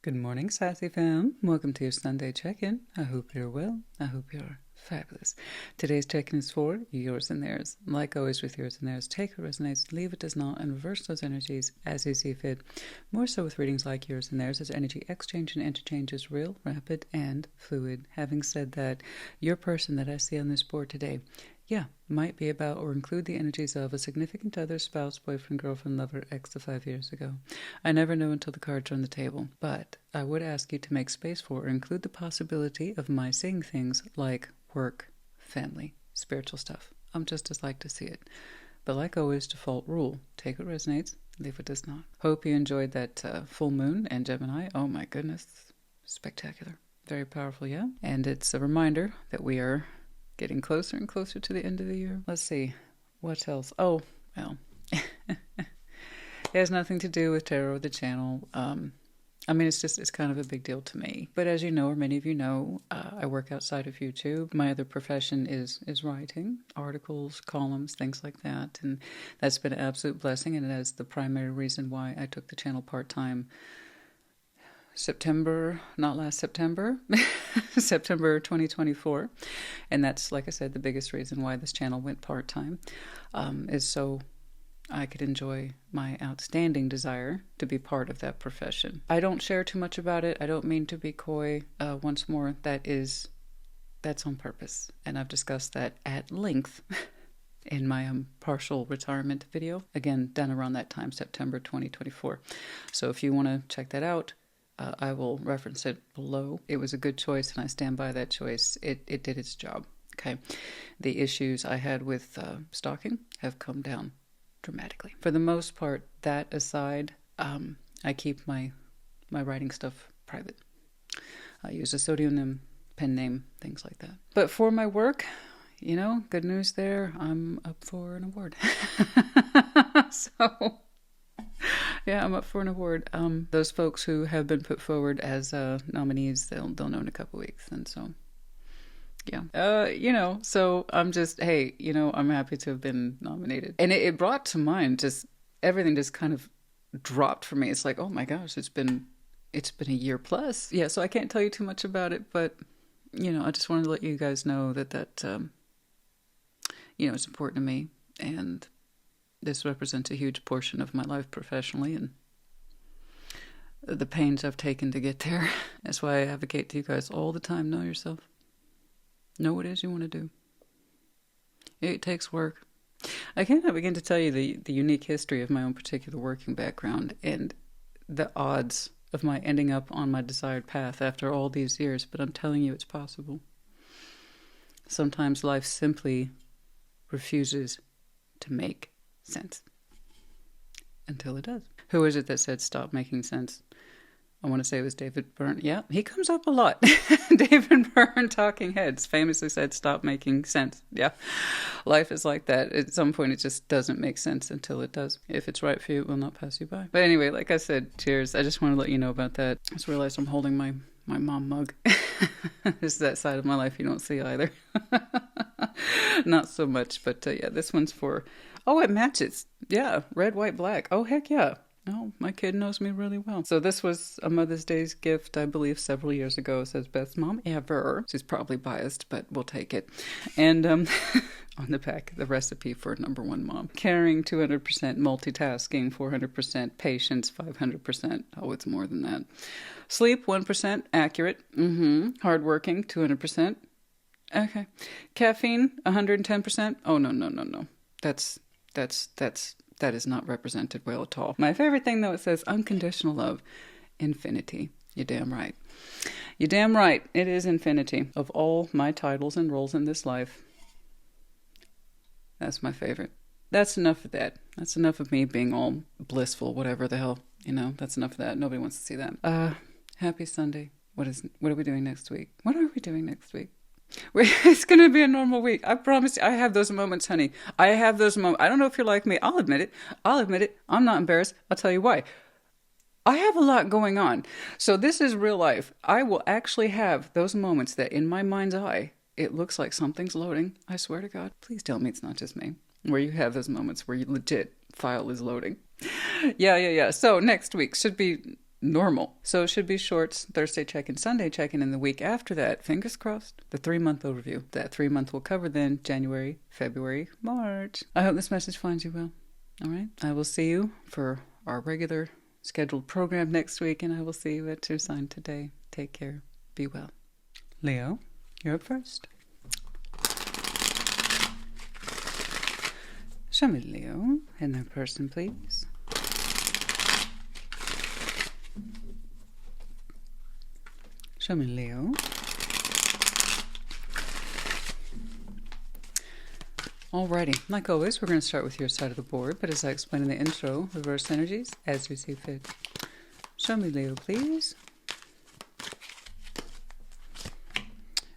Good morning, Sassy Fam. Welcome to your Sunday check-in. I hope you're well. I hope you're fabulous. Today's check-in is for yours and theirs. Like always with yours and theirs, take what resonates, leave what does not, and reverse those energies as you see fit. More so with readings like yours and theirs, as energy exchange and interchange is real, rapid, and fluid. Having said that, your person that I see on this board today, might be about or include the energies of a significant other, spouse, boyfriend, girlfriend, lover, ex of 5 years ago. I never know until the cards are on the table, but I would ask you to make space for or include the possibility of my seeing things like work, family, spiritual stuff. I'm just as like to see it. But like always, default rule, take what resonates, leave what does not. Hope you enjoyed that full moon and Gemini. Oh my goodness, spectacular. Very powerful, yeah? And it's a reminder that we are getting closer and closer to the end of the year. Let's see. What else? Oh, well. It has nothing to do with tarot or the channel. It's kind of a big deal to me. But as you know, or many of you know, I work outside of YouTube. My other profession is writing, articles, columns, things like that. And that's been an absolute blessing. And that is the primary reason why I took the channel part-time September 2024. And that's, like I said, the biggest reason why this channel went part-time, is so I could enjoy my outstanding desire to be part of that profession. I don't share too much about it. I don't mean to be coy. Once more, that's on purpose. And I've discussed that at length in my partial retirement video. Again, done around that time, September 2024. So if you want to check that out, I will reference it below. It was a good choice, and I stand by that choice. It did its job. Okay. The issues I had with stalking have come down dramatically. For the most part, that aside, I keep my writing stuff private. I use a pseudonym, pen name, things like that. But for my work, good news there. I'm up for an award. So yeah, I'm up for an award. Those folks who have been put forward as nominees, they'll know in a couple weeks. And so, yeah. So I'm just, hey, I'm happy to have been nominated. And it brought to mind just everything just kind of dropped for me. It's like, oh my gosh, it's been a year plus. Yeah, so I can't tell you too much about it, but, I just wanted to let you guys know that it's important to me. And this represents a huge portion of my life professionally and the pains I've taken to get there. That's why I advocate to you guys all the time. Know yourself. Know what it is you want to do. It takes work. I cannot begin to tell you the unique history of my own particular working background and the odds of my ending up on my desired path after all these years, but I'm telling you it's possible. Sometimes life simply refuses to make sense until it does. Who is it that said stop making sense? I want to say it was David Byrne. Yeah, he comes up a lot. David Byrne, Talking Heads, famously said stop making sense. Yeah, life is like that. At some point it just doesn't make sense until it does. If it's right for you, it will not pass you by. But anyway, like I said, cheers. I just want to let you know about that. I just realized I'm holding my mom mug. This is that side of my life you don't see either. Not so much, but this one's for... Oh, it matches. Yeah, red, white, black. Oh, heck yeah. Oh, my kid knows me really well. So this was a Mother's Day's gift, I believe, several years ago. It says, best mom ever. She's probably biased, but we'll take it. And on the back, the recipe for number one mom. Caring, 200%. Multitasking, 400%. Patience, 500%. Oh, it's more than that. Sleep, 1%. Accurate. Hardworking, 200%. Okay. Caffeine, 110%. Oh, no. That is not represented well at all. My favorite thing, though, it says unconditional love, infinity. You're damn right. You're damn right. It is infinity. Of all my titles and roles in this life, that's my favorite. That's enough of that. That's enough of me being all blissful, whatever the hell. That's enough of that. Nobody wants to see that. Happy Sunday. What are we doing next week? What are we doing next week? It's going to be a normal week. I promise you. I have those moments, honey. I have those moments. I don't know if you're like me. I'll admit it. I'm not embarrassed. I'll tell you why. I have a lot going on. So this is real life. I will actually have those moments that in my mind's eye, it looks like something's loading. I swear to God. Please tell me it's not just me. Where you have those moments where you legit file is loading. Yeah. So next week should be normal. So it should be shorts, Thursday check-in, Sunday check-in, and the week after that, fingers crossed, the 3-month overview. That 3-month will cover then January, February, March. I hope this message finds you well. All right. I will see you for our regular scheduled program next week, and I will see you at your sign today. Take care. Be well. Leo, you're up first. Show me Leo and their person, please. Show me Leo. Alrighty, like always, we're going to start with your side of the board, but as I explained in the intro, reverse energies as you see fit. Show me Leo, please.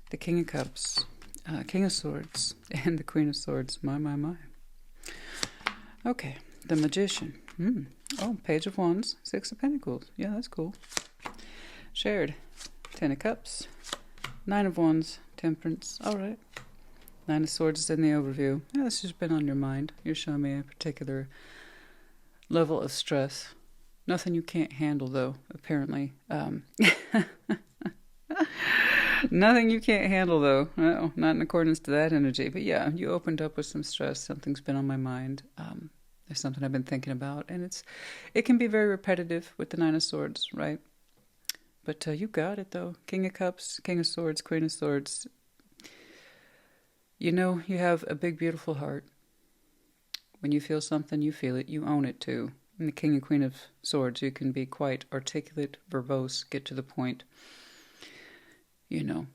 The King of Cups, King of Swords, and the Queen of Swords. My, my, my. Okay, the Magician. Oh, Page of Wands, 6 of Pentacles. Yeah, that's cool. Shared. 10 of Cups, 9 of Wands, Temperance. All right. 9 of Swords is in the overview. Yeah, this has been on your mind. You're showing me a particular level of stress. Nothing you can't handle, though, apparently. Nothing you can't handle, though. No, not in accordance to that energy. But yeah, you opened up with some stress. Something's been on my mind. There's something I've been thinking about. And it can be very repetitive with the 9 of Swords, right? But you got it, though. King of Cups, King of Swords, Queen of Swords. You know, you have a big, beautiful heart. When you feel something, you feel it. You own it, too. And the King and Queen of Swords, you can be quite articulate, verbose, get to the point. You know,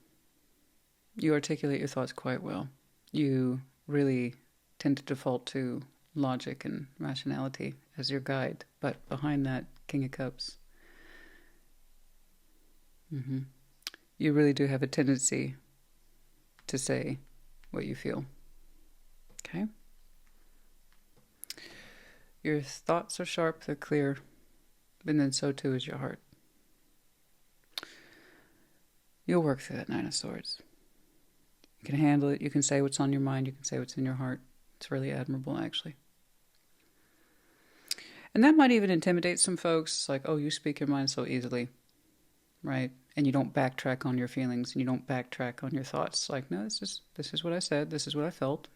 you articulate your thoughts quite well. You really tend to default to logic and rationality as your guide. But behind that, King of Cups, you really do have a tendency to say what you feel. Okay? Your thoughts are sharp, they're clear, and then so too is your heart. You'll work through that 9 of Swords. You can handle it, you can say what's on your mind, you can say what's in your heart. It's really admirable, actually. And that might even intimidate some folks. It's like, oh, you speak your mind so easily. Right? And you don't backtrack on your feelings, and you don't backtrack on your thoughts. Like, no, this is what I said, this is what I felt.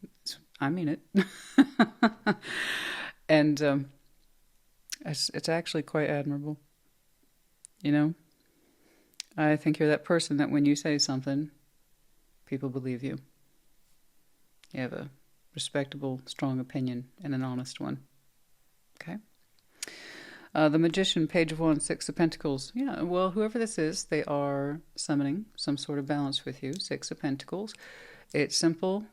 I mean it. And it's actually quite admirable. You know? I think you're that person that when you say something, people believe you. You have a respectable, strong opinion and an honest one. Okay? The Magician, Page of Wands, 6 of Pentacles. Yeah, well, whoever this is, they are summoning some sort of balance with you. 6 of Pentacles. It's simple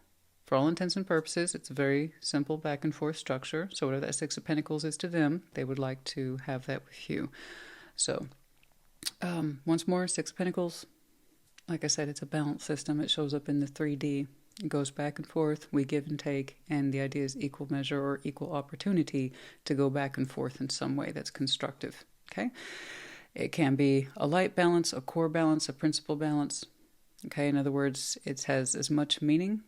for all intents and purposes. It's a very simple back and forth structure. So whatever that 6 of Pentacles is to them, they would like to have that with you. So, once more, 6 of Pentacles. Like I said, it's a balance system. It shows up in the 3D. It goes back and forth, we give and take, and the idea is equal measure or equal opportunity to go back and forth in some way that's constructive, okay? It can be a light balance, a core balance, a principle balance, okay? In other words, it has as much meaning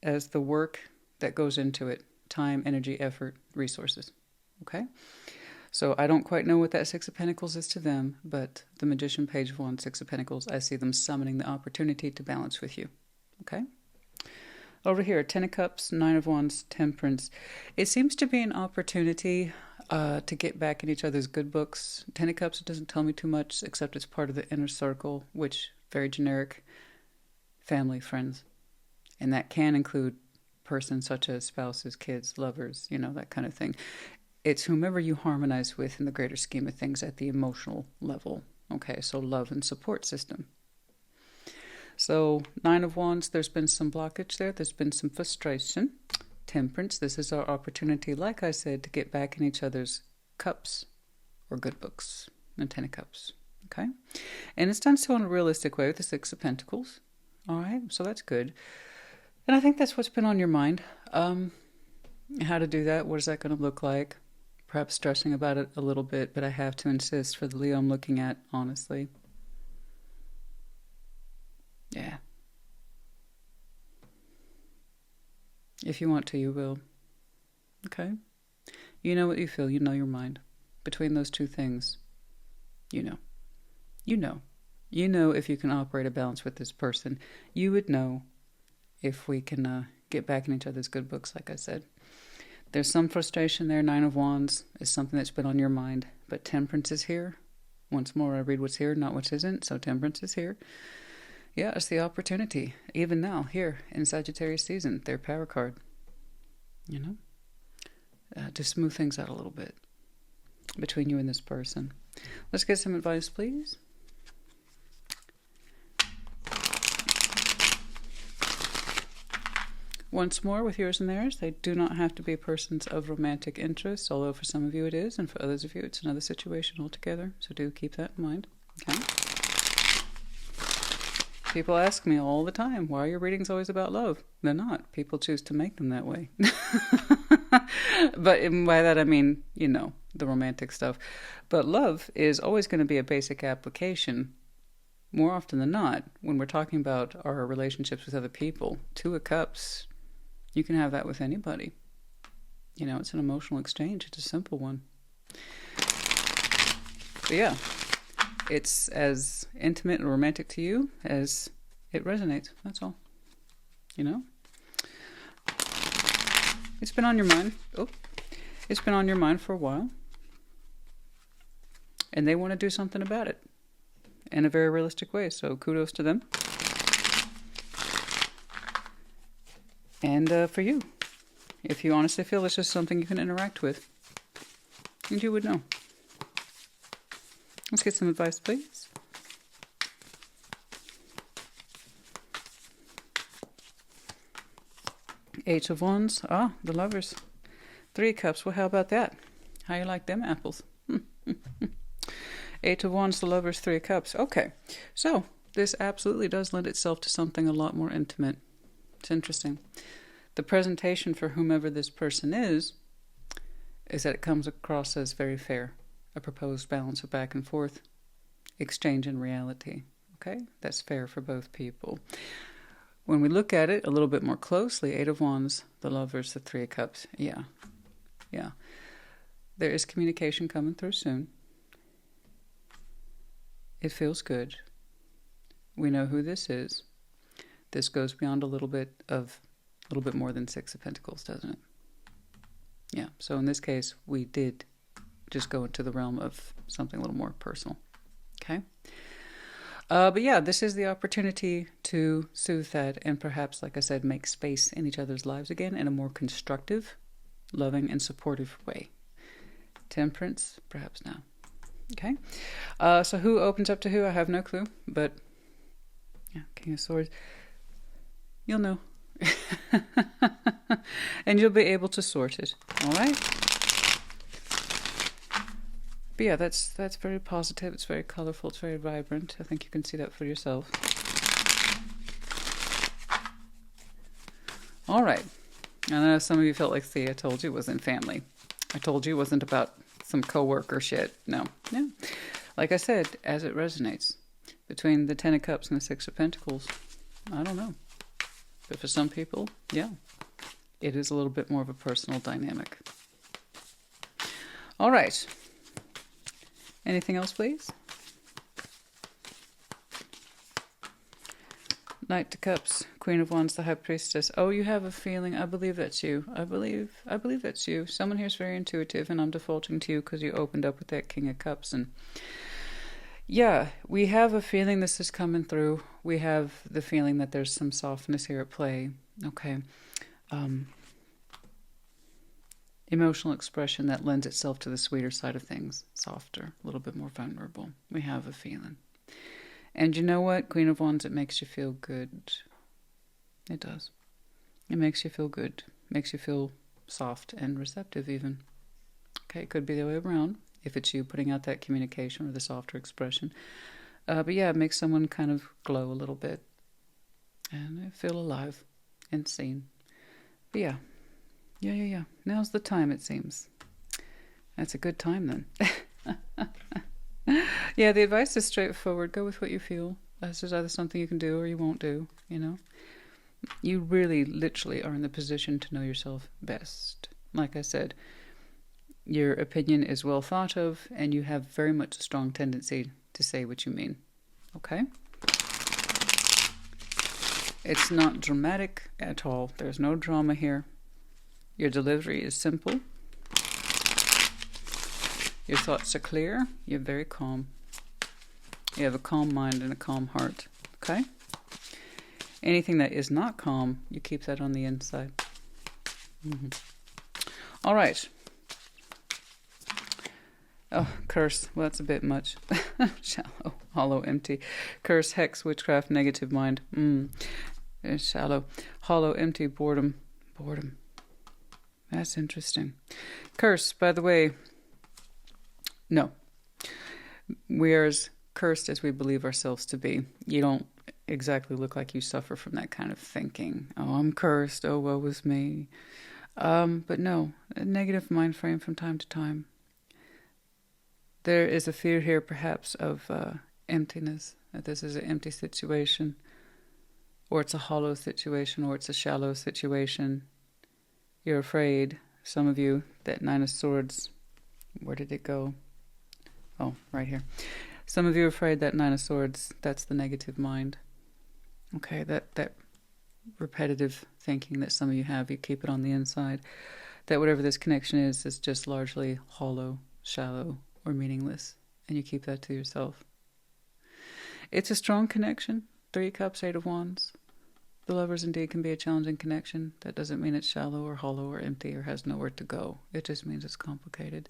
as the work that goes into it, time, energy, effort, resources, okay? So I don't quite know what that 6 of Pentacles is to them, but the Magician, Page of Wands, 6 of Pentacles, I see them summoning the opportunity to balance with you. Okay. Over here, 10 of Cups, 9 of Wands, Temperance. It seems to be an opportunity to get back in each other's good books. 10 of Cups, it doesn't tell me too much, except it's part of the inner circle, which very generic, family, friends. And that can include persons such as spouses, kids, lovers, you know, that kind of thing. It's whomever you harmonize with in the greater scheme of things at the emotional level. Okay, so love and support system. So, 9 of Wands, there's been some blockage there. There's been some frustration. Temperance, this is our opportunity, like I said, to get back in each other's cups or good books. And 10 of Cups, okay? And it's done so in a realistic way with the 6 of Pentacles. All right, so that's good. And I think that's what's been on your mind. How to do that, what is that going to look like? Perhaps stressing about it a little bit, but I have to insist for the Leo I'm looking at, honestly. Yeah. If you want to, you will. Okay? You know what you feel. You know your mind. Between those two things, You know. You know. You know if you can operate a balance with this person. You would know if we can get back in each other's good books, like I said. There's some frustration there. 9 of Wands is something that's been on your mind. But Temperance is here. Once more, I read what's here, not what isn't. So Temperance is here. Yeah, it's the opportunity. Even now, here in Sagittarius season, their power card. You know? To smooth things out a little bit between you and this person. Let's get some advice, please. Once more, with yours and theirs, they do not have to be persons of romantic interest, although for some of you it is, and for others of you it's another situation altogether. So do keep that in mind. Okay. People ask me all the time, why are your readings always about love? They're not. People choose to make them that way. But by that I mean, you know, the romantic stuff. But love is always going to be a basic application. More often than not, when we're talking about our relationships with other people, 2 of Cups, you can have that with anybody. You know, it's an emotional exchange. It's a simple one. But yeah, it's as intimate and romantic to you as it resonates. That's all. You know? It's been on your mind. Oh, it's been on your mind for a while. And they want to do something about it in a very realistic way. So kudos to them. And for you, if you honestly feel this is something you can interact with, and you would know. Let's get some advice, please. Eight of Wands. Ah, the Lovers. 3 of Cups. Well, how about that? How you like them apples? 8 of Wands, the Lovers, 3 of Cups. Okay, so this absolutely does lend itself to something a lot more intimate. It's interesting. The presentation for whomever this person is that it comes across as very fair. A proposed balance of back and forth exchange in reality. Okay? That's fair for both people. When we look at it a little bit more closely, 8 of Wands, the Lovers, the 3 of Cups. Yeah. Yeah. There is communication coming through soon. It feels good. We know who this is. This goes beyond a little bit more than 6 of Pentacles, doesn't it? Yeah. So in this case, we did just go into the realm of something a little more personal. Okay. But yeah, this is the opportunity to soothe that and perhaps, like I said, make space in each other's lives again in a more constructive, loving, and supportive way. Temperance, perhaps now. Okay. So who opens up to who? I have no clue, but yeah, King of Swords. You'll know. And you'll be able to sort it. All right? But yeah, that's very positive. It's very colorful. It's very vibrant. I think you can see that for yourself. All right. I know some of you felt like, see, I told you it wasn't family. I told you it wasn't about some coworker shit. No. Like I said, as it resonates between the 10 of Cups and the 6 of Pentacles, I don't know. But for some people, yeah, it is a little bit more of a personal dynamic. All right. Anything else, please? Knight of Cups, Queen of Wands, the High Priestess. Oh, you have a feeling. I believe that's you. I believe that's you. Someone here is very intuitive, and I'm defaulting to you because you opened up with that King of Cups. And yeah, we have a feeling this is coming through. We have the feeling that there's some softness here at play. Okay. Emotional expression that lends itself to the sweeter side of things. Softer, a little bit more vulnerable. We have a feeling. And you know what, Queen of Wands, it makes you feel good. It does. It makes you feel good. Makes you feel soft and receptive even. Okay, it could be the other way around if it's you putting out that communication or the softer expression. But yeah, it makes someone kind of glow a little bit and feel alive and seen. But yeah. Yeah. Now's the time, it seems. That's a good time then. Yeah, the advice is straightforward. Go with what you feel. This is either something you can do or you won't do, you know. You really, literally are in the position to know yourself best. Like I said, Your opinion is well thought of, and you have very much a strong tendency to say what you mean. Okay? It's not dramatic at all. There's no drama here. Your delivery is simple. Your thoughts are clear. You're very calm. You have a calm mind and a calm heart. Okay? Anything that is not calm, you keep that on the inside. All right. Oh, curse. Well, that's a bit much. Shallow, hollow, empty. Curse, hex, witchcraft, negative mind. Shallow, hollow, empty, boredom. Boredom. That's interesting. Curse, by the way, no. We are as cursed as we believe ourselves to be. You don't exactly look like you suffer from that kind of thinking. Oh, I'm cursed. Oh, woe is me. But no, a negative mind frame from time to time. There is a fear here, perhaps, of emptiness, that this is an empty situation, or it's a hollow situation, or it's a shallow situation. You're afraid, some of you, that Nine of Swords, where did it go? Oh, right here. Some of you are afraid that Nine of Swords, that's the negative mind. Okay, that repetitive thinking that some of you have, you keep it on the inside. That whatever this connection is just largely hollow, shallow, or meaningless, and you keep that to yourself. It's a strong connection. 3 Cups, 8 of Wands. The Lovers indeed can be a challenging connection. That doesn't mean it's shallow or hollow or empty or has nowhere to go. It just means it's complicated,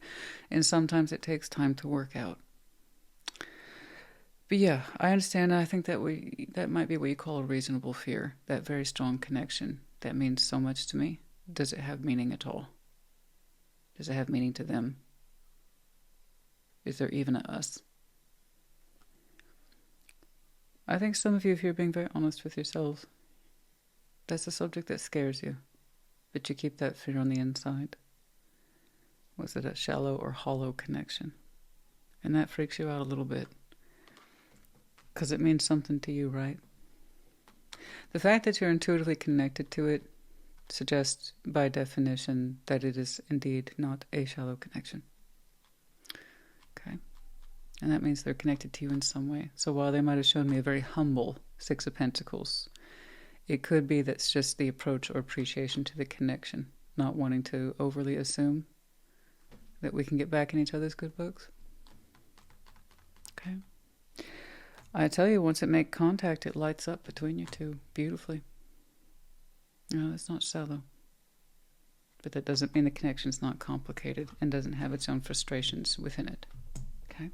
and sometimes it takes time to work out. But yeah, I understand. I think that might be what you call a reasonable fear. That very strong connection that means so much to me. Does it have meaning at all? Does it have meaning to them? Is there even a us? I think some of you, if you're being very honest with yourselves, that's a subject that scares you, but you keep that fear on the inside. Was it a shallow or hollow connection? And that freaks you out a little bit, because it means something to you, right? The fact that you're intuitively connected to it suggests, by definition, that it is indeed not a shallow connection. Okay? And that means they're connected to you in some way. So while they might have shown me a very humble 6 of Pentacles, it could be that's just the approach or appreciation to the connection, not wanting to overly assume that we can get back in each other's good books. Okay? I tell you, once it makes contact, it lights up between you two beautifully. No, it's not shallow. But that doesn't mean the connection's not complicated and doesn't have its own frustrations within it. Okay?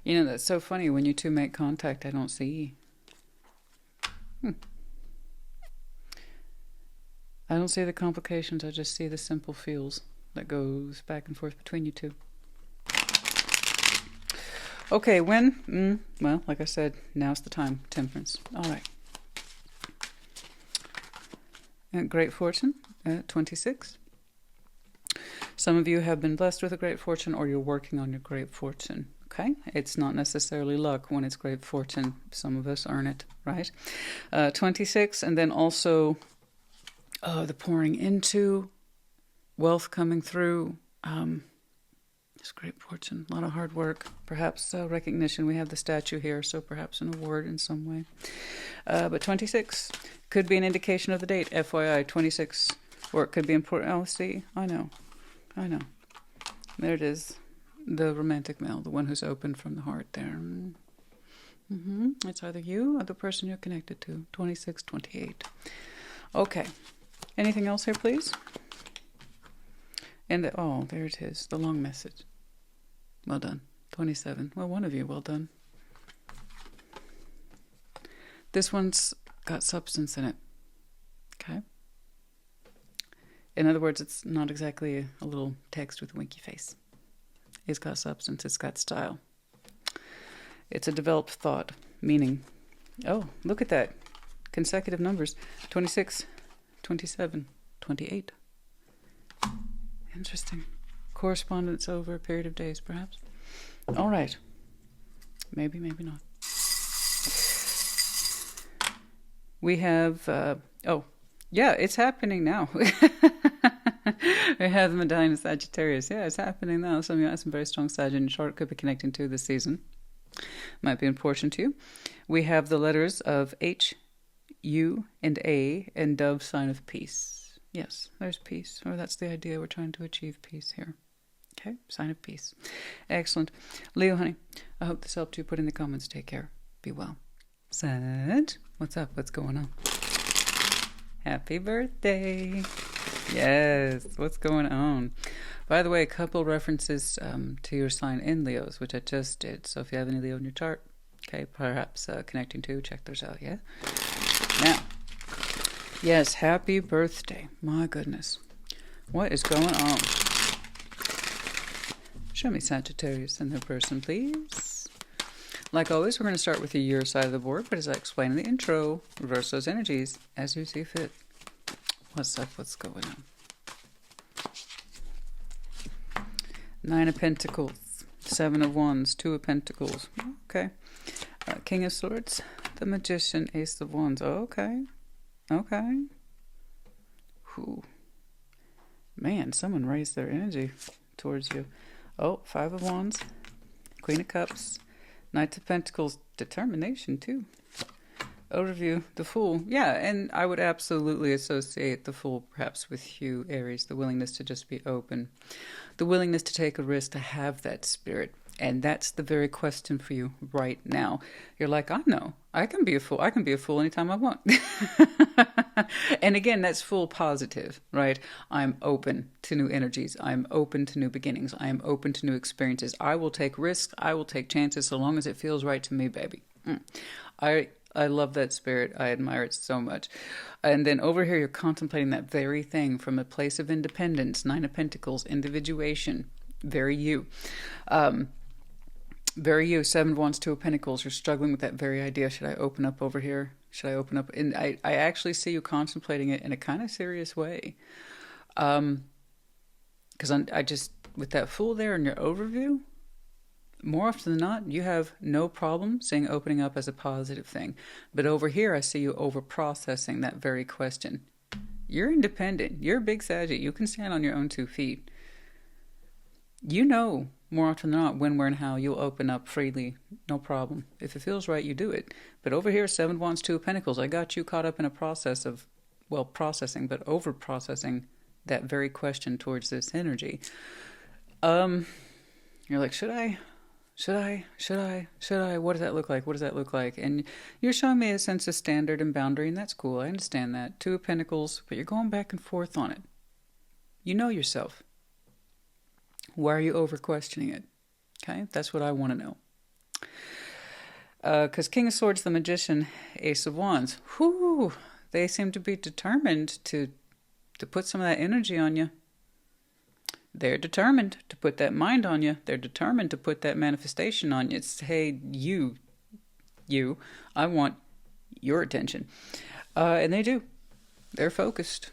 You know, that's so funny. When you two make contact, I don't see... I don't see the complications. I just see the simple feels that goes back and forth between you two. Okay, when? Well, like I said, now's the time. Temperance. All right. Great fortune, 26. Some of you have been blessed with a great fortune, or you're working on your great fortune. Okay? It's not necessarily luck when it's great fortune. Some of us earn it, right? 26, and then also the pouring into, wealth coming through. It's great fortune, a lot of hard work, perhaps recognition. We have the statue here, so perhaps an award in some way. But 26 could be an indication of the date, FYI, 26, or it could be important. Oh, see, I know. There it is, the romantic male, the one who's open from the heart there. It's either you or the person you're connected to, 26, 28. Okay, anything else here, please? And oh, there it is, the long message. Well done. 27. Well, one of you, well done. This one's got substance in it. Okay? In other words, it's not exactly a little text with a winky face. It's got substance, it's got style. It's a developed thought, meaning. Oh, look at that. Consecutive numbers. 26, 27, 28. Interesting. Correspondence over a period of days, perhaps. All right. Maybe, maybe not. We have, oh, yeah, it's happening now. We have the Medallion of Sagittarius. Yeah, it's happening now. Some of you have some very strong Sag in your chart. Could be connecting to this season. Might be important to you. We have the letters of H, U, and A, and Dove, sign of peace. Yes, there's peace. Or that's the idea. We're trying to achieve peace here. Okay, sign of peace. Excellent. Leo, honey, I hope this helped you. Put in the comments. Take care. Be well. Sag, what's up? What's going on? Happy birthday. Yes, what's going on? By the way, a couple references to your sign in Leos, which I just did. So if you have any Leo in your chart, okay, perhaps connecting to, check those out, yeah? Now, yes, happy birthday. My goodness. What is going on? Show me Sagittarius and their person, please. Like always, we're going to start with the year side of the board, but as I explained in the intro, reverse those energies as you see fit. What's up? What's going on? Nine of Pentacles, Seven of Wands, Two of Pentacles. Okay. King of Swords, the Magician, Ace of Wands. Okay. Okay. Whew. Man, someone raised their energy towards you. Oh, Five of Wands, Queen of Cups, Knight of Pentacles, determination too. Overview, the Fool. Yeah, and I would absolutely associate the Fool perhaps with you, Aries, the willingness to just be open, the willingness to take a risk, to have that spirit. And that's the very question for you right now. You're like, I know, I can be a fool. I can be a fool anytime I want. And again, that's full positive, right? I'm open to new energies. I'm open to new beginnings. I am open to new experiences. I will take risks. I will take chances so long as it feels right to me, baby. I love that spirit. I admire it so much. And then over here, you're contemplating that very thing from a place of independence. Nine of Pentacles, individuation. Very you. Very you. Seven of Wands, Two of Pentacles. You're struggling with that very idea. Should I open up over here? Should I open up? And I actually see you contemplating it in a kind of serious way. Because I just, with that Fool there in your overview, more often than not, you have no problem seeing opening up as a positive thing. But over here, I see you over-processing that very question. You're independent. You're a big Sagittarius. You can stand on your own 2 feet. You know, more often than not, when, where, and how you'll open up freely. No problem. If it feels right, you do it. But over here, Seven of Wands, Two of Pentacles, I got you caught up in a process of, well, processing, but over-processing that very question towards this energy. You're like, should I? What does that look like? What does that look like? And you're showing me a sense of standard and boundary, and that's cool. I understand that. Two of Pentacles, but you're going back and forth on it. You know yourself. Why are you over-questioning it? Okay, that's what I want to know. Because King of Swords, the Magician, Ace of Wands. Whoo! They seem to be determined to put some of that energy on you. They're determined to put that mind on you. They're determined to put that manifestation on you. It's, hey, you, I want your attention. And they do. They're focused.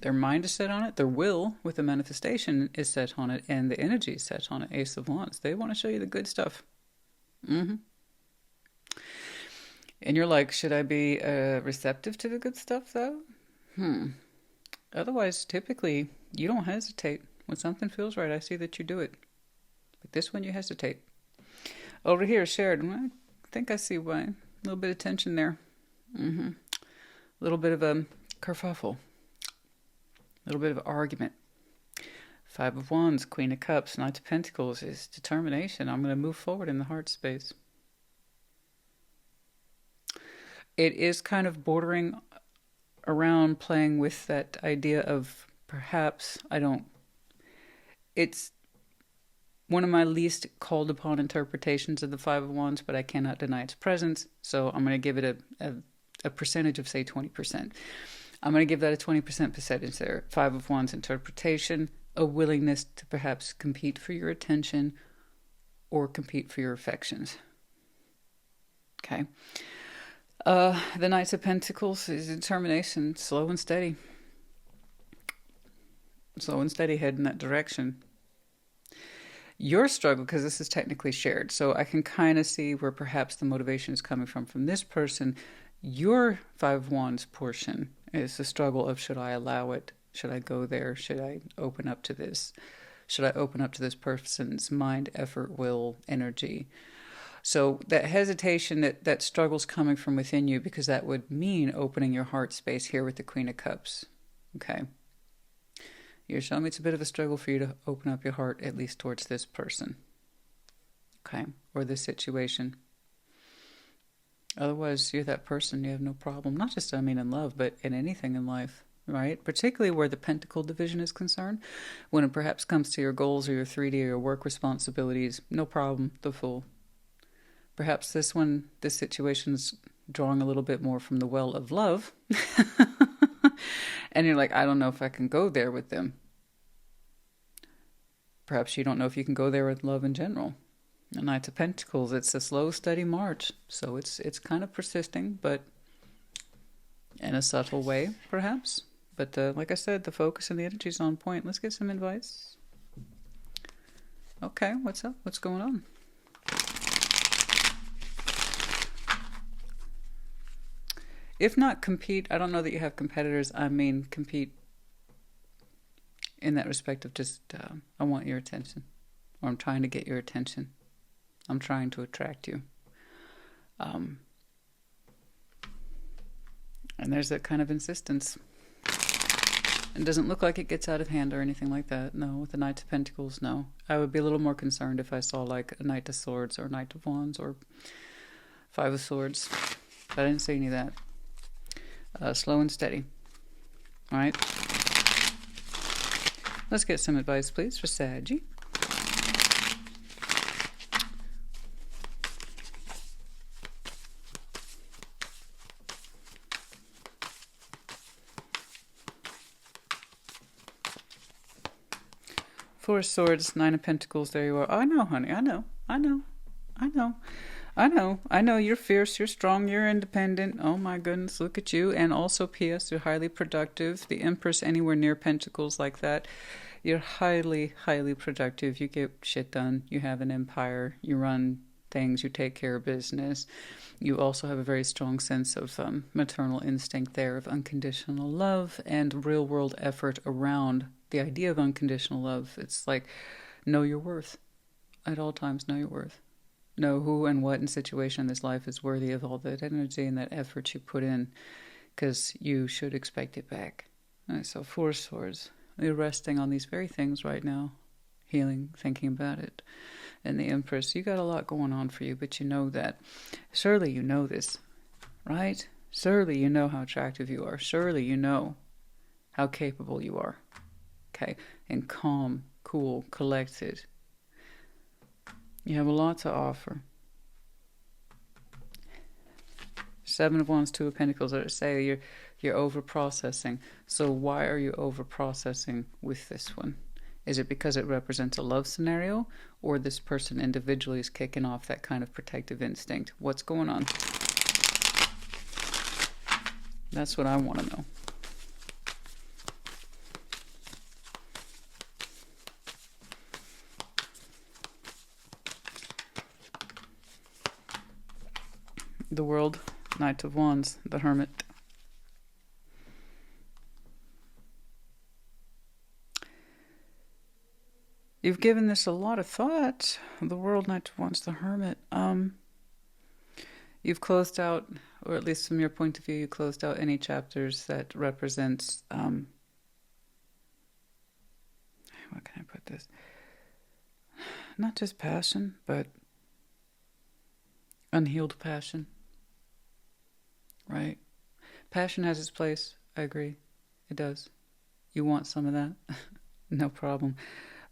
Their mind is set on it. Their will with the manifestation is set on it. And the energy is set on it. Ace of Wands. They want to show you the good stuff. And you're like, should I be receptive to the good stuff, though? Otherwise, typically, you don't hesitate. When something feels right, I see that you do it. But this one, you hesitate. Over here, shared. I think I see why. A little bit of tension there. A little bit of a kerfuffle. A little bit of argument. Five of Wands, Queen of Cups, Knight of Pentacles is determination. I'm going to move forward in the heart space. It is kind of bordering around playing with that idea of perhaps, it's one of my least called upon interpretations of the Five of Wands, but I cannot deny its presence. So I'm going to give it a percentage of, say, 20%. I'm going to give that a 20% percentage there. Five of Wands interpretation, a willingness to perhaps compete for your attention or compete for your affections. Okay. The Knights of Pentacles is determination, slow and steady. Slow and steady, head in that direction. Your struggle, because this is technically shared, so I can kind of see where perhaps the motivation is coming from this person. Your Five of Wands portion is the struggle of, should I allow it Should I go there? Should I open up to this? Should I open up to this person's mind, effort, will, energy? So that hesitation, that struggle's coming from within you, because that would mean opening your heart space here with the Queen of Cups. Okay. You're showing me it's a bit of a struggle for you to open up your heart, at least towards this person. Okay. Or this situation. Otherwise, you're that person, you have no problem. Not just, I mean, in love, but in anything in life, right? Particularly where the Pentacle division is concerned. When it perhaps comes to your goals or your 3D or your work responsibilities, no problem, the Fool. Perhaps this situation's drawing a little bit more from the well of love. And you're like, I don't know if I can go there with them. Perhaps you don't know if you can go there with love in general. The Knight of Pentacles, it's a slow, steady march. So it's kind of persisting, but in a subtle way, perhaps. But like I said, the focus and the energy is on point. Let's get some advice. Okay, what's up? What's going on? If not compete, I don't know that you have competitors. I mean compete in that respect of just, I want your attention. Or I'm trying to get your attention. I'm trying to attract you. And there's that kind of insistence. It doesn't look like it gets out of hand or anything like that. No, with the Knight of Pentacles, no. I would be a little more concerned if I saw like a Knight of Swords or a Knight of Wands or Five of Swords. But I didn't see any of that. Slow and steady. All right. Let's get some advice, please, for Saggy. Four of Swords, Nine of Pentacles, there you are. Oh, I know, honey, I know. I know, you're fierce, you're strong, you're independent. Oh my goodness, look at you. And also, P.S., you're highly productive. The Empress anywhere near Pentacles like that, you're highly, highly productive. You get shit done. You have an empire. You run things. You take care of business. You also have a very strong sense of maternal instinct there, of unconditional love and real-world effort around the idea of unconditional love. It's like, know your worth. At all times, know your worth. Know who and what in situation in this life is worthy of all that energy and that effort you put in, because you should expect it back. Right, so Four Swords. You're resting on these very things right now. Healing, thinking about it. And the Empress, you got a lot going on for you, but you know that. Surely you know this, right? Surely you know how attractive you are. Surely you know how capable you are. Okay? And calm, cool, collected. You have a lot to offer. Seven of Wands, Two of Pentacles. I say you're over-processing. So why are you over-processing with this one? Is it because it represents a love scenario, or this person individually is kicking off that kind of protective instinct? What's going on? That's what I want to know. The World, Knight of Wands, the Hermit. You've given this a lot of thought. The World, Knight of Wands, the Hermit. You've closed out, or at least from your point of view, you closed out any chapters that represents, how can I put this? Not just passion, but unhealed passion. Right? Passion has its place. I agree. It does. You want some of that? No problem.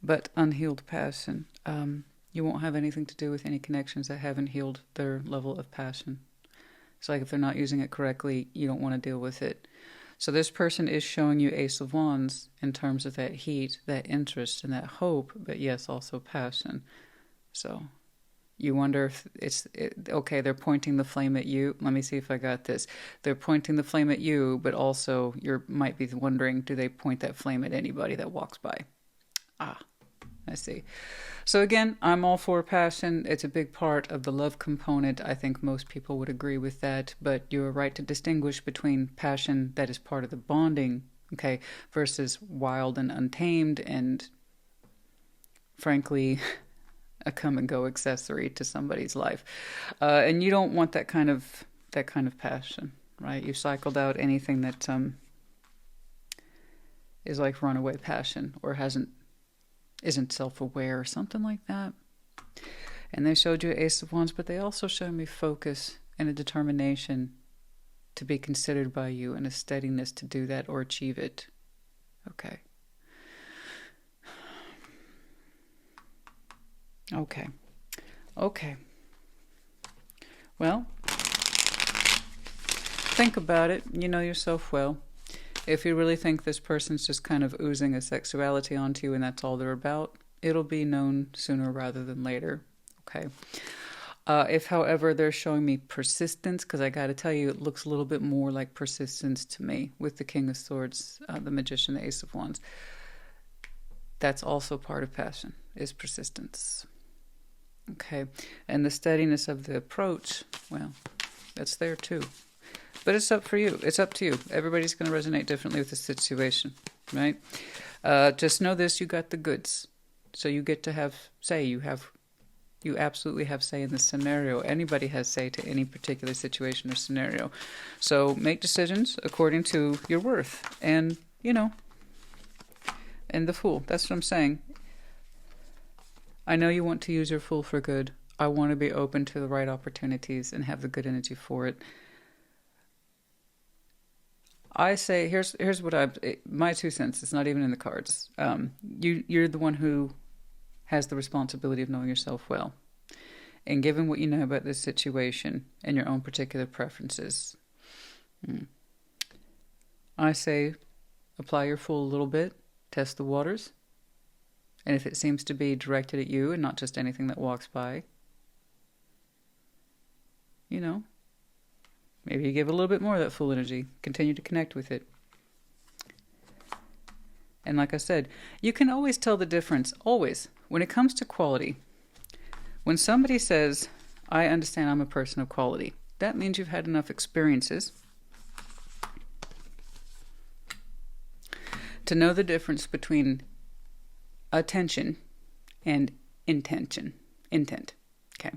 But unhealed passion, you won't have anything to do with any connections that haven't healed their level of passion. It's like if they're not using it correctly, you don't want to deal with it. So this person is showing you Ace of Wands in terms of that heat, that interest, and that hope, but yes, also passion. So you wonder if okay, they're pointing the flame at you. Let me see if I got this. They're pointing the flame at you, but also you might be wondering, do they point that flame at anybody that walks by? Ah, I see. So again, I'm all for passion. It's a big part of the love component. I think most people would agree with that, but you're right to distinguish between passion that is part of the bonding Okay, versus wild and untamed and, frankly, a come and go accessory to somebody's life. And you don't want that kind of passion, right? You've cycled out anything that is like runaway passion or isn't self-aware or something like that. And they showed you Ace of Wands, but they also showed me focus and a determination to be considered by you and a steadiness to do that or achieve it. Okay. Okay. Well, think about it. You know yourself well. If you really think this person's just kind of oozing a sexuality onto you and that's all they're about, it'll be known sooner rather than later. Okay. If, however, they're showing me persistence, because I got to tell you, it looks a little bit more like persistence to me with the King of Swords, the Magician, the Ace of Wands. That's also part of passion, is persistence. Okay. And the steadiness of the approach, well, that's there too. But it's up for you. It's up to you. Everybody's going to resonate differently with the situation, right? Just know this, you got the goods. So you get to have say. You absolutely have say in this scenario. Anybody has say to any particular situation or scenario. So make decisions according to your worth. And, and the Fool. That's what I'm saying. I know you want to use your Fool for good. I want to be open to the right opportunities and have the good energy for it. I say, here's what my 2 cents. It's not even in the cards. You're the one who has the responsibility of knowing yourself well. And given what you know about this situation and your own particular preferences, I say apply your Fool a little bit, test the waters. And if it seems to be directed at you and not just anything that walks by, maybe you give a little bit more of that Fool energy. Continue to connect with it. And like I said, you can always tell the difference, always, when it comes to quality. When somebody says, I understand I'm a person of quality, that means you've had enough experiences to know the difference between attention and intent. Okay.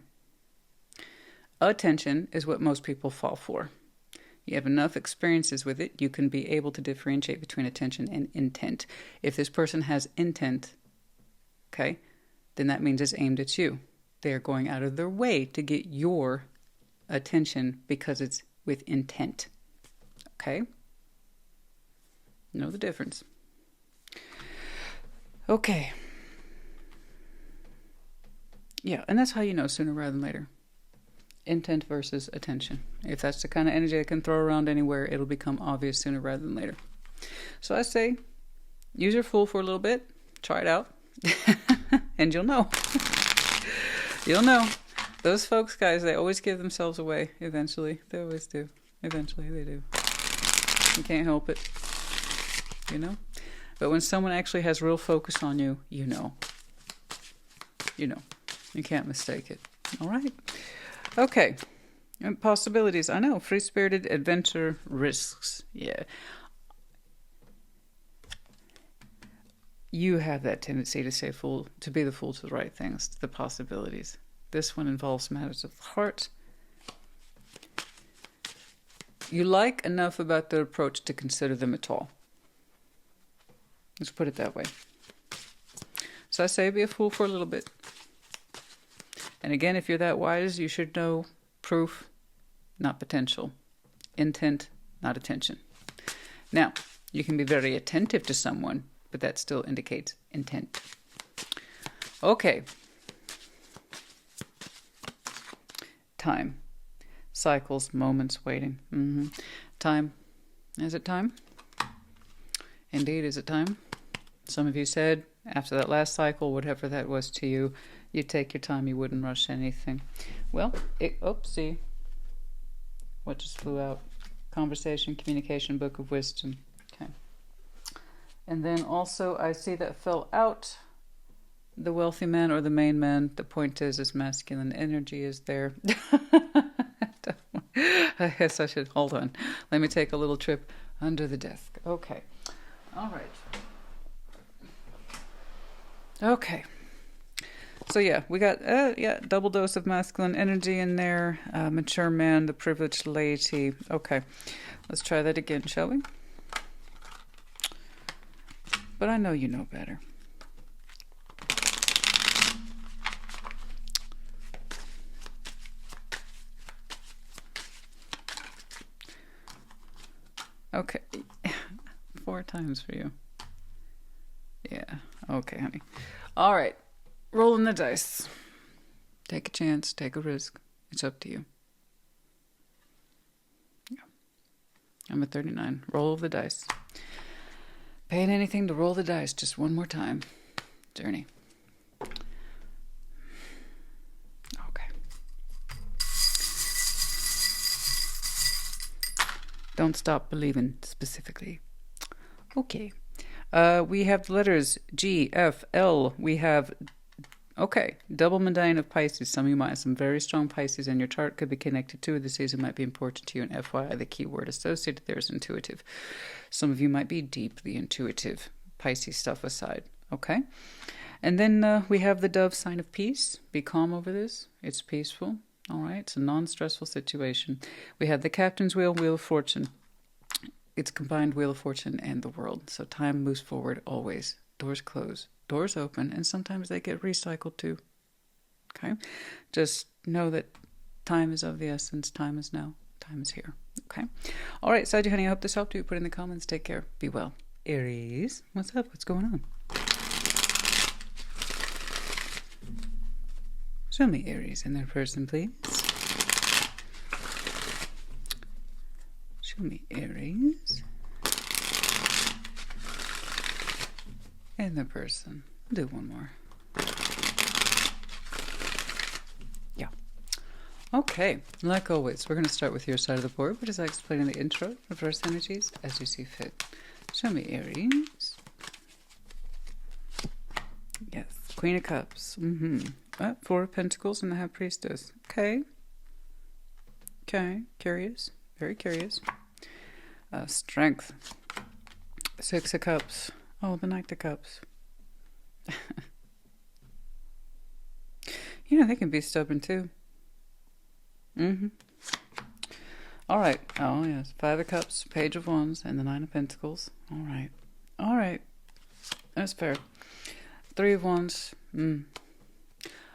Attention is what most people fall for. You have enough experiences with it, you can be able to differentiate between attention and intent. If this person has intent, okay, then that means it's aimed at you. They are going out of their way to get your attention because it's with intent. Okay? Know the difference. Okay. Yeah, and that's how you know sooner rather than later. Intent versus attention. If that's the kind of energy I can throw around anywhere, it'll become obvious sooner rather than later. So I say, use your Fool for a little bit, try it out, and you'll know. You'll know. Those folks, guys, they always give themselves away eventually. They always do. Eventually they do. You can't help it. But when someone actually has real focus on you, you know. You can't mistake it. All right? Okay. And possibilities. I know. Free-spirited adventure risks. Yeah. You have that tendency to be the fool to the right things, to the possibilities. This one involves matters of the heart. You like enough about their approach to consider them at all. Let's put it that way. So I say be a fool for a little bit. And again, if you're that wise, you should know proof, not potential. Intent, not attention. Now, you can be very attentive to someone, but that still indicates intent. Okay. Time. Cycles, moments, waiting. Time. Is it time? Indeed, is it time? Some of you said, after that last cycle, whatever that was to you, you'd take your time, you wouldn't rush anything. Well, oopsie. What just flew out? Conversation, communication, book of wisdom. Okay. And then also, I see that fell out. The wealthy man or the main man. The point is masculine energy is there. I guess I should, hold on. Let me take a little trip under the desk. Okay. All right. Okay. So yeah, we got double dose of masculine energy in there. Mature man, the privileged laity. Okay, let's try that again, shall we? But I know you know better. Okay, 4 times for you. Yeah, okay, honey. All right. Rolling the dice. Take a chance, take a risk. It's up to you. Yeah. I'm at 39. Roll the dice. Paying anything to roll the dice just one more time. Journey. Okay. Don't stop believing specifically. Okay. We have the letters G, F, L. We have... Okay, double medallion of Pisces. Some of you might have some very strong Pisces in your chart. Could be connected to the season, might be important to you. And FYI, the key word associated there is intuitive. Some of you might be deeply intuitive, Pisces stuff aside. Okay, and then we have the dove sign of peace. Be calm over this. It's peaceful. All right, it's a non-stressful situation. We have the captain's wheel, wheel of fortune. It's combined wheel of fortune and the world. So time moves forward always. Doors close. Doors open, and sometimes they get recycled too. Okay? Just know that time is of the essence. Time is now. Time is here. Okay? All right, Saji, honey, I hope this helped you. Put in the comments. Take care. Be well. Aries, what's up? What's going on? Show me Aries in their person, please. Show me Aries. And the person. Do one more. Yeah. Okay. Like always, we're going to start with your side of the board, which is I explain in the intro. Reverse energies as you see fit. Show me Aries. Yes. Queen of Cups. Four of Pentacles and the High Priestess. Okay. Okay. Curious. Very curious. Strength. 6 of Cups. Oh, the Knight of Cups. You know, they can be stubborn too. All right. Oh, yes. 5 of Cups, Page of Wands, and the 9 of Pentacles. All right. All right. That's fair. 3 of Wands.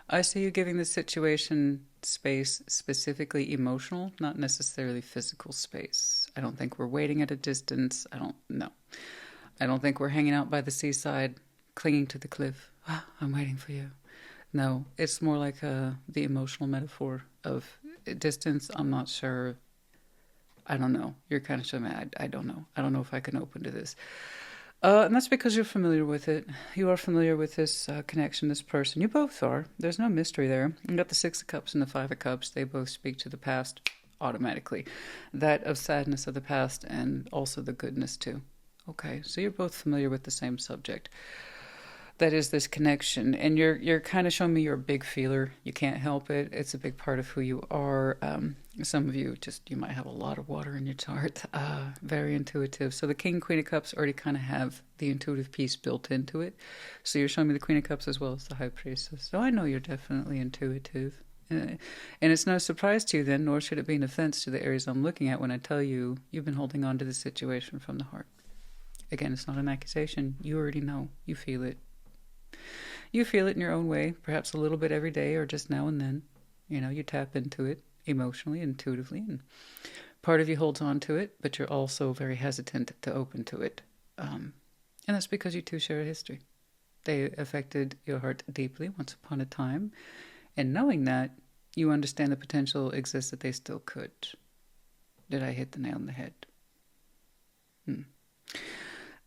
I see you giving the situation space, specifically emotional, not necessarily physical space. I don't think we're waiting at a distance. I don't think we're hanging out by the seaside, clinging to the cliff. I'm waiting for you. No, it's more like the emotional metaphor of distance. I'm not sure. I don't know. You're kind of showing me. I don't know. I don't know if I can open to this. And that's because you're familiar with it. You are familiar with this connection, this person. You both are. There's no mystery there. You got the 6 of Cups and the 5 of Cups. They both speak to the past automatically. That of sadness of the past and also the goodness too. Okay, so you're both familiar with the same subject. That is this connection. And you're kind of showing me you're a big feeler. You can't help it. It's a big part of who you are. Some of you you might have a lot of water in your chart. Very intuitive. So the King, Queen of Cups already kind of have the intuitive piece built into it. So you're showing me the Queen of Cups as well as the High Priestess. So I know you're definitely intuitive. And it's no surprise to you then, nor should it be an offense to the Aries I'm looking at when I tell you you've been holding on to the situation from the heart. Again, it's not an accusation. You already know. You feel it. You feel it in your own way, perhaps a little bit every day or just now and then. You know, you tap into it emotionally, intuitively, and part of you holds on to it, but you're also very hesitant to open to it. And that's because you two share a history. They affected your heart deeply once upon a time, and knowing that, you understand the potential exists that they still could. Did I hit the nail on the head?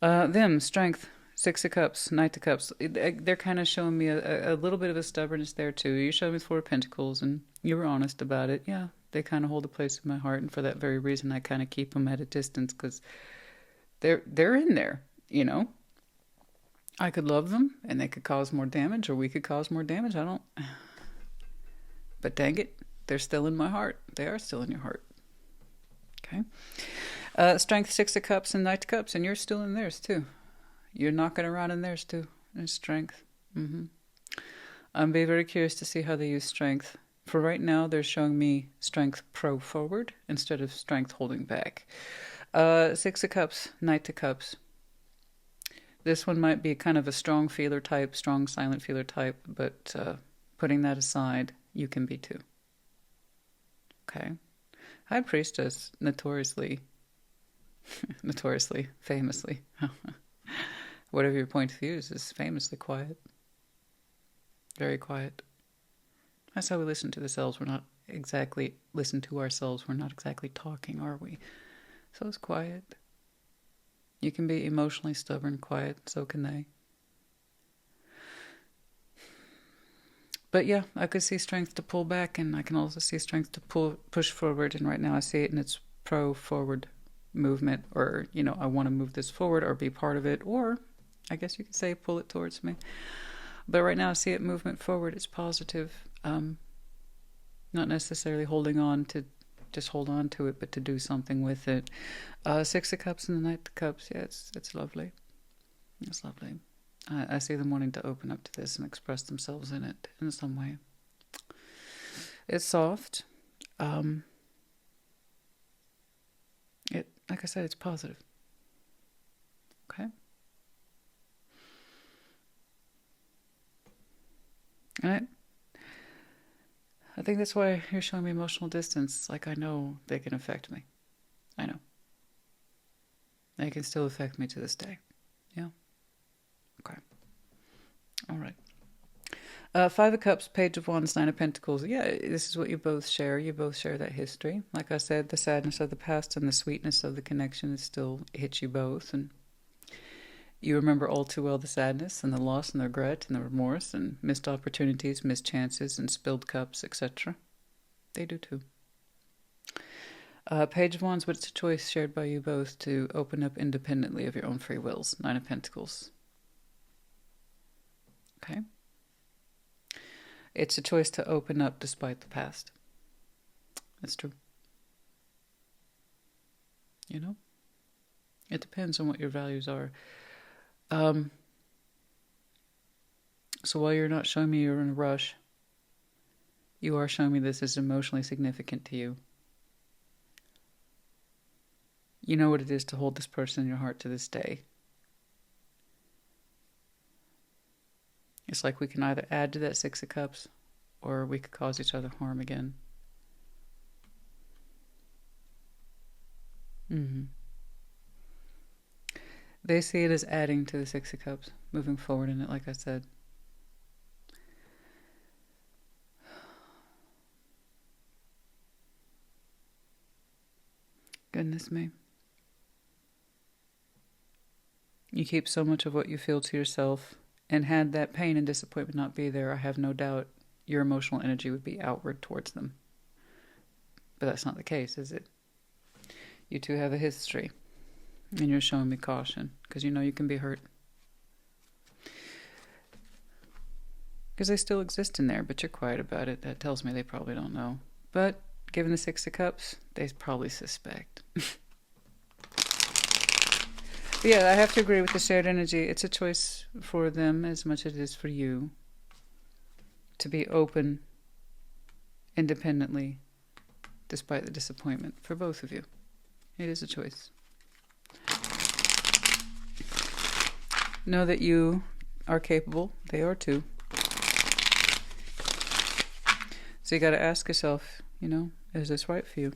Them, strength, 6 of Cups, Knight of Cups. They're kind of showing me a little bit of a stubbornness there too. You showed me 4 of Pentacles, and you were honest about it. Yeah, they kind of hold a place in my heart, and for that very reason, I kind of keep them at a distance because they're in there. You know, I could love them, and they could cause more damage, or we could cause more damage. I don't. But dang it, they're still in my heart. They are still in your heart. Okay. Strength, 6 of Cups and Knight of Cups, and you're still in theirs too. You're knocking around in theirs too. And strength. I'm very curious to see how they use strength. For right now, they're showing me strength pro forward instead of strength holding back. Six of Cups, Knight of Cups. This one might be kind of a strong feeler type, strong silent feeler type, but putting that aside, you can be too. Okay. High Priestess, notoriously, famously, whatever your point of view is famously quiet. Very quiet. That's how we listen to the selves. We're not exactly listen to ourselves. We're not exactly talking, are we? So it's quiet. You can be emotionally stubborn, quiet. So can they. But yeah, I could see strength to pull back, and I can also see strength to push forward. And right now I see it in its pro-forward movement, or, you know, I want to move this forward or be part of it, or I guess you could say pull it towards me. But right now I see it movement forward. It's positive. Not necessarily holding on to just hold on to it, but to do something with it. Six of Cups and the Knight of Cups. Yeah, it's lovely. It's lovely. I see them wanting to open up to this and express themselves in it in some way. It's soft. Like I said, it's positive. Okay. All right. I think that's why you're showing me emotional distance. Like, I know they can affect me. I know. They can still affect me to this day. Yeah. Okay. All right. Five of Cups, Page of Wands, Nine of Pentacles. Yeah, this is what you both share. You both share that history. Like I said, the sadness of the past and the sweetness of the connection is still hits you both. And you remember all too well the sadness and the loss and the regret and the remorse and missed opportunities, missed chances and spilled cups, etc. They do too. Page of Wands, what's a choice shared by you both to open up independently of your own free wills? Nine of Pentacles. Okay. It's a choice to open up despite the past. That's true. You know? It depends on what your values are. So while you're not showing me you're in a rush, you are showing me this is emotionally significant to you. You know what it is to hold this person in your heart to this day. It's like we can either add to that Six of Cups, or we could cause each other harm again. They see it as adding to the Six of Cups, moving forward in it, like I said. Goodness me. You keep so much of what you feel to yourself, and had that pain and disappointment not be there, I have no doubt your emotional energy would be outward towards them. But that's not the case, is it? You two have a history, and you're showing me caution, because you know you can be hurt. Because they still exist in there, but you're quiet about it. That tells me they probably don't know. But given the Six of Cups, they probably suspect. But yeah, I have to agree with the shared energy. It's a choice for them as much as it is for you to be open independently despite the disappointment for both of you. It is a choice. Know that you are capable. They are too. So you got to ask yourself, you know, is this right for you?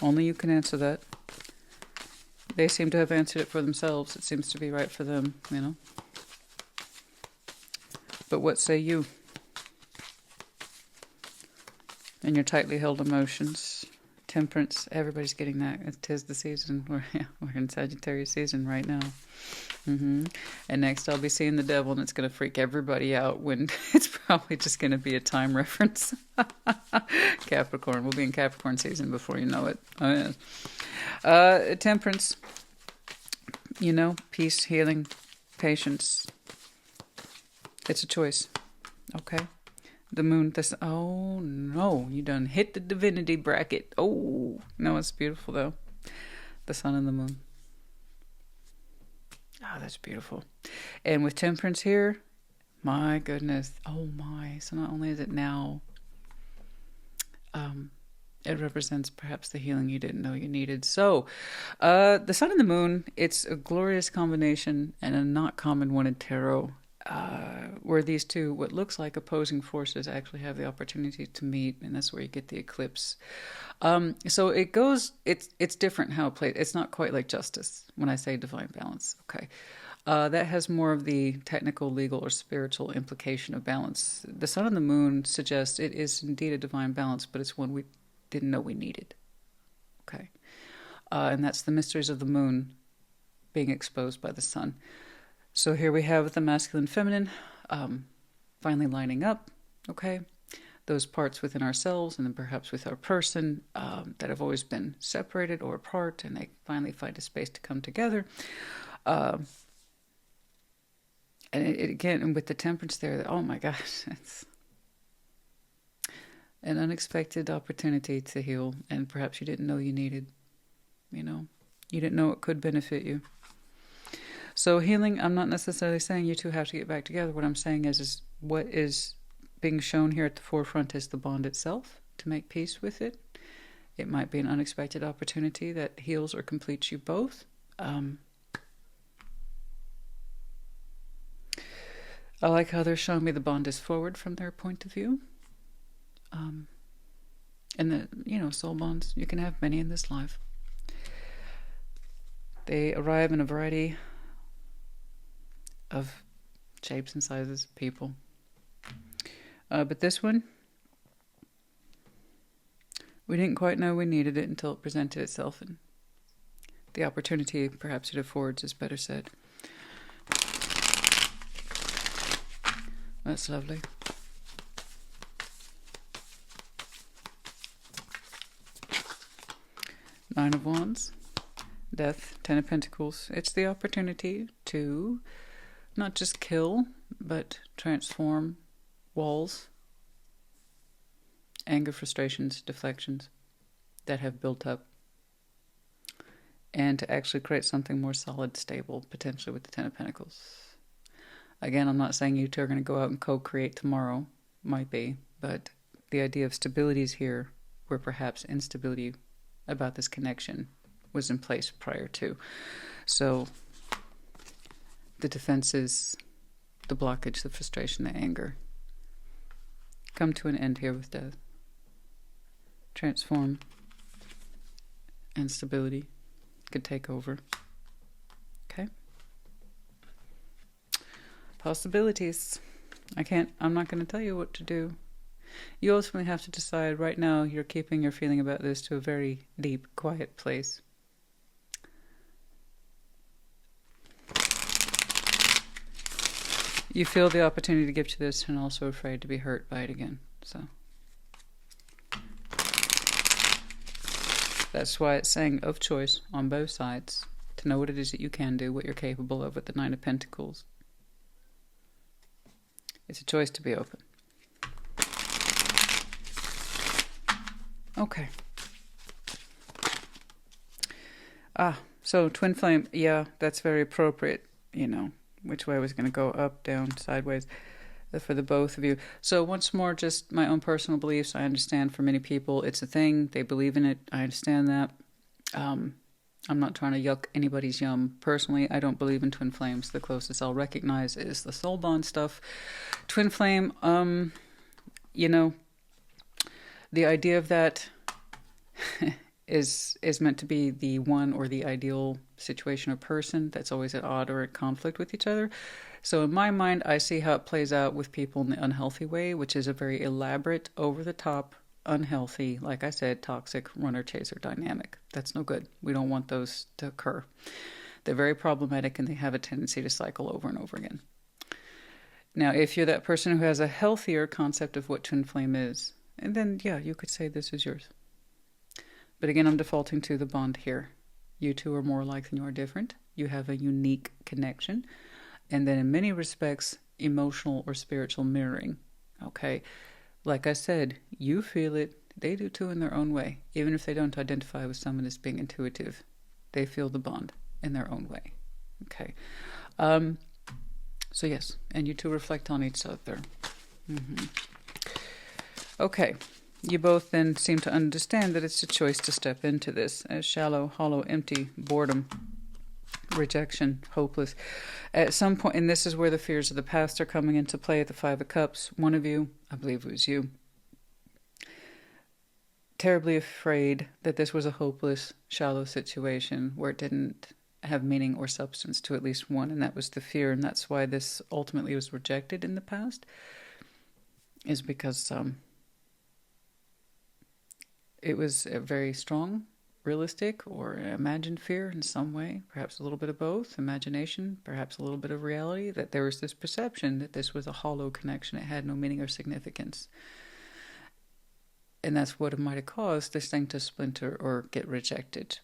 Only you can answer that. They seem to have answered it for themselves. It seems to be right for them, you know. But what say you? And your tightly held emotions. Temperance, everybody's getting that. It is the season. We're in Sagittarius season right now. And next I'll be seeing the devil, and it's going to freak everybody out when it's probably just going to be a time reference. Capricorn. We'll be in Capricorn season before you know it. Oh, yeah. Temperance. You know, peace, healing, patience. It's a choice. Okay. The moon, oh no, you done hit the divinity bracket. Oh, no, it's beautiful though. The sun and the moon. Ah, that's beautiful. And with Temperance here, my goodness. Oh my. So not only is it now, it represents perhaps the healing you didn't know you needed. So, the Sun and the Moon, it's a glorious combination and a not common one in tarot, where these two, what looks like opposing forces, actually have the opportunity to meet, and that's where you get the eclipse. So it goes, it's different how it plays. It's not quite like justice when I say divine balance. Okay. That has more of the technical, legal, or spiritual implication of balance. The Sun and the Moon suggest it is indeed a divine balance, but it's one we didn't know we needed. Okay. And that's the mysteries of the Moon being exposed by the Sun. So here we have the masculine, feminine, finally lining up. Okay. Those parts within ourselves and then perhaps with our person that have always been separated or apart, and they finally find a space to come together. And it again, and with the Temperance there, oh my gosh, it's an unexpected opportunity to heal, and perhaps you didn't know you needed. You didn't know it could benefit you. So healing, I'm not necessarily saying you two have to get back together. What I'm saying is what is being shown here at the forefront is the bond itself, to make peace with it. It might be an unexpected opportunity that heals or completes you both. I like how they're showing me the bond is forward from their point of view. And the, soul bonds, you can have many in this life. They arrive in a variety of shapes and sizes, people. But this one, we didn't quite know we needed it until it presented itself, and the opportunity perhaps it affords is better said. That's lovely. Nine of Wands, Death, Ten of Pentacles. It's the opportunity to not just kill, but transform walls, anger, frustrations, deflections that have built up, and to actually create something more solid, stable, potentially with the Ten of Pentacles. Again, I'm not saying you two are going to go out and co-create tomorrow. Might be, but the idea of stability is here, where perhaps instability about this connection was in place prior to. So the defenses, the blockage, the frustration, the anger come to an end here with death. Transform and stability could take over. Okay? Possibilities. I'm not going to tell you what to do. You ultimately have to decide. Right now, you're keeping your feeling about this to a very deep, quiet place. You feel the opportunity to give to this and also afraid to be hurt by it again. So that's why it's saying of choice on both sides, to know what it is that you can do, what you're capable of with the Nine of Pentacles. It's a choice to be open. Okay. So twin flame, yeah, that's very appropriate, which way I was going to go, up, down, sideways, for the both of you. So once more, just my own personal beliefs. I understand for many people it's a thing. They believe in it. I understand that. I'm not trying to yuck anybody's yum. Personally, I don't believe in twin flames. The closest I'll recognize is the soul bond stuff. Twin flame, the idea of that is meant to be the one or the ideal situation or person that's always at odds or at conflict with each other. So in my mind, I see how it plays out with people in the unhealthy way, which is a very elaborate, over-the-top, unhealthy, like I said, toxic runner-chaser dynamic. That's no good. We don't want those to occur. They're very problematic, and they have a tendency to cycle over and over again. Now, if you're that person who has a healthier concept of what twin flame is, and then, yeah, you could say this is yours. But again, I'm defaulting to the bond here. You two are more alike than you are different. You have a unique connection. And then in many respects, emotional or spiritual mirroring. Okay? Like I said, you feel it. They do too in their own way. Even if they don't identify with someone as being intuitive, they feel the bond in their own way. Okay? So yes, and you two reflect on each other. Okay, you both then seem to understand that it's a choice to step into this as shallow, hollow, empty, boredom, rejection, hopeless. At some point, and this is where the fears of the past are coming into play at the Five of Cups. One of you, I believe it was you, terribly afraid that this was a hopeless, shallow situation where it didn't have meaning or substance to at least one, and that was the fear, and that's why this ultimately was rejected in the past, is because it was a very strong, realistic, or imagined fear in some way, perhaps a little bit of both, imagination, perhaps a little bit of reality, that there was this perception that this was a hollow connection, it had no meaning or significance. And that's what it might have caused this thing to splinter or get rejected.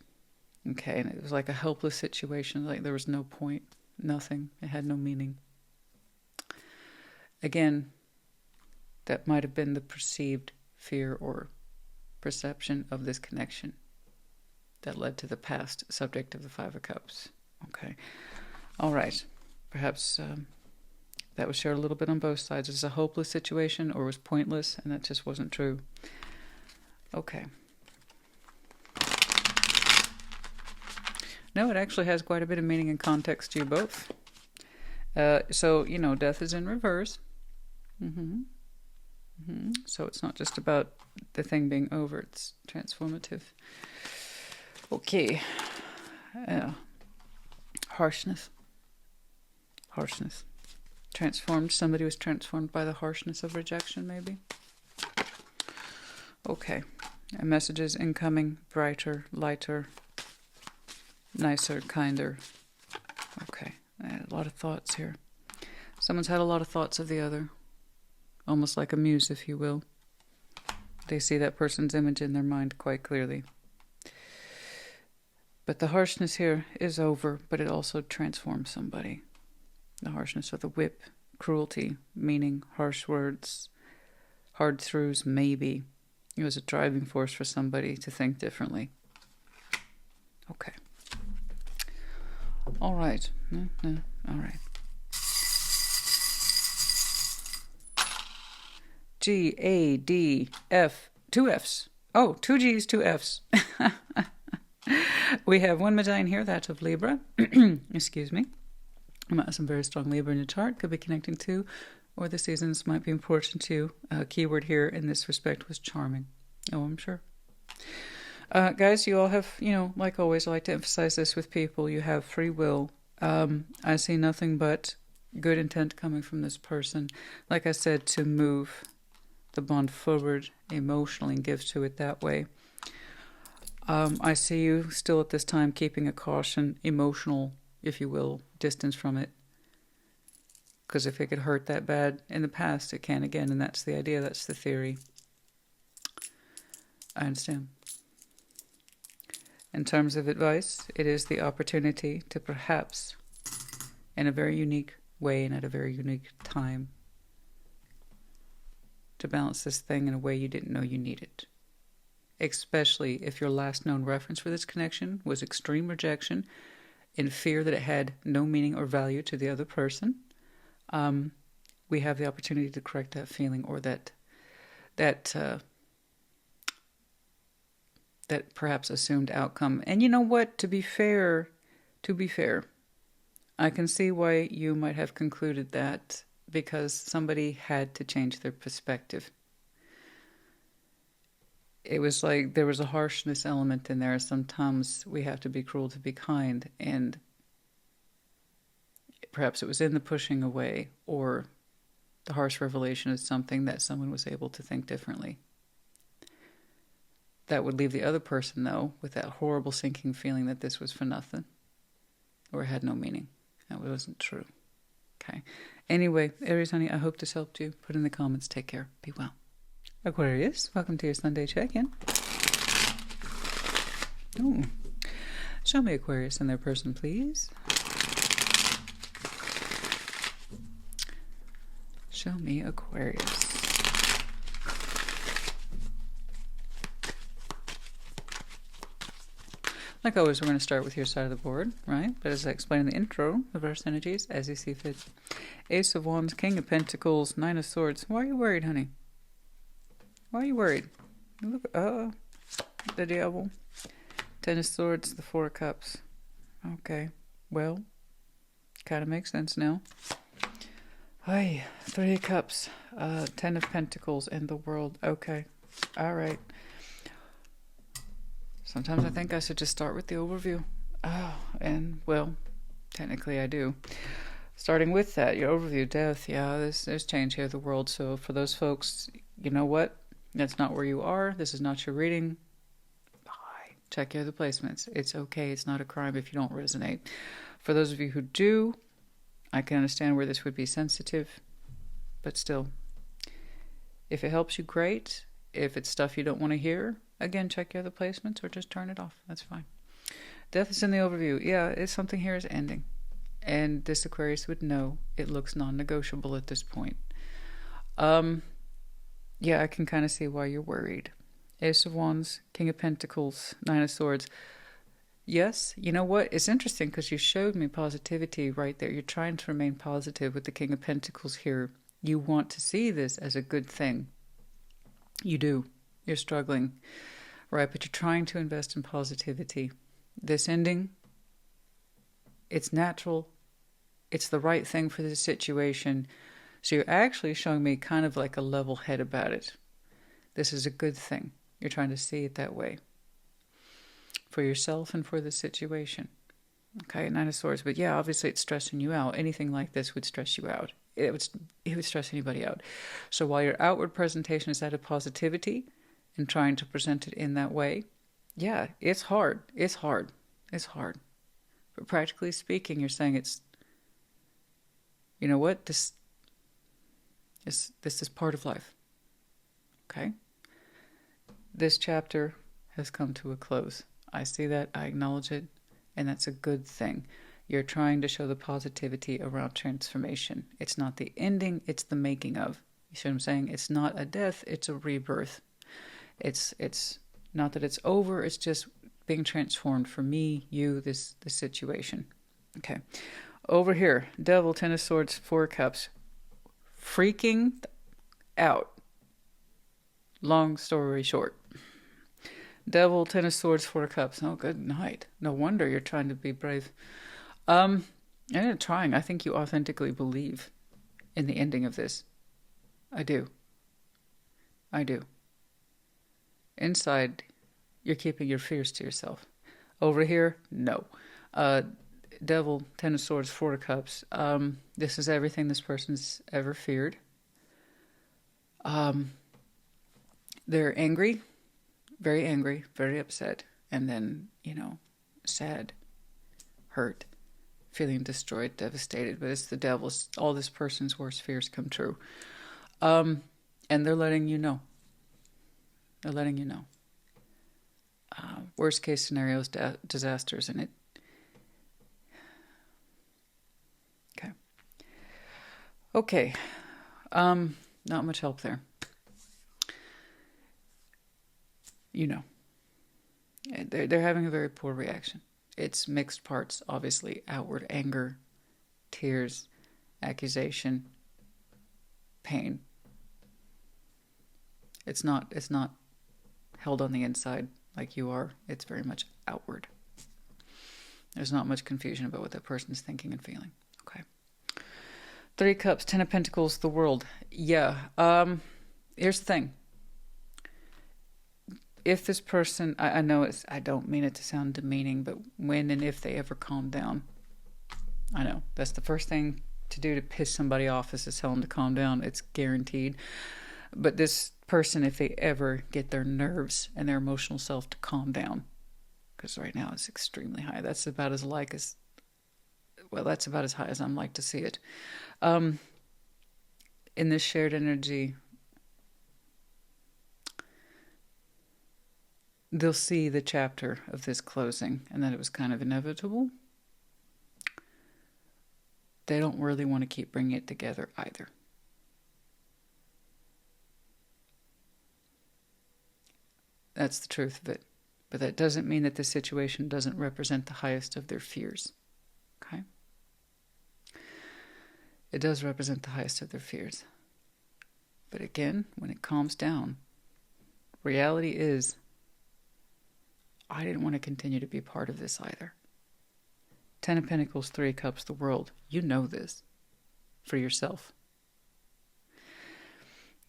Okay, and it was like a helpless situation, like there was no point, nothing, it had no meaning. Again, that might have been the perceived fear or perception of this connection that led to the past subject of the Five of Cups. Okay, all right, perhaps that was shared a little bit on both sides. It was a hopeless situation or was pointless, and that just wasn't true. Okay. No, it actually has quite a bit of meaning and context to you both. So, you know, death is in reverse. So it's not just about the thing being over, it's transformative. Okay. Harshness. Transformed. Somebody was transformed by the harshness of rejection, maybe. Okay. Messages incoming, brighter, lighter, nicer, kinder. Okay, I had a lot of thoughts here. Someone's had a lot of thoughts of the other. Almost like a muse, if you will. They see that person's image in their mind quite clearly. But the harshness here is over, but it also transforms somebody. The harshness of the whip, cruelty, meaning, harsh words, hard throughs, maybe. It was a driving force for somebody to think differently. Okay. All right. All right. G, A, D, F. 2 Fs. Oh, 2 Gs, 2 Fs. We have one Medine here, that of Libra. Excuse me. You might have some very strong Libra in your chart. Could be connecting to, or the seasons might be important to you. Keyword here in this respect was charming. Oh, I'm sure. Guys, you all have, you know, like always, I like to emphasize this with people. You have free will. I see nothing but good intent coming from this person. Like I said, to move the bond forward emotionally and give to it that way. I see you still at this time keeping a caution, emotional, if you will, distance from it. Because if it could hurt that bad in the past, it can again. And that's the idea. That's the theory. I understand. In terms of advice, it is the opportunity to perhaps, in a very unique way and at a very unique time, to balance this thing in a way you didn't know you needed. Especially if your last known reference for this connection was extreme rejection in fear that it had no meaning or value to the other person. We have the opportunity to correct that feeling or that perhaps assumed outcome. And you know what? To be fair, I can see why you might have concluded that, because somebody had to change their perspective. It was like there was a harshness element in there. Sometimes we have to be cruel to be kind, and perhaps it was in the pushing away or the harsh revelation of something that someone was able to think differently. That would leave the other person, though, with that horrible sinking feeling that this was for nothing or had no meaning. That wasn't true. Okay. Anyway, Aries, honey, I hope this helped you. Put in the comments. Take care. Be well. Aquarius, welcome to your Sunday check-in. Ooh. Show me Aquarius and their person, please. Show me Aquarius. Like always, we're going to start with your side of the board, right? But as I explained in the intro, reverse energies, as you see fit. Ace of Wands, King of Pentacles, Nine of Swords. Why are you worried, honey? Why are you worried? Look, the Devil. Ten of Swords, the Four of Cups. Okay, well, kind of makes sense now. Hi, Three of Cups, Ten of Pentacles, and the World. Okay, all right. Sometimes I think I should just start with the overview. Oh, and, well, technically I do. Starting with that, your overview, death. Yeah, there's change here, the world. So for those folks, you know what? That's not where you are. This is not your reading. Bye. Check your other placements. It's okay. It's not a crime if you don't resonate. For those of you who do, I can understand where this would be sensitive. But still, if it helps you, great. If it's stuff you don't want to hear, again, check your other placements or just turn it off. That's fine. Death is in the overview. Yeah, it's something here is ending. And this Aquarius would know it looks non-negotiable at this point. Yeah, I can kind of see why you're worried. Ace of Wands, King of Pentacles, Nine of Swords. Yes, you know what? It's interesting because you showed me positivity right there. You're trying to remain positive with the King of Pentacles here. You want to see this as a good thing. You do. You're struggling, right? But you're trying to invest in positivity. This ending, it's natural. It's the right thing for the situation. So you're actually showing me kind of like a level head about it. This is a good thing. You're trying to see it that way. For yourself and for the situation. Okay, Nine of Swords. But yeah, obviously it's stressing you out. Anything like this would stress you out. It would stress anybody out. So while your outward presentation is that of positivity and trying to present it in that way, yeah, it's hard. It's hard. It's hard. But practically speaking, you're saying it's, you know what, this is part of life. Okay? This chapter has come to a close. I see that, I acknowledge it, and that's a good thing. You're trying to show the positivity around transformation. It's not the ending, it's the making of. You see what I'm saying? It's not a death, it's a rebirth. It's not that it's over, it's just being transformed for me, you, this situation. Okay. Over here, Devil, Ten of Swords, Four of Cups. Freaking out. Long story short. Devil, Ten of Swords, Four of Cups. Oh, good night. No wonder you're trying to be brave. I'm not trying. I think you authentically believe in the ending of this. I do. I do. Inside, you're keeping your fears to yourself. Over here, no. Devil, Ten of Swords, Four of Cups. This is everything this person's ever feared. They're angry, very upset, and then, sad, hurt, feeling destroyed, devastated. But it's the devil's, all this person's worst fears come true. And they're letting you know. They're letting you know. Worst case scenarios, disasters, and it. Okay. Not much help there. They're having a very poor reaction. It's mixed parts, obviously. Outward anger, tears, accusation, pain. It's not held on the inside like you are. It's very much outward. There's not much confusion about what that person's thinking and feeling. Okay. Three of Cups, Ten of Pentacles, the World. Yeah. Here's the thing. If this person, I know I don't mean it to sound demeaning, but when and if they ever calm down, I know that's the first thing to do to piss somebody off is to tell them to calm down. It's guaranteed. But this person, if they ever get their nerves and their emotional self to calm down, because right now it's extremely high. That's about as that's about as high as I'm like to see it. In this shared energy, they'll see the chapter of this closing and that it was kind of inevitable. They don't really want to keep bringing it together either. That's the truth of it. But that doesn't mean that the situation doesn't represent the highest of their fears. Okay? It does represent the highest of their fears. But again, when it calms down, reality is, I didn't want to continue to be part of this either. 10 of Pentacles, 3 of Cups, the world. You know this for yourself.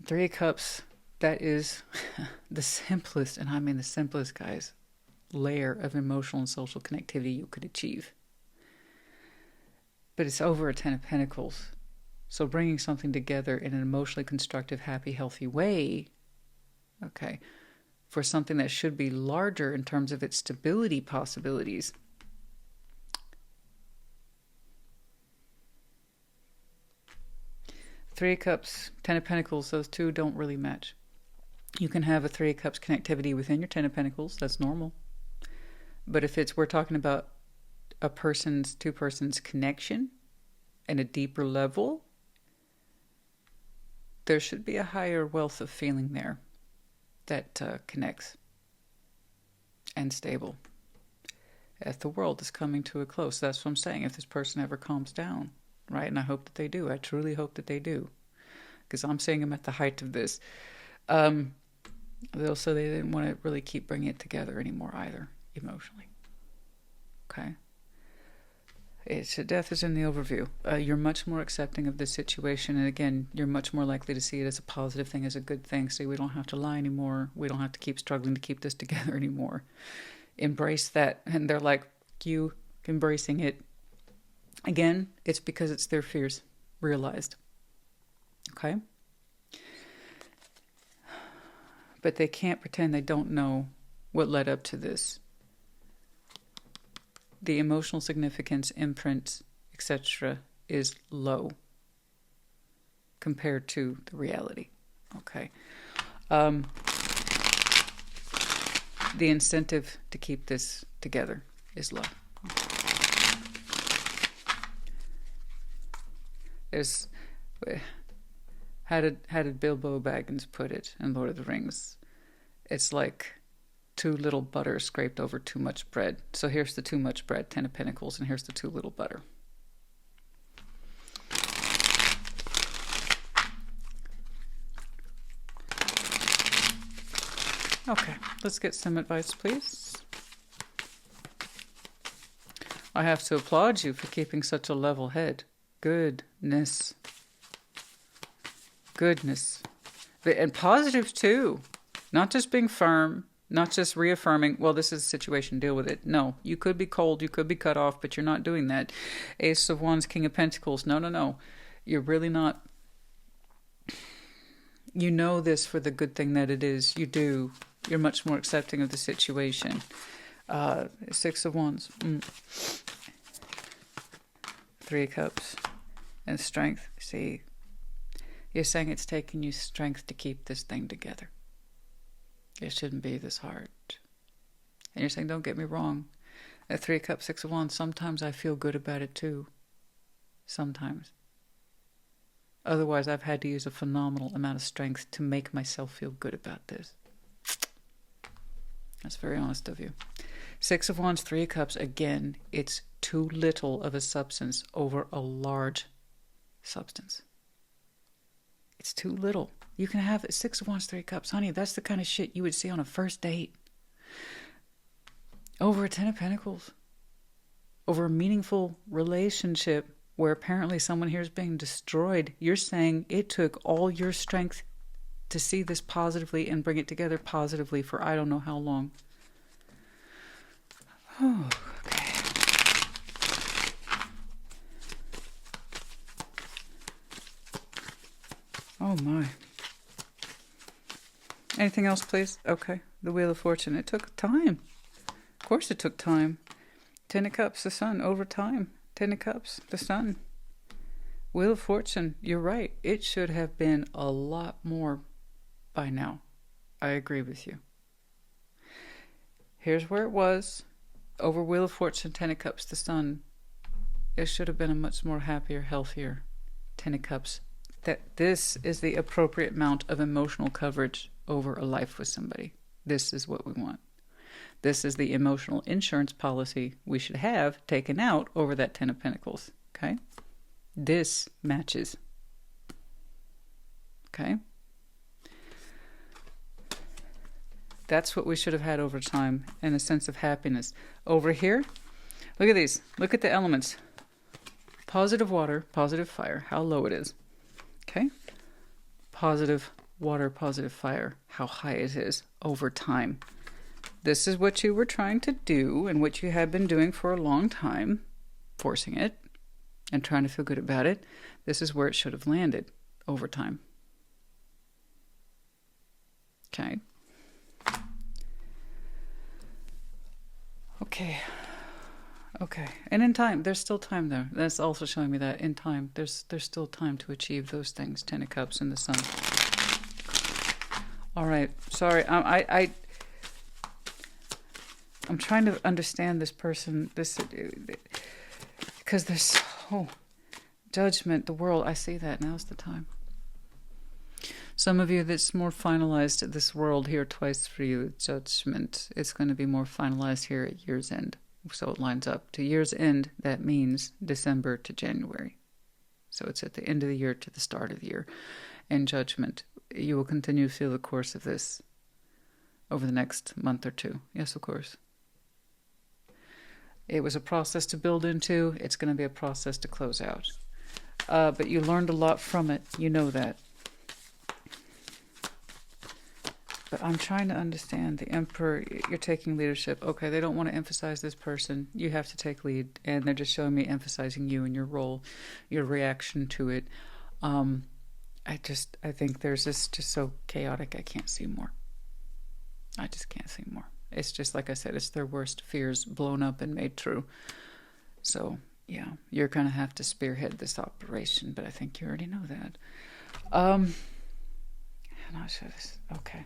3 of Cups, that is the simplest, and I mean the simplest, guys, layer of emotional and social connectivity you could achieve. But it's over a 10 of Pentacles. So bringing something together in an emotionally constructive, happy, healthy way, okay, for something that should be larger in terms of its stability possibilities. Three of Cups, 10 of Pentacles, those two don't really match. You can have a 3 of Cups connectivity within your 10 of Pentacles. That's normal. But if we're talking about two persons connection and a deeper level, there should be a higher wealth of feeling there that connects and stable. If the world is coming to a close, that's what I'm saying. If this person ever calms down, right? And I hope that they do. I truly hope that they do. Because I'm seeing them at the height of this. Also, they didn't want to really keep bringing it together anymore either, emotionally. Okay? Death is in the overview. You're much more accepting of this situation. And again, you're much more likely to see it as a positive thing, as a good thing. So we don't have to lie anymore. We don't have to keep struggling to keep this together anymore. Embrace that. And they're like, you embracing it. Again, it's because it's their fears realized. Okay? But they can't pretend they don't know what led up to this. The emotional significance, imprint, etc. is low compared to the reality. Okay. The incentive to keep this together is low. There's, how did Bilbo Baggins put it in Lord of the Rings? It's like too little butter scraped over too much bread. So here's the too much bread, 10 of Pentacles, and here's the too little butter. Okay, let's get some advice, please. I have to applaud you for keeping such a level head. Goodness. Goodness. And positive too. Not just being firm, not just reaffirming, well, this is a situation, deal with it. No, you could be cold, you could be cut off, but you're not doing that. Ace of Wands, King of Pentacles. No. You're really not. You know this for the good thing that it is. You do. You're much more accepting of the situation. 6 of Wands. 3 of Cups. And strength. See, you're saying it's taking you strength to keep this thing together. It shouldn't be this hard. And you're saying, don't get me wrong. At 3 of Cups, 6 of Wands, sometimes I feel good about it too. Sometimes. Otherwise, I've had to use a phenomenal amount of strength to make myself feel good about this. That's very honest of you. 6 of Wands, 3 of Cups, again, it's too little of a substance over a large substance. It's too little. You can have 6 of Wands, 3 of Cups. Honey, that's the kind of shit you would see on a first date. Over a 10 of Pentacles. Over a meaningful relationship where apparently someone here is being destroyed. You're saying it took all your strength to see this positively and bring it together positively for I don't know how long. Oh, okay. Oh my. Anything else, please? Okay. The Wheel of Fortune. It took time. Of course it took time. 10 of Cups, the Sun, over time. 10 of Cups, the Sun. Wheel of Fortune, you're right. It should have been a lot more by now. I agree with you. Here's where it was. Over Wheel of Fortune, 10 of Cups, the Sun. It should have been a much more happier, healthier 10 of Cups. That this is the appropriate amount of emotional coverage over a life with somebody. This is what we want. This is the emotional insurance policy we should have taken out over that Ten of Pentacles. Okay? This matches. Okay? That's what we should have had over time, and a sense of happiness. Over here, look at these. Look at the elements. Positive water, positive fire, how low it is. Okay? Positive water, positive fire, how high it is over time. This is what you were trying to do and what you have been doing for a long time, forcing it and trying to feel good about it. This is where it should have landed over time. Okay. Okay. And in time, there's still time there. That's also showing me that in time, there's still time to achieve those things. Ten of Cups and the Sun. All right. Sorry. I'm trying to understand this person. Because there's so judgment, the world. I see that. Now's the time. Some of you, that's more finalized. This world here twice for you. Judgment. It's going to be more finalized here at year's end. So it lines up to year's end. That means December to January. So it's at the end of the year to the start of the year. And judgment. You will continue to feel the course of this over the next month or two. Yes, of course. It was a process to build into. It's going to be a process to close out. But you learned a lot from it. You know that. But I'm trying to understand the Emperor. You're taking leadership. Okay, they don't want to emphasize this person. You have to take lead. And they're just showing me emphasizing you and your role, your reaction to it. I think there's this just so chaotic. I can't see more. I just can't see more. It's just, like I said, it's their worst fears blown up and made true. So, yeah, you're going to have to spearhead this operation. But I think you already know that. I'm not sure this. Okay.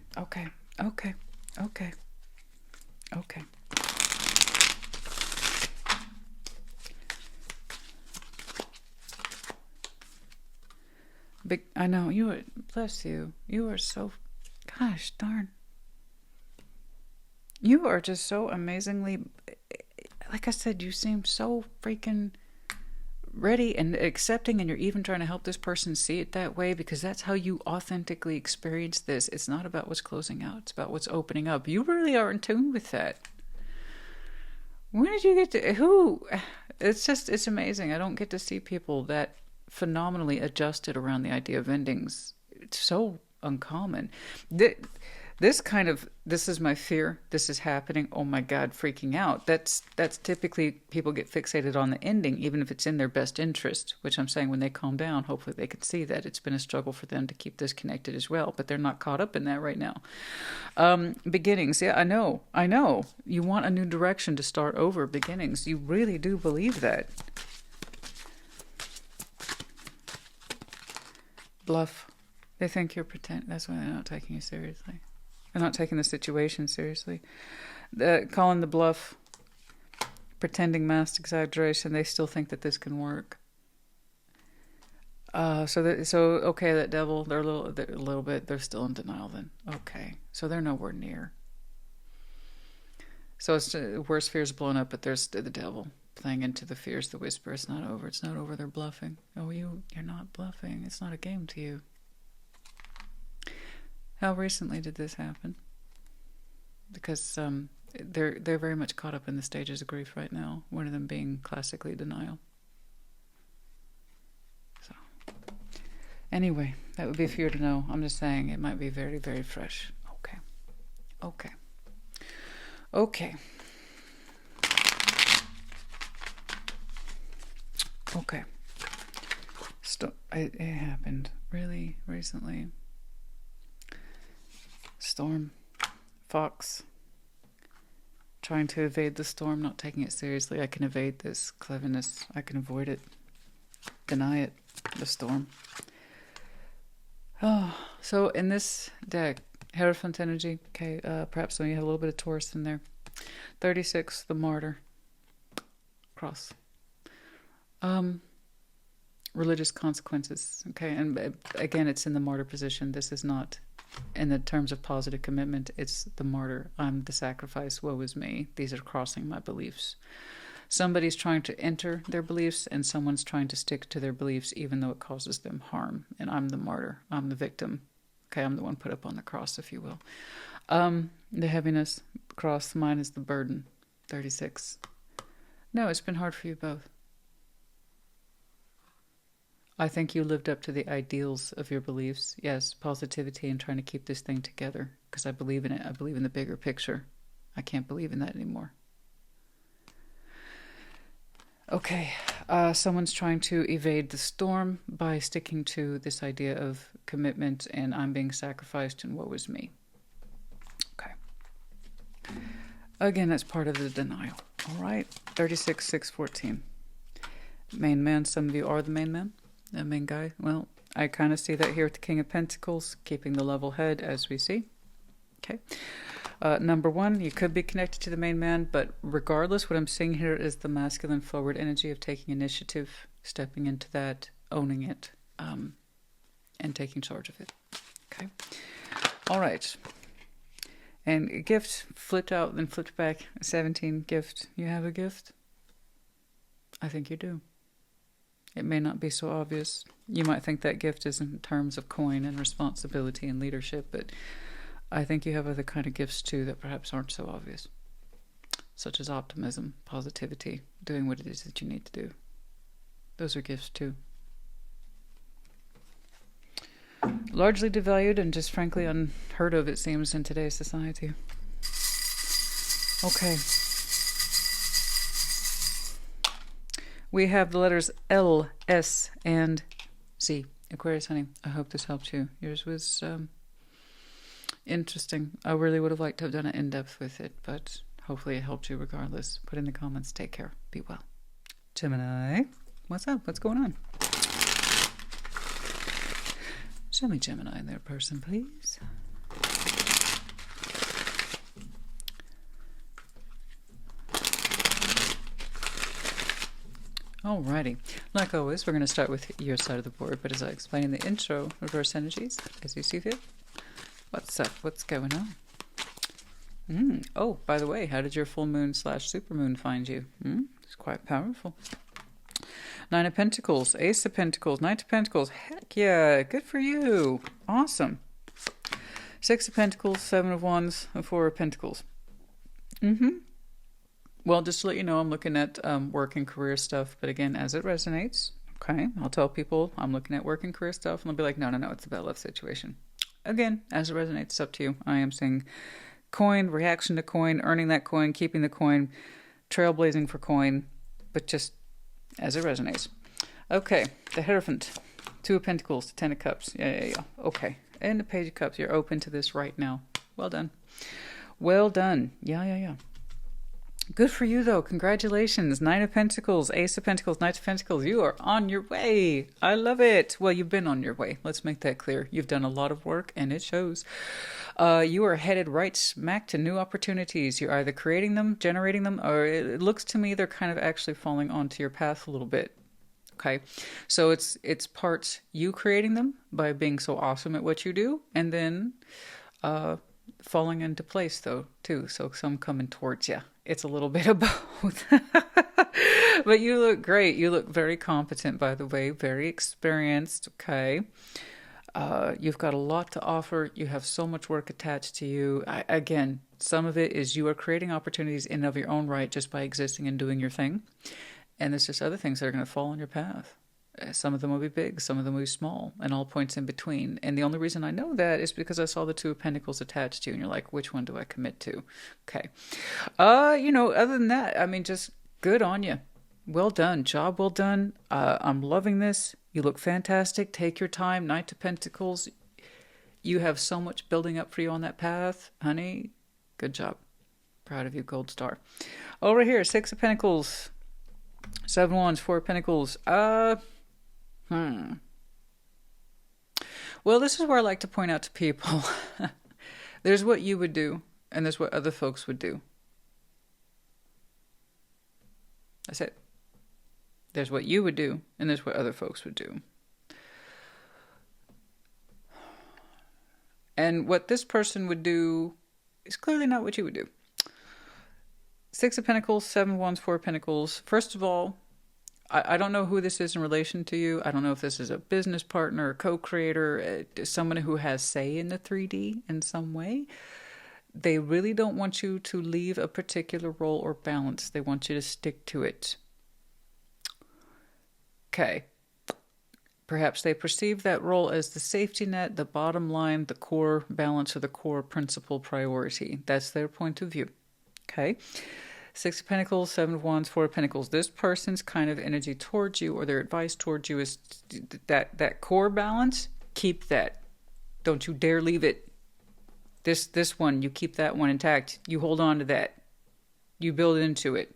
I know, you are, bless you. You are so, gosh darn. You are just so amazingly, like I said, you seem so freaking ready and accepting, and you're even trying to help this person see it that way, because that's how you authentically experience this. It's not about what's closing out, it's about what's opening up. You really are in tune with that. When did you get to, who? It's amazing. I don't get to see people that phenomenally adjusted around the idea of endings. It's so uncommon. This is my fear. This is happening. Oh my God, freaking out. That's typically people get fixated on the ending, even if it's in their best interest, which I'm saying when they calm down, hopefully they can see that it's been a struggle for them to keep this connected as well, but they're not caught up in that right now. Beginnings. Yeah, I know. You want a new direction to start over. Beginnings. You really do believe that. Bluff. They think you're pretending. That's why they're not taking you seriously. They're not taking the situation seriously. Calling the bluff, pretending, masked exaggeration. They still think that this can work. Okay, that devil. They're a little bit. They're still in denial. Then okay, so they're nowhere near. So it's worst fears blown up, but there's the devil playing into the fears, the whisper. It's not over. It's not over. They're bluffing. Oh, you're not bluffing. It's not a game to you. How recently did this happen? Because they're very much caught up in the stages of grief right now. One of them being classically denial. So, anyway, that would be for you to know. I'm just saying it might be very, very fresh. Okay. It happened really recently. Storm. Fox. Trying to evade the storm, not taking it seriously. I can evade this cleverness. I can avoid it. Deny it. The storm. Oh, so in this deck, Hierophant energy. Okay, perhaps when you have a little bit of Taurus in there. 36, the Martyr. Cross. Religious consequences. Okay, and again, it's in the Martyr position. This is not in the terms of positive commitment, it's the martyr. I'm the sacrifice. Woe is me. These are crossing my beliefs. Somebody's trying to enter their beliefs, and someone's trying to stick to their beliefs even though it causes them harm. And I'm the martyr. I'm the victim. Okay, I'm the one put up on the cross, if you will. The heaviness, cross, mine is the burden. 36. No, it's been hard for you both. I think you lived up to the ideals of your beliefs. Yes, positivity and trying to keep this thing together. Because I believe in it. I believe in the bigger picture. I can't believe in that anymore. Okay, someone's trying to evade the storm by sticking to this idea of commitment and I'm being sacrificed and woe is me. Okay. Again, that's part of the denial. All right, 36, 6, 14. Main man, some of you are the main man, the main guy. Well, I kind of see that here with the King of Pentacles, keeping the level head as we see. Okay. Number one, you could be connected to the main man, but regardless, what I'm seeing here is the masculine forward energy of taking initiative, stepping into that, owning it, and taking charge of it. Okay. All right. And a gift flipped out, then flipped back. 17, gift. You have a gift? I think you do. It may not be so obvious. You might think that gift is in terms of coin and responsibility and leadership, but I think you have other kind of gifts too that perhaps aren't so obvious, such as optimism, positivity, doing what it is that you need to do. Those are gifts too. Largely devalued and just frankly unheard of, it seems, in today's society. Okay. We have the letters L, S, and Z. Aquarius, honey, I hope this helped you. Yours was interesting. I really would have liked to have done it in depth with it, but hopefully it helped you regardless. Put in the comments. Take care. Be well. Gemini, what's up? What's going on? Show me Gemini in their person, please. Alrighty. Like always, we're going to start with your side of the board, but as I explained in the intro, reverse energies, as you see fit. What's up? What's going on? Oh, by the way, how did your full moon / supermoon find you? It's quite powerful. 9 of Pentacles, Ace of Pentacles, Knight of Pentacles. Heck yeah, good for you. Awesome. 6 of Pentacles, 7 of Wands, and 4 of Pentacles. Well, just to let you know, I'm looking at work and career stuff, but again, as it resonates, okay, I'll tell people I'm looking at work and career stuff, and they'll be like, no, it's a bad love situation. Again, as it resonates, it's up to you. I am saying coin, reaction to coin, earning that coin, keeping the coin, trailblazing for coin, but just as it resonates. Okay, the Hierophant, 2 of Pentacles, 10 of Cups. Yeah. Okay, and the Page of Cups. You're open to this right now. Well done. Well done. Yeah. Good for you, though. Congratulations. 9 of Pentacles, Ace of Pentacles, Knight of Pentacles. You are on your way. I love it. Well, you've been on your way. Let's make that clear. You've done a lot of work, and it shows. You are headed right smack to new opportunities. You're either creating them, generating them, or it looks to me they're kind of actually falling onto your path a little bit. Okay, so it's parts you creating them by being so awesome at what you do, and then falling into place, though, too. So some coming towards you. It's a little bit of both. But you look great. You look very competent, by the way. Very experienced. Okay. You've got a lot to offer. You have so much work attached to you. Again, some of it is you are creating opportunities in and of your own right just by existing and doing your thing. And there's just other things that are going to fall on your path. Some of them will be big, some of them will be small, and all points in between. And the only reason I know that is because I saw the 2 of Pentacles attached to you, and you're like, which one do I commit to? Okay. Other than that, I mean, just good on you. Well done. Job well done. I'm loving this. You look fantastic. Take your time. Knight of Pentacles. You have so much building up for you on that path. Honey, good job. Proud of you, gold star. Over here, 6 of Pentacles, 7 Wands, 4 of Pentacles. Well, this is where I like to point out to people. There's what you would do, and there's what other folks would do. That's it. There's what you would do, and there's what other folks would do. And what this person would do is clearly not what you would do. Six of Pentacles, Seven of Wands, Four of Pentacles. First of all, I don't know who this is in relation to you. I don't know if this is a business partner, a co-creator, someone who has say in the 3D in some way. They really don't want you to leave a particular role or balance. They want you to stick to it. Okay. Perhaps they perceive that role as the safety net, the bottom line, the core balance, or the core principal priority. That's their point of view. Okay. Six of Pentacles, Seven of Wands, Four of Pentacles. This person's kind of energy towards you, or their advice towards you, is that core balance. Keep that. Don't you dare leave it. This one, you keep that one intact. You hold on to that. You build into it.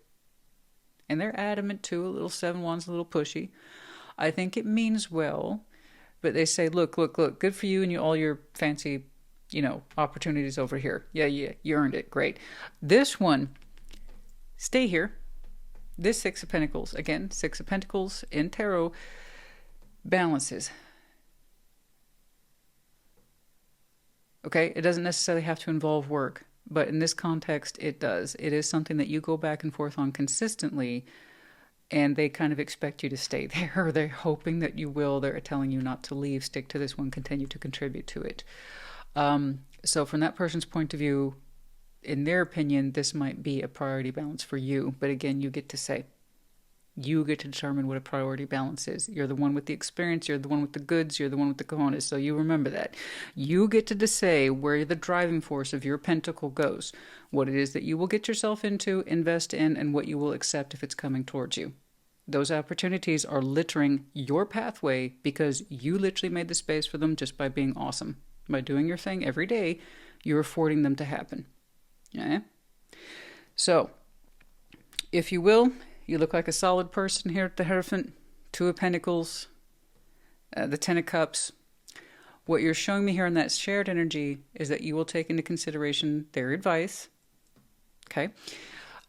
And they're adamant too. A little Seven of Wands, a little pushy. I think it means well, but they say, look, good for you and all your fancy, opportunities over here. Yeah, you earned it. Great. This one, stay here. This Six of Pentacles, again, Six of Pentacles in tarot, balances. Okay, it doesn't necessarily have to involve work, but in this context, it does. It is something that you go back and forth on consistently, and they kind of expect you to stay there. They're hoping that you will. They're telling you not to leave. Stick to this one. Continue to contribute to it. So from that person's point of view, in their opinion, this might be a priority balance for you. But again, you get to say. You get to determine what a priority balance is. You're the one with the experience. You're the one with the goods. You're the one with the cojones. So you remember that. You get to say where the driving force of your pentacle goes. What it is that you will get yourself into, invest in, and what you will accept if it's coming towards you. Those opportunities are littering your pathway because you literally made the space for them just by being awesome. By doing your thing every day, you're affording them to happen. Yeah? So, if you will, you look like a solid person here at the Hierophant. Two of Pentacles, the Ten of Cups. What you're showing me here in that shared energy is that you will take into consideration their advice. Okay?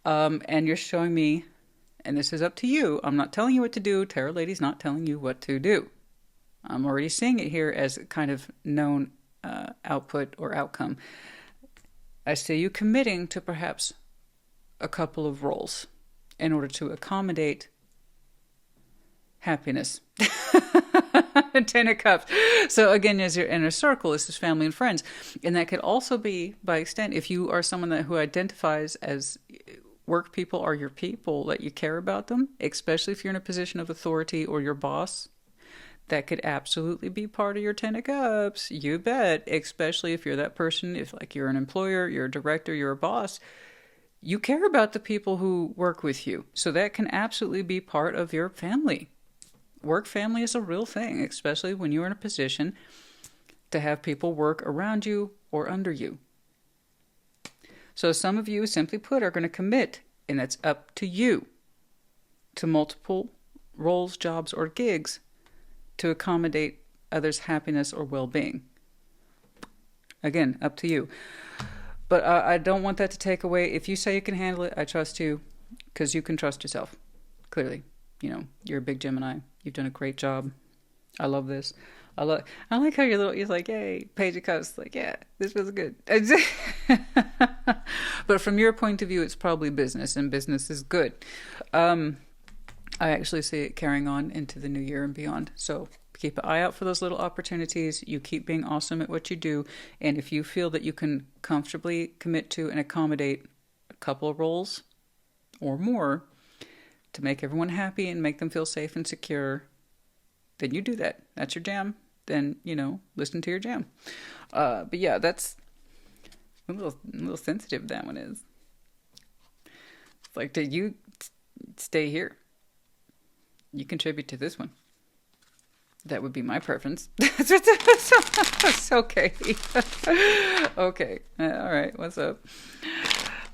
And you're showing me, and this is up to you. I'm not telling you what to do. Tarot Lady's not telling you what to do. I'm already seeing it here as a kind of known output or outcome. I see you committing to perhaps a couple of roles in order to accommodate happiness. Ten of Cups. So again, as your inner circle, this is family and friends. And that could also be, by extent, if you are someone who identifies as work people are your people, that you care about them, especially if you're in a position of authority or your boss. That could absolutely be part of your Ten of Cups. You bet. Especially if you're that person, if like you're an employer, you're a director, you're a boss. You care about the people who work with you. So that can absolutely be part of your family. Work family is a real thing, especially when you're in a position to have people work around you or under you. So some of you, simply put, are going to commit, and that's up to you, to multiple roles, jobs, or gigs to accommodate others' happiness or well-being. Again, up to you. But I don't want that to take away. If you say you can handle it, I trust you because you can trust yourself. Clearly, you're a big Gemini. You've done a great job. I love this. I like how you're like, yay, Page of Cups. Like, yeah, this was good. But from your point of view, it's probably business, and business is good. I actually see it carrying on into the new year and beyond. So keep an eye out for those little opportunities. You keep being awesome at what you do. And if you feel that you can comfortably commit to and accommodate a couple of roles or more to make everyone happy and make them feel safe and secure, then you do that. That's your jam. Then, listen to your jam. But yeah, that's a little sensitive, that one is. It's like, did you stay here? You contribute to this one. That would be my preference. It's okay. Okay. All right. What's up?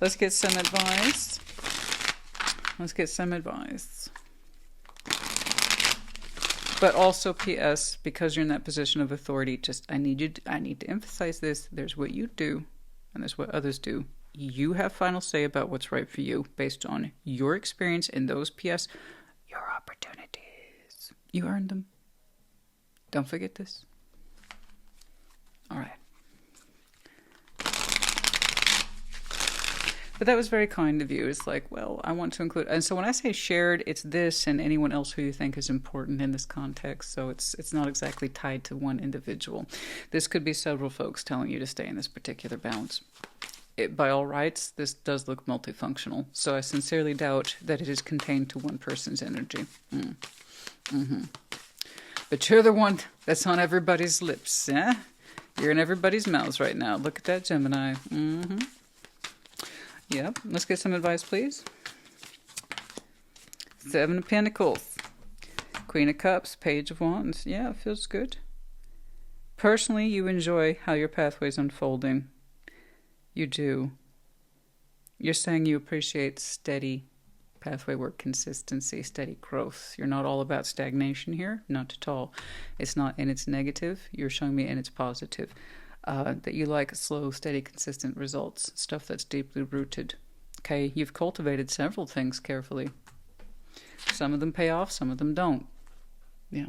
Let's get some advice. But also, P.S., because you're in that position of authority, I need to emphasize this. There's what you do, and there's what others do. You have final say about what's right for you based on your experience and those, P.S., your opportunities. You earned them. Don't forget this. All right. But that was very kind of you. It's like, well, I want to include, and so when I say shared, it's this and anyone else who you think is important in this context. So it's not exactly tied to one individual. This could be several folks telling you to stay in this particular balance. By all rights, this does look multifunctional. So I sincerely doubt that it is contained to one person's energy. But you're the one that's on everybody's lips, eh? You're in everybody's mouths right now. Look at that, Gemini. Yep. Let's get some advice, please. 7 of Pentacles. Queen of Cups. Page of Wands. Yeah, it feels good. Personally, you enjoy how your pathway's unfolding. You do. You're saying you appreciate steady pathway work, consistency, steady growth. You're not all about stagnation here. Not at all. It's not in its negative. You're showing me in its positive. That you like slow, steady, consistent results. Stuff that's deeply rooted. Okay, you've cultivated several things carefully. Some of them pay off, some of them don't. Yeah.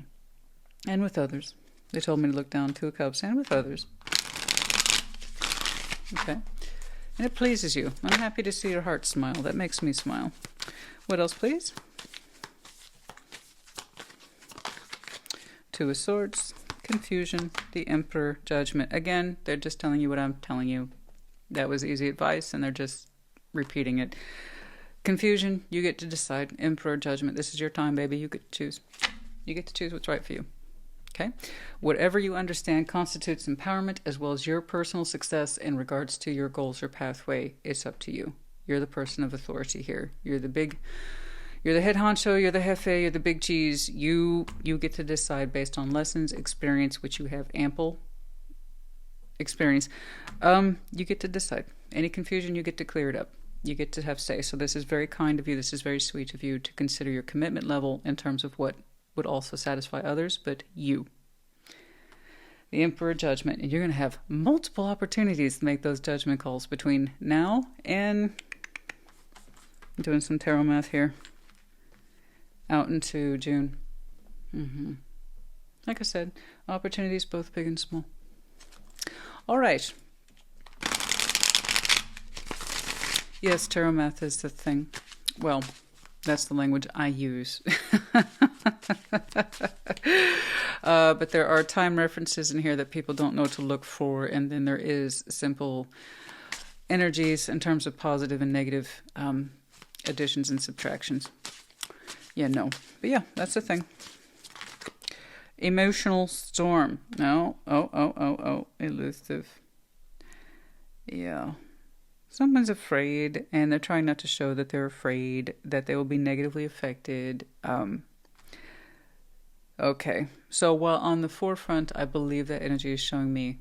And with others. They told me to look down 2 of Cups. And with others. Okay. And it pleases you. I'm happy to see your heart smile. That makes me smile. What else, please? 2 of Swords. Confusion, the Emperor, Judgment. Again, they're just telling you what I'm telling you. That was easy advice, and they're just repeating it. Confusion, you get to decide. Emperor, Judgment, this is your time, baby. You get to choose. You get to choose what's right for you. Okay? Whatever you understand constitutes empowerment as well as your personal success in regards to your goals or pathway. It's up to you. You're the person of authority here. You're the head honcho, you're the jefe, you're the big cheese. You get to decide based on lessons, experience, which you have ample experience. You get to decide. Any confusion, you get to clear it up. You get to have say. So this is very kind of you. This is very sweet of you to consider your commitment level in terms of what would also satisfy others, but you. The Emperor, Judgment. And you're going to have multiple opportunities to make those judgment calls between now and... I'm doing some tarot math here. Out into June. Like I said, opportunities both big and small. All right. Yes, tarot math is the thing. Well, that's the language I use. But there are time references in here that people don't know to look for, and then there is simple energies in terms of positive and negative additions and subtractions. Yeah, no. But yeah, that's the thing. Emotional storm. No. Oh. Elusive. Yeah. Someone's afraid, and they're trying not to show that they're afraid, that they will be negatively affected. Okay. So while on the forefront, I believe that energy is showing me,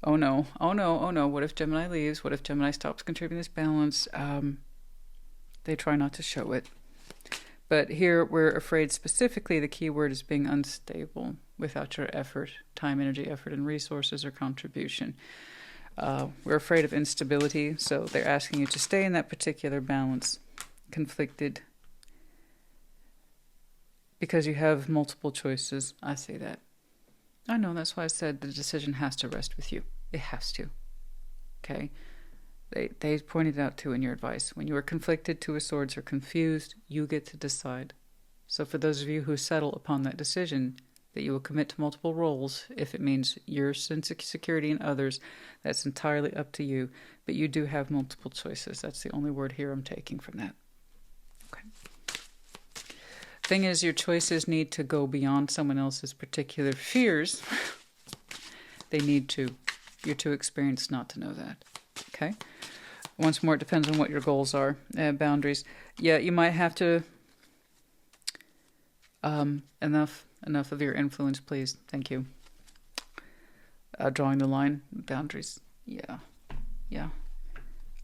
oh no. What if Gemini leaves? What if Gemini stops contributing this balance? They try not to show it. But here we're afraid specifically the key word is being unstable without your effort, time, energy, effort, and resources or contribution. We're afraid of instability, so they're asking you to stay in that particular balance, conflicted, because you have multiple choices. I say that. I know, that's why I said the decision has to rest with you. It has to. Okay? They pointed out too in your advice. When you are conflicted, 2 of Swords, or confused, you get to decide. So for those of you who settle upon that decision, that you will commit to multiple roles, if it means your sense of security in others, that's entirely up to you. But you do have multiple choices. That's the only word here I'm taking from that. Okay. Thing is, your choices need to go beyond someone else's particular fears. They need to. You're too experienced not to know that. Okay? Once more, it depends on what your goals are. Boundaries. Yeah, you might have to... Enough of your influence, please. Thank you. Drawing the line. Boundaries. Yeah.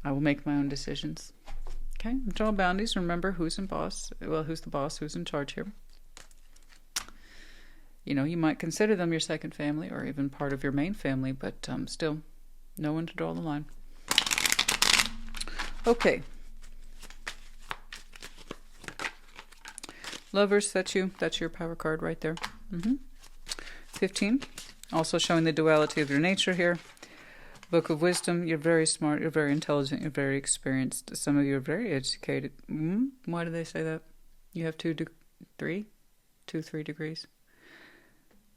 I will make my own decisions. Okay? Draw boundaries. Remember who's in boss. Well, who's the boss? Who's in charge here? You know, you might consider them your second family or even part of your main family, but still, know when to draw the line. Okay. Lovers, that's you. That's your power card right there. 15. Also showing the duality of your nature here. Book of Wisdom, you're very smart, you're very intelligent, you're very experienced. Some of you are very educated. Why do they say that? You have 3 degrees.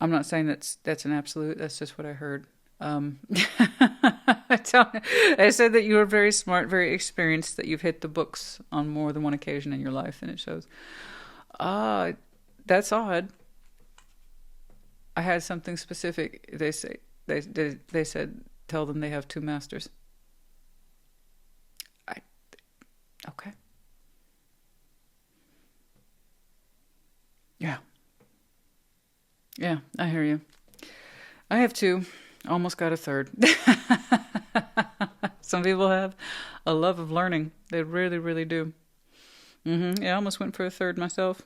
I'm not saying that's an absolute, that's just what I heard. I said that you are very smart, very experienced, that you've hit the books on more than one occasion in your life, and it shows. That's odd. I had something specific. They said tell them they have 2 masters. Okay. Yeah, I hear you. I have 2. Almost got a 3rd. Some people have a love of learning. They really, really do. Yeah, I almost went for a 3rd myself.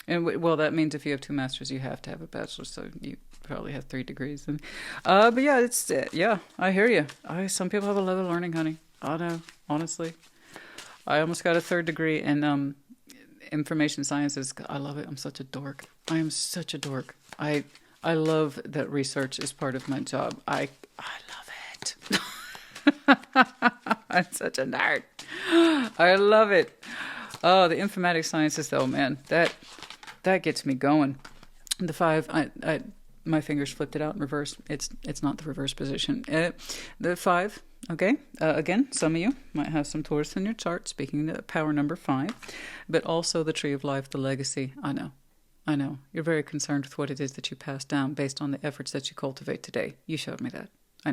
And well, that means if you have 2 masters, you have to have a bachelor's. So you probably have 3 degrees. And but yeah, I hear you. Some people have a love of learning, honey. I know, honestly. I almost got a 3rd degree in information sciences. I love it. I'm such a dork. I am such a dork. I love that research is part of my job. I love it. I'm such a nerd. I love it. Oh, the informatics sciences, though, man, that gets me going. The 5, my fingers flipped it out in reverse. It's not the reverse position. The 5. Okay. Again, some of you might have some Taurus in your chart. Speaking of power number 5, but also the tree of life, the legacy. I know. You're very concerned with what it is that you pass down based on the efforts that you cultivate today. You showed me that. I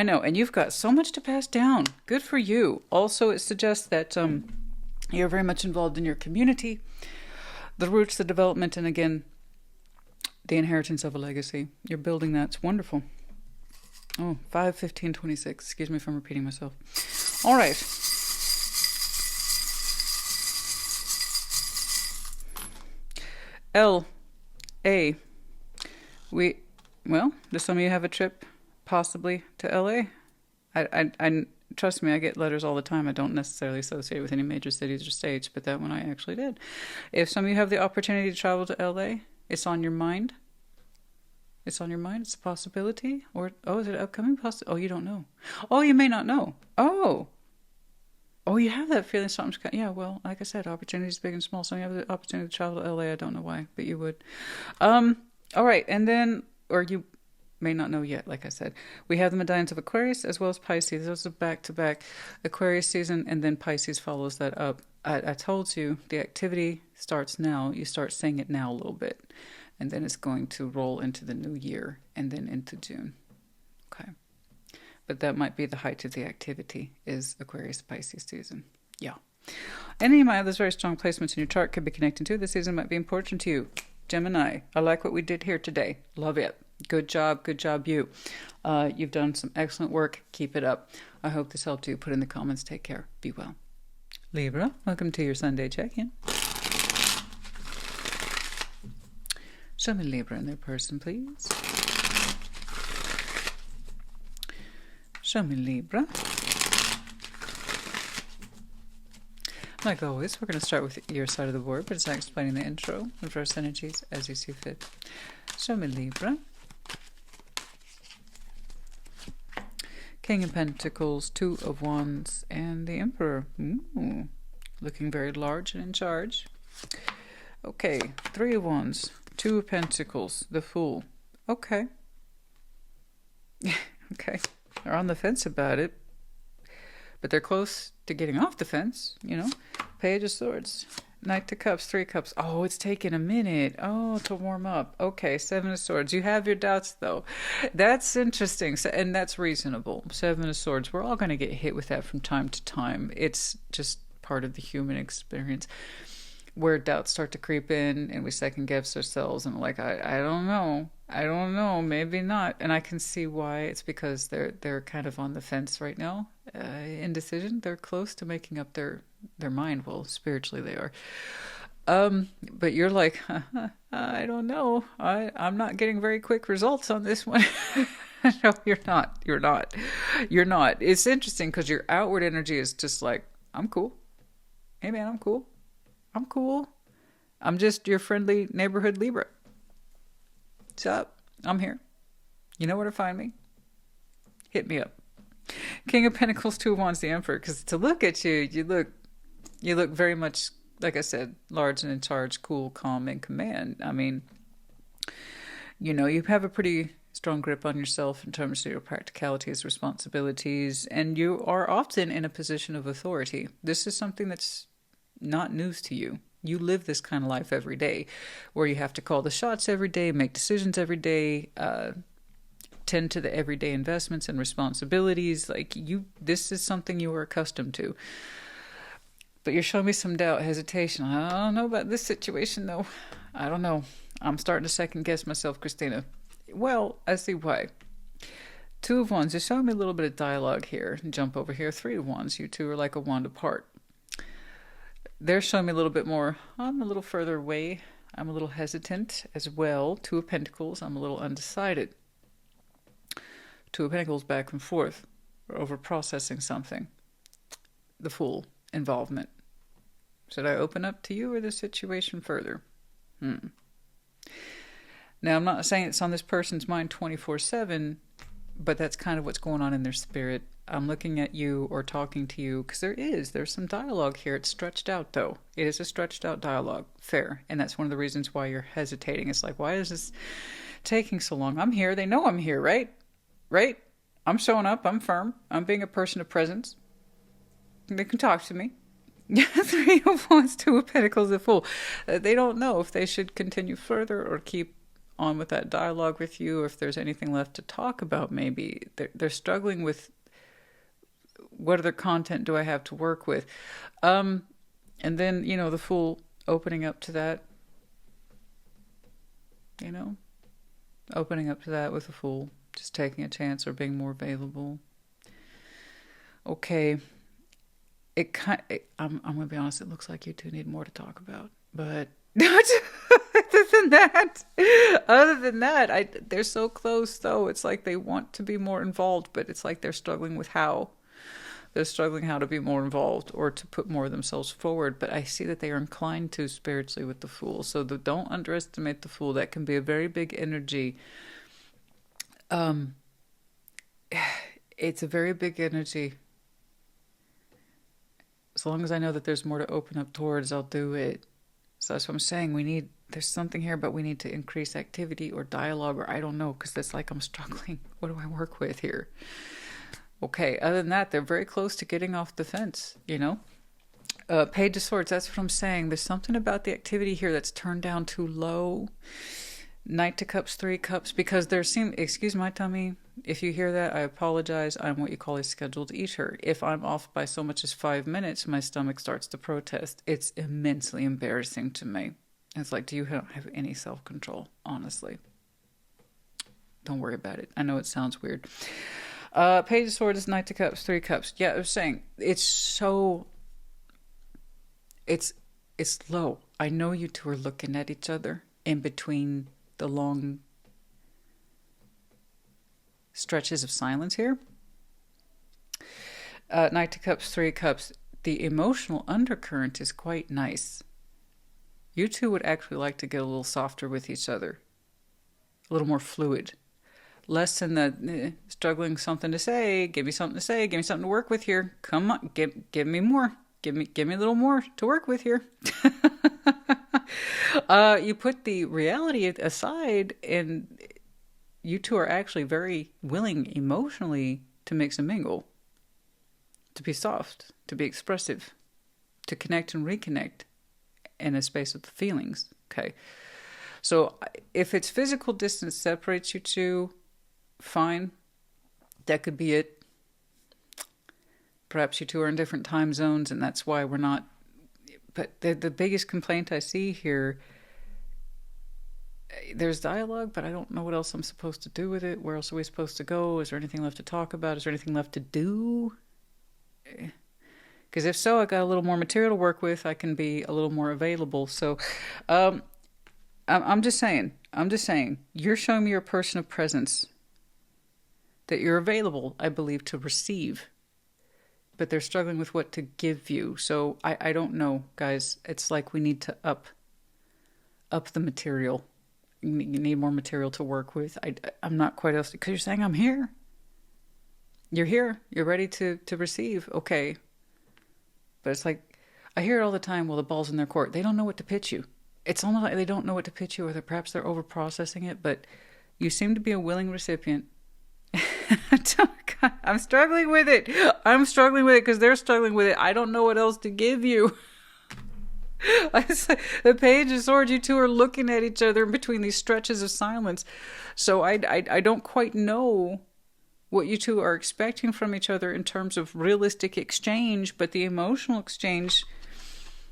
know. And you've got so much to pass down. Good for you. Also, it suggests that you're very much involved in your community, the roots, the development, and again, the inheritance of a legacy. You're building that. It's wonderful. Oh, 5, 15, 26. Excuse me if I'm repeating myself. All right. L.A. Do some of you have a trip possibly to L.A.? I trust me, I get letters all the time. I don't necessarily associate with any major cities or states, but that one I actually did. If some of you have the opportunity to travel to L.A., it's on your mind. It's on your mind. It's a possibility. Or, is it upcoming possibility? Oh, you don't know. Oh, you may not know. Oh, you have that feeling something's coming. Yeah, well, like I said, opportunities big and small. Some of you have the opportunity to travel to LA. I don't know why, but you would. All right. And then, or you may not know yet, like I said. We have the medallions of Aquarius as well as Pisces. Those are back-to-back. Aquarius season, and then Pisces follows that up. I told you the activity starts now. You start saying it now a little bit. And then it's going to roll into the new year and then into June. Okay. But that might be the height of the activity is Aquarius Pisces season. Yeah. Any of my other very strong placements in your chart could be connected to. This season might be important to you. Gemini, I like what we did here today. Love it. Good job you. You've done some excellent work. Keep it up. I hope this helped you. Put in the comments. Take care. Be well. Libra, welcome to your Sunday check-in. Show me Libra in their person, please. Show me Libra. Like always, we're going to start with your side of the board, but it's not explaining the intro. Reverse energies as you see fit. Show me Libra. King of Pentacles, 2 of Wands, and the Emperor. Ooh, looking very large and in charge. Okay, 3 of Wands, 2 of Pentacles, the Fool. Okay. Okay. They're on the fence about it, but they're close to getting off the fence, you know. Page of Swords, Knight of Cups, 3 Cups. Oh, it's taken a minute. Oh, to warm up. Okay, 7 of Swords. You have your doubts, though. That's interesting, so, and that's reasonable. 7 of Swords. We're all going to get hit with that from time to time. It's just part of the human experience, where doubts start to creep in and we second guess ourselves and like, I don't know, maybe not. And I can see why. It's because they're kind of on the fence right now, indecision. They're close to making up their mind. Well, spiritually they are. But you're like, I don't know. I'm not getting very quick results on this one. No, you're not. It's interesting because your outward energy is just like, I'm cool. Hey man, I'm cool. I'm just your friendly neighborhood Libra. What's up? I'm here. You know where to find me. Hit me up. King of Pentacles, Two of Wands, the Emperor. Because to look at you, you look very much, like I said, large and in charge, cool, calm, in command. I mean, you know, you have a pretty strong grip on yourself in terms of your practicalities, responsibilities, and you are often in a position of authority. This is something that's not news to you. You live this kind of life every day, where you have to call the shots every day, make decisions every day, tend to the everyday investments and responsibilities. Like this is something you are accustomed to. But you're showing me some doubt, hesitation. I don't know about this situation, though. I don't know. I'm starting to second guess myself, Christina. Well, I see why. Two of Wands, you're showing me a little bit of dialogue here. Jump over here. Three of Wands, you two are like a wand apart. They're showing me a little bit more. I'm a little further away. I'm a little hesitant as well. Two of Pentacles, I'm a little undecided. Two of Pentacles, back and forth. We're over processing something. The Fool, involvement. Should I open up to you or the situation further? Now, I'm not saying it's on this person's mind 24/7, but that's kind of what's going on in their spirit. I'm looking at you or talking to you because there's some dialogue here. It's stretched out, though. It is a stretched out dialogue. Fair. And that's one of the reasons why you're hesitating. It's like, why is this taking so long? I'm here. They know I'm here, right? Right? I'm showing up. I'm firm. I'm being a person of presence. They can talk to me. Three of Wands, Two of Pentacles, the Fool. They don't know if they should continue further or keep on with that dialogue with you, or if there's anything left to talk about. Maybe they're struggling with what other content do I have to work with. And then, you know, the Fool opening up to that. You know, opening up to that with the Fool, just taking a chance or being more available. Okay. I'm going to be honest, it looks like you two need more to talk about. But other than that, they're so close, though. It's like they want to be more involved, but it's like they're struggling with how. They're struggling how to be more involved or to put more of themselves forward. But I see that they are inclined to spiritually with the Fool. So don't underestimate the Fool. That can be a very big energy. It's a very big energy. As long as I know that there's more to open up towards, I'll do it. So that's what I'm saying. There's something here, but we need to increase activity or dialogue, or I don't know, because it's like I'm struggling. What do I work with here? Okay, other than that, they're very close to getting off the fence, you know? Page of Swords, that's what I'm saying. There's something about the activity here that's turned down too low. Knight to Cups, Three Cups, because excuse my tummy, if you hear that, I apologize. I'm what you call a scheduled eater. If I'm off by so much as 5 minutes, my stomach starts to protest. It's immensely embarrassing to me. It's like, do you have any self-control? Honestly. Don't worry about it. I know it sounds weird. Page of Swords, Knight to Cups, Three Cups. Yeah, I was saying, it's low. I know you two are looking at each other in between the long stretches of silence here. Knight to Cups, Three Cups. The emotional undercurrent is quite nice. You two would actually like to get a little softer with each other. A little more fluid. Less than the struggling something to say. Give me something to say. Give me something to work with here. Come on. Give me more. Give me a little more to work with here. You put the reality aside, and you two are actually very willing emotionally to mix and mingle, to be soft, to be expressive, to connect and reconnect in a space of the feelings. Okay. So if it's physical distance separates you two, fine. That could be it. Perhaps you two are in different time zones, and that's why we're not. But the biggest complaint I see here, there's dialogue, but I don't know what else I'm supposed to do with it. Where else are we supposed to go? Is there anything left to talk about? Is there anything left to do? Because if so, I got a little more material to work with. I can be a little more available. So I'm just saying. You're showing me you're a person of presence. That you're available, I believe, to receive. But they're struggling with what to give you. So I don't know, guys. It's like we need to up the material. You need more material to work with. I'm not quite else because you're saying I'm here. you're here. You're ready to receive. Okay. But it's like, I hear it all the time, well, the ball's in their court. They don't know what to pitch you. It's almost like they don't know what to pitch you, or perhaps they're over-processing it, but you seem to be a willing recipient. I'm struggling with it. I'm struggling with it because they're struggling with it. I don't know what else to give you. The Page of Swords, you two are looking at each other in between these stretches of silence. So I don't quite know what you two are expecting from each other in terms of realistic exchange, but the emotional exchange,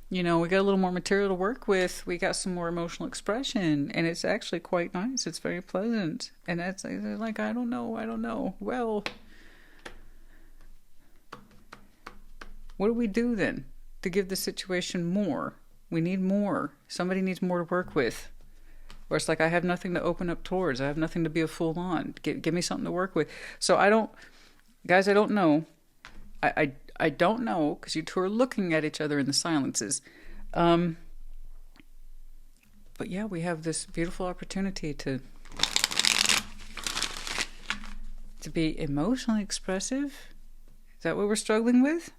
you know, we got a little more material to work with. We got some more emotional expression, and it's actually quite nice. It's very pleasant. And it's like, I don't know. Well, what do we do then to give the situation more? We need more. Somebody needs more to work with. Or it's like, I have nothing to open up towards. I have nothing to be a fool on. Give me something to work with. So I don't know. I don't know, because you two are looking at each other in the silences. But yeah, we have this beautiful opportunity to be emotionally expressive. Is that what we're struggling with?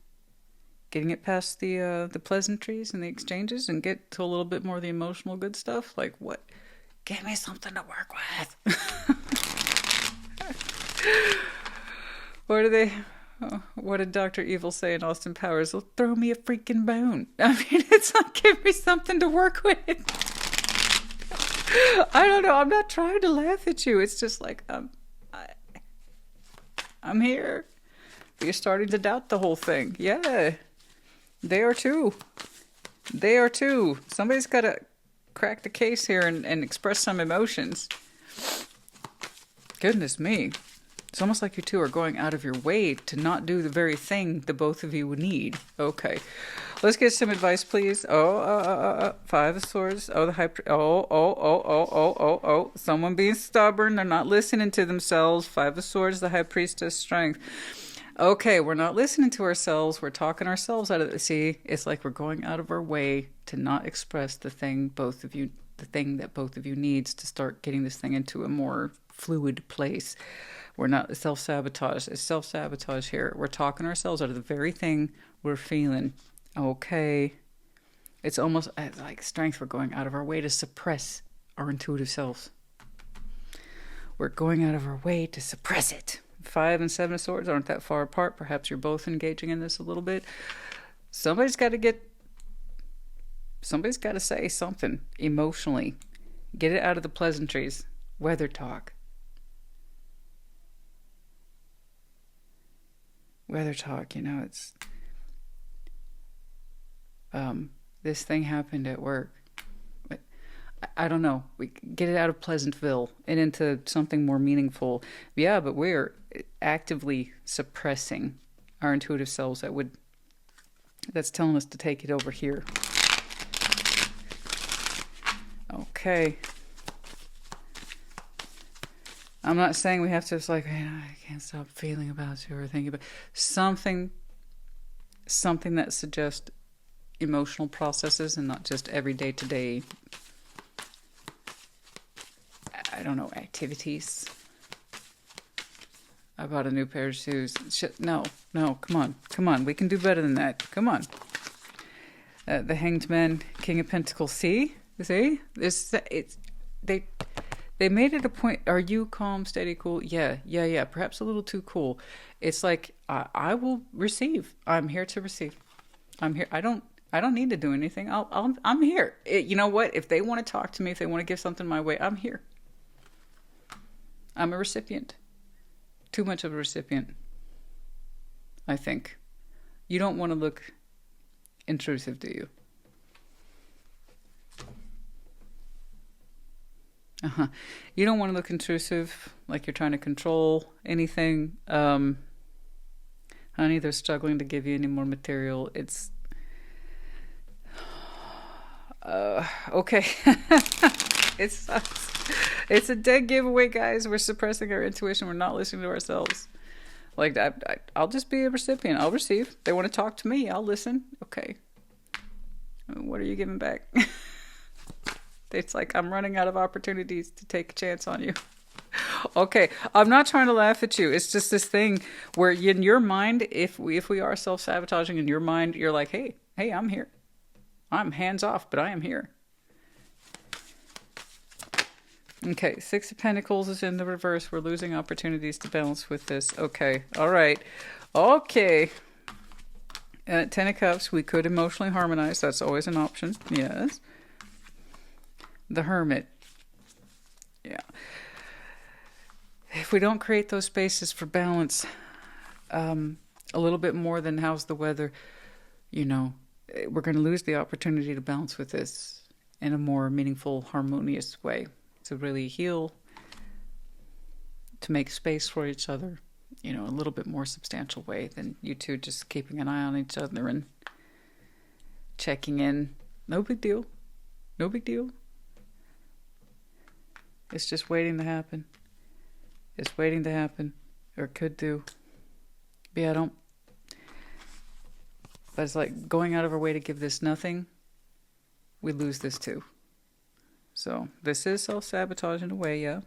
Getting it past the pleasantries and the exchanges and get to a little bit more of the emotional good stuff? Like, what? Give me something to work with. What did Dr. Evil say in Austin Powers? Well, throw me a freaking bone. I mean, it's like, give me something to work with. I don't know. I'm not trying to laugh at you. It's just like, I'm here. You're starting to doubt the whole thing. Yeah. They are too. Somebody's got to crack the case here and express some emotions. Goodness me. It's almost like you two are going out of your way to not do the very thing the both of you would need. Okay. Let's get some advice, please. Five of Swords. The High... Someone being stubborn. They're not listening to themselves. Five of Swords, the High Priestess, Strength. Okay, we're not listening to ourselves. We're talking ourselves out of it. See, it's like we're going out of our way to not express the thing that both of you needs to start getting this thing into a more fluid place. We're not self-sabotage. It's self-sabotage here. We're talking ourselves out of the very thing we're feeling. Okay. It's almost like Strength. We're going out of our way to suppress our intuitive selves. We're going out of our way to suppress it. 5 and 7 of Swords aren't that far apart. Perhaps you're both engaging in this a little bit. Somebody's got to say something emotionally. Get it out of the pleasantries. Weather talk. You know, it's this thing happened at work. I don't know. We get it out of Pleasantville and into something more meaningful. Yeah, but we're actively suppressing our intuitive selves. That's telling us to take it over here. Okay. I'm not saying we have to, it's like, I can't stop feeling about you or thinking about something that suggests emotional processes and not just every day-to-day, I don't know, activities. I bought a new pair of shoes. No, come on. We can do better than that. Come on. The Hanged Man, King of Pentacles. See? They made it a point. Are you calm, steady, cool? Yeah. Perhaps a little too cool. It's like, I will receive. I'm here to receive. I'm here. I don't need to do anything. I'm here. You know what? If they want to talk to me, if they want to give something my way, I'm here. I'm a recipient. Too much of a recipient, I think. You don't want to look intrusive, do you? You don't want to look intrusive, like you're trying to control anything. Honey, they're struggling to give you any more material. It's... okay. It's a dead giveaway, guys. We're suppressing our intuition. We're not listening to ourselves. Like, I'll just be a recipient. I'll receive. They want to talk to me. I'll listen. Okay. What are you giving back? It's like I'm running out of opportunities to take a chance on you. Okay, I'm not trying to laugh at you. It's just this thing where in your mind, if we are self-sabotaging in your mind, you're like, hey, I'm here. I'm hands off, but I am here. Okay, Six of Pentacles is in the reverse. We're losing opportunities to balance with this. Okay, all right. Okay. Ten of Cups, we could emotionally harmonize. That's always an option. Yes. The Hermit. Yeah. If we don't create those spaces for balance, a little bit more than how's the weather, you know, we're going to lose the opportunity to balance with this in a more meaningful, harmonious way. To really heal, to make space for each other, you know, a little bit more substantial way than you two just keeping an eye on each other and checking in. No big deal. No big deal. It's just waiting to happen. It's waiting to happen. Or could do. But yeah, but it's like going out of our way to give this nothing. We lose this too. So this is self-sabotage in a way, yeah.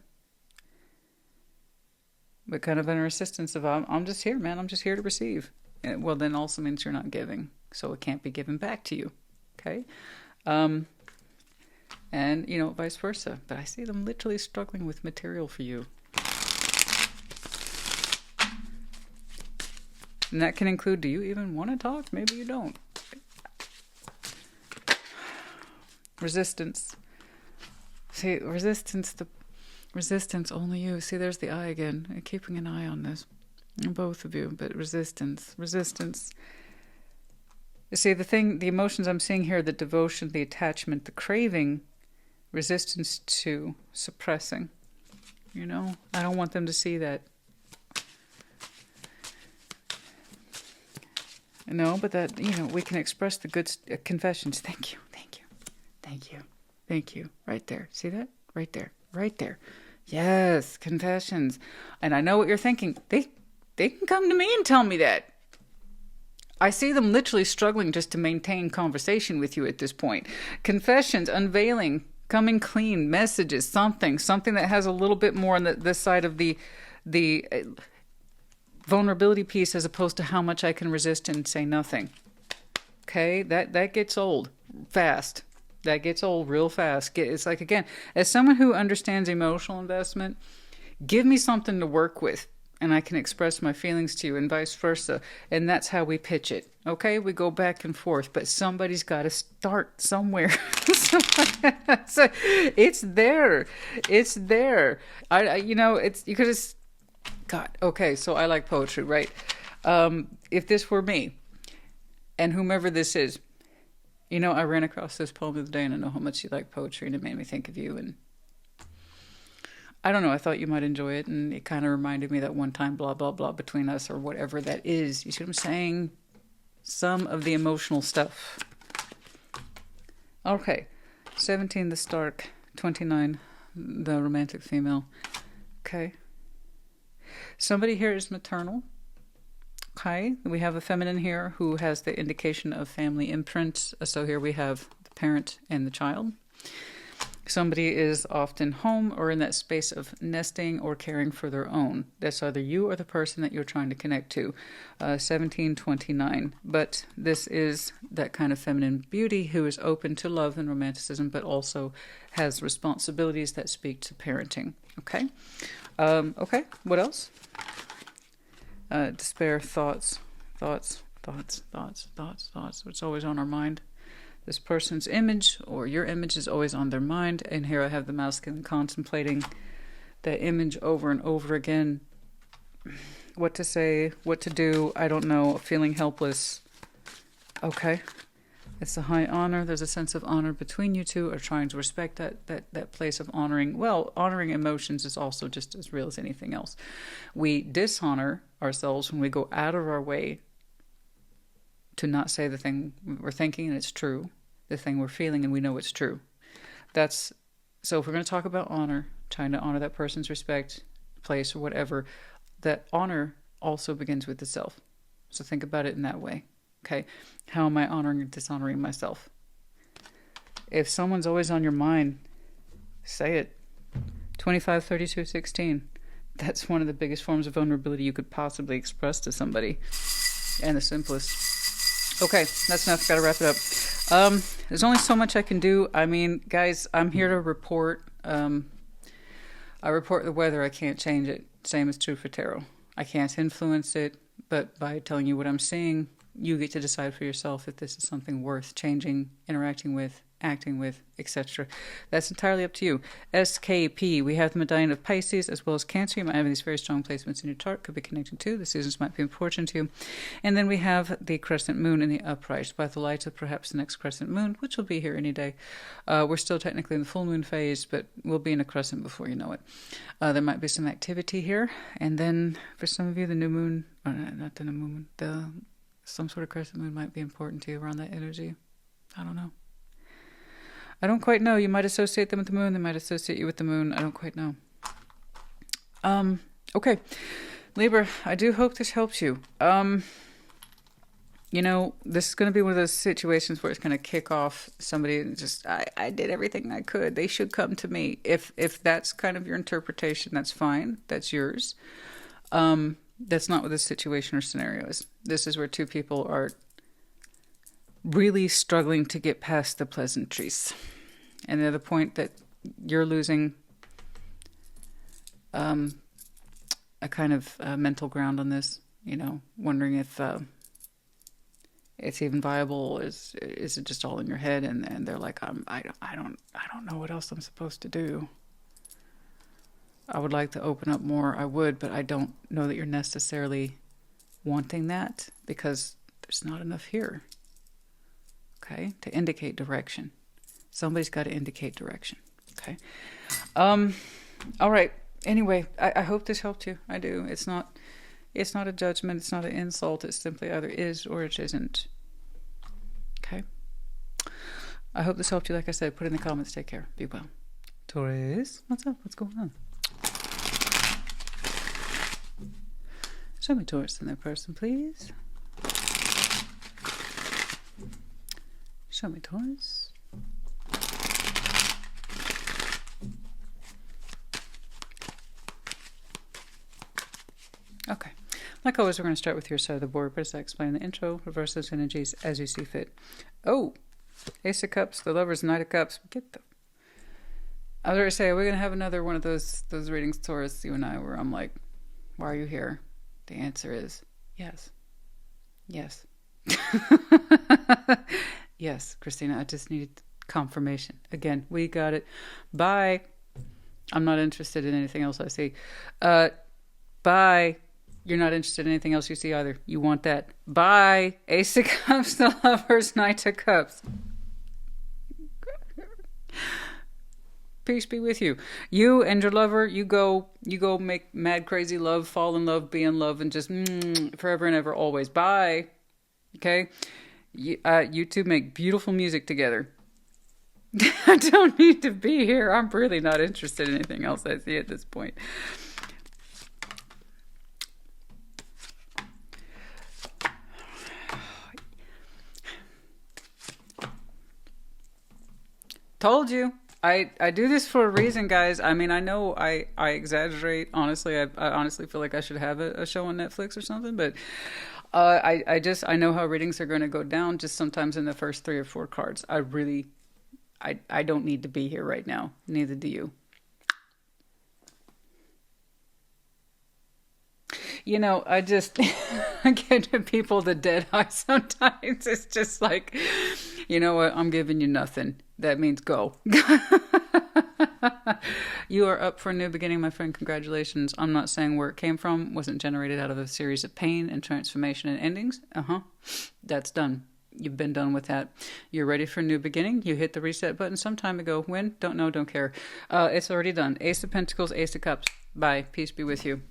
But kind of in a resistance of, I'm just here, man. I'm just here to receive. And, well, then also means you're not giving. So it can't be given back to you. Okay? And, you know, vice versa. But I see them literally struggling with material for you. And that can include, do you even want to talk? Maybe you don't. Resistance. See, resistance, only you. See, there's the eye again. I'm keeping an eye on this. Both of you, but resistance. See, the emotions I'm seeing here, the devotion, the attachment, the craving, resistance to suppressing. You know, I don't want them to see that. No, but that, you know, we can express the good confessions. Thank you. Right there. See that? Right there. Yes, confessions. And I know what you're thinking. They can come to me and tell me that. I see them literally struggling just to maintain conversation with you at this point. Confessions, unveiling, coming clean, messages, something that has a little bit more on this side of the vulnerability piece as opposed to how much I can resist and say nothing. Okay, that gets old fast. That gets old real fast. It's like, again, as someone who understands emotional investment, give me something to work with and I can express my feelings to you and vice versa. And that's how we pitch it. Okay, we go back and forth, but somebody's got to start somewhere. So it's there. You know, you could just, God, okay, so I like poetry, right? If this were me and whomever this is, you know, I ran across this poem the other day and I know how much you like poetry and it made me think of you. And I don't know, I thought you might enjoy it. And it kind of reminded me that one time, blah, blah, blah, between us or whatever that is. You see what I'm saying? Some of the emotional stuff. Okay. 17, the Stark. 29, the romantic female. Okay. Somebody here is maternal. Okay, we have a feminine here who has the indication of family imprint. So here we have the parent and the child. Somebody is often home or in that space of nesting or caring for their own. That's either you or the person that you're trying to connect to. 1729. But this is that kind of feminine beauty who is open to love and romanticism, but also has responsibilities that speak to parenting. Okay. Okay, what else? Despair, thoughts. It's always on our mind. This person's image or your image is always on their mind. And here I have the masculine contemplating that image over and over again. What to say, what to do, I don't know, feeling helpless. Okay. It's a high honor. There's a sense of honor between you two, or trying to respect that place of honoring. Well, honoring emotions is also just as real as anything else. We dishonor ourselves when we go out of our way to not say the thing we're thinking and it's true, the thing we're feeling and we know it's true. So if we're going to talk about honor, trying to honor that person's respect, place, or whatever, that honor also begins with the self. So think about it in that way. Okay, how am I honoring or dishonoring myself? If someone's always on your mind, say it. 25, 32, 16. That's one of the biggest forms of vulnerability you could possibly express to somebody. And the simplest. Okay, that's enough. Gotta wrap it up. There's only so much I can do. I mean, guys, I'm here to report. I report the weather. I can't change it. Same is true for tarot. I can't influence it, but by telling you what I'm seeing, you get to decide for yourself if this is something worth changing, interacting with, acting with, etc. That's entirely up to you. SKP, we have the medallion of Pisces as well as Cancer. You might have these very strong placements in your chart, could be connected to. The seasons might be important to you. And then we have the crescent moon in the upright, by the light of perhaps the next crescent moon, which will be here any day. We're still technically in the full moon phase, but we'll be in a crescent before you know it. There might be some activity here. And then for some of you, the new moon, or not the new moon, some sort of crescent moon might be important to you around that energy. I don't know. I don't quite know. You might associate them with the moon. They might associate you with the moon. I don't quite know. Okay. Libra, I do hope this helps you. You know, this is going to be one of those situations where it's going to kick off somebody and just, I did everything I could. They should come to me. If that's kind of your interpretation, that's fine. That's yours. That's not what this situation or scenario is. This is where two people are really struggling to get past the pleasantries. And they're the point that you're losing a kind of mental ground on this, you know, wondering if it's even viable. Is it just all in your head? And they're like, I don't know what else I'm supposed to do. I would like to open up more. I would, but I don't know that you're necessarily wanting that because there's not enough here. Okay, to indicate direction. Somebody's got to indicate direction. Okay. All right. Anyway, I hope this helped you. I do. It's not a judgment. It's not an insult. It simply either is or it isn't. Okay. I hope this helped you. Like I said, put in the comments. Take care. Be well. Taurus, what's up? What's going on? Show me Taurus in their person, please. Show me Taurus. Okay. Like always, we're going to start with your side of the board, but as I explain in the intro, reverse those energies as you see fit. Oh! Ace of Cups, the Lovers, Knight of Cups. Get the... I was going to say, are we going to have another one of those readings, Taurus, you and I, where I'm like, why are you here? The answer is yes. Yes. Yes, Christina, I just needed confirmation. Again, we got it. Bye. I'm not interested in anything else I see. Bye. You're not interested in anything else you see either. You want that. Bye. Ace of Cups, the Lovers, Knight of Cups. Peace be with you. You and your lover, you go make mad crazy love, fall in love, be in love, and just forever and ever, always. Bye. Okay? You two make beautiful music together. I don't need to be here. I'm really not interested in anything else I see at this point. Told you. I do this for a reason, guys. I mean, I know I exaggerate. Honestly, I honestly feel like I should have a show on Netflix or something, but I know how readings are going to go down just sometimes in the first 3 or 4 cards. I don't need to be here right now. Neither do you. You know, I just I get to people the dead eye sometimes. It's just like, you know what? I'm giving you nothing. That means go. You are up for a new beginning, my friend. Congratulations. I'm not saying where it came from. Wasn't generated out of a series of pain and transformation and endings. That's done. You've been done with that. You're ready for a new beginning. You hit the reset button some time ago. When? Don't know. Don't care. It's already done. Ace of Pentacles, Ace of Cups. Bye. Peace be with you.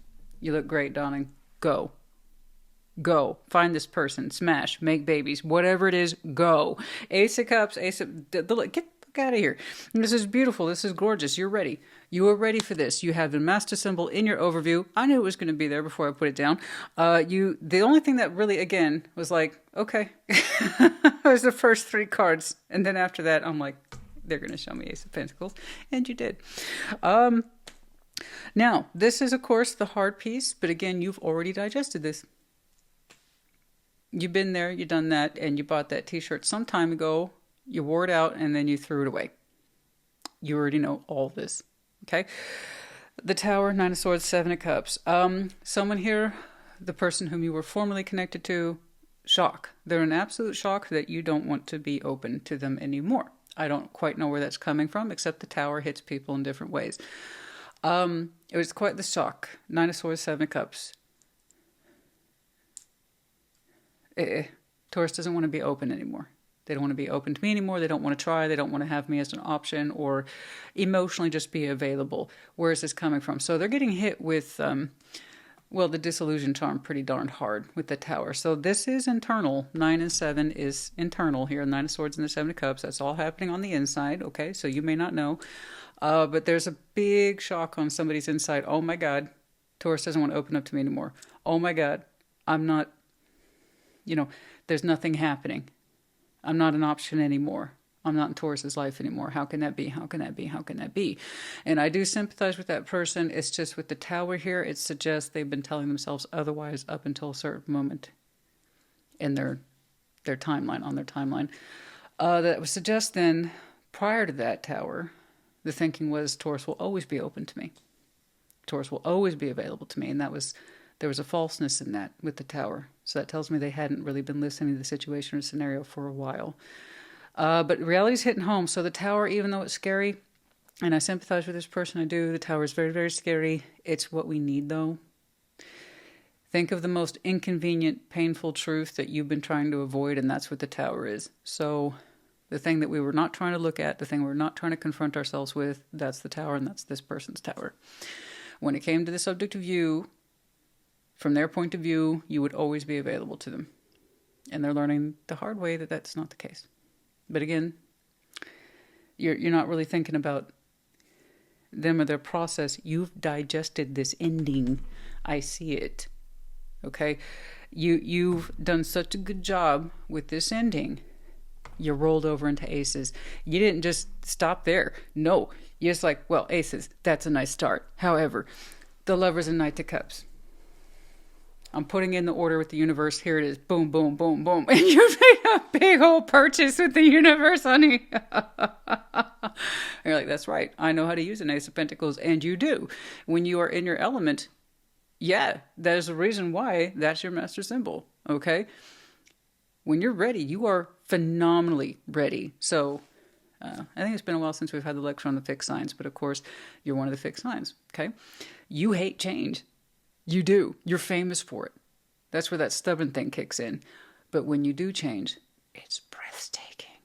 You look great, darling. Go. Go. Find this person. Smash. Make babies. Whatever it is, go. Ace of Cups, Ace of... Get the fuck out of here. This is beautiful. This is gorgeous. You're ready. You are ready for this. You have the master symbol in your overview. I knew it was going to be there before I put it down. The only thing that really, again, was like, okay. It was the first 3 cards. And then after that, I'm like, they're going to show me Ace of Pentacles. And you did. Now, this is, of course, the hard piece, but again, you've already digested this. You've been there, you've done that, and you bought that t-shirt some time ago, you wore it out, and then you threw it away. You already know all this, okay? The Tower, Nine of Swords, Seven of Cups. Someone here, the person whom you were formerly connected to, shock. They're in absolute shock that you don't want to be open to them anymore. I don't quite know where that's coming from, except the Tower hits people in different ways. It was quite the shock. Nine of Swords, Seven of Cups. Taurus doesn't want to be open anymore. They don't want to be open to me anymore. They don't want to try. They don't want to have me as an option or emotionally just be available. Where is this coming from? So they're getting hit with, well, the disillusion charm pretty darn hard with the Tower. So this is internal. 9 and 7 is internal here. 9 of Swords and the 7 of Cups. That's all happening on the inside. Okay, so you may not know. But there's a big shock on somebody's inside. Oh my God, Taurus doesn't want to open up to me anymore. Oh my God, I'm not, there's nothing happening. I'm not an option anymore. I'm not in Taurus's life anymore. How can that be? How can that be? How can that be? And I do sympathize with that person. It's just with the Tower here, it suggests they've been telling themselves otherwise up until a certain moment in their timeline, on their timeline. That would suggest then, prior to that Tower, the thinking was Taurus will always be open to me. Taurus will always be available to me. And there was a falseness in that with the Tower. So that tells me they hadn't really been listening to the situation or scenario for a while. But reality's hitting home. So the Tower, even though it's scary, and I sympathize with this person, I do. The Tower is very, very scary. It's what we need, though. Think of the most inconvenient, painful truth that you've been trying to avoid, and that's what the Tower is. So the thing that we were not trying to look at, the thing we're not trying to confront ourselves with, that's the Tower, and that's this person's Tower. When it came to the subject of you, from their point of view, you would always be available to them. And they're learning the hard way that that's not the case. But again, you're not really thinking about them or their process. You've digested this ending. I see it. Okay? You've done such a good job with this ending. You rolled over into aces. You didn't just stop there. No. You're just like, well, aces, that's a nice start. However, the Lovers and Knight of Cups. I'm putting in the order with the universe. Here it is. Boom, boom, boom, boom. And you made a big old purchase with the universe, honey. You're like, that's right. I know how to use an Ace of Pentacles. And you do. When you are in your element, yeah, there's a reason why that's your master symbol. Okay? When you're ready, you are phenomenally ready. So I think it's been a while since we've had the lecture on the fixed signs. But of course, you're one of the fixed signs. Okay? You hate change. You do. You're famous for it. That's where that stubborn thing kicks in. But when you do change, it's breathtaking.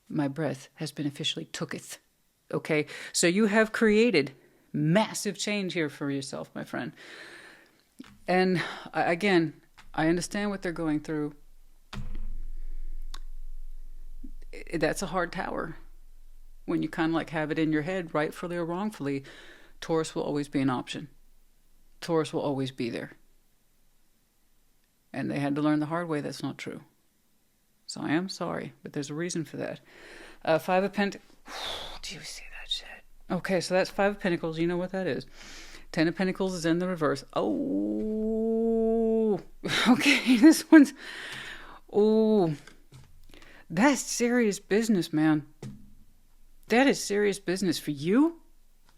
My breath has been officially tooketh. Okay? So you have created massive change here for yourself, my friend. And again, I understand what they're going through. That's a hard Tower. When you kind of like have it in your head, rightfully or wrongfully, Taurus will always be an option. Taurus will always be there. And they had to learn the hard way that's not true. So I am sorry, but there's a reason for that. Five of Pentacles. Do you see that shit? Okay, so that's Five of Pentacles. You know what that is. 10 of Pentacles is in the reverse. Oh, okay, this one's... Oh, that's serious business, man. That is serious business for you?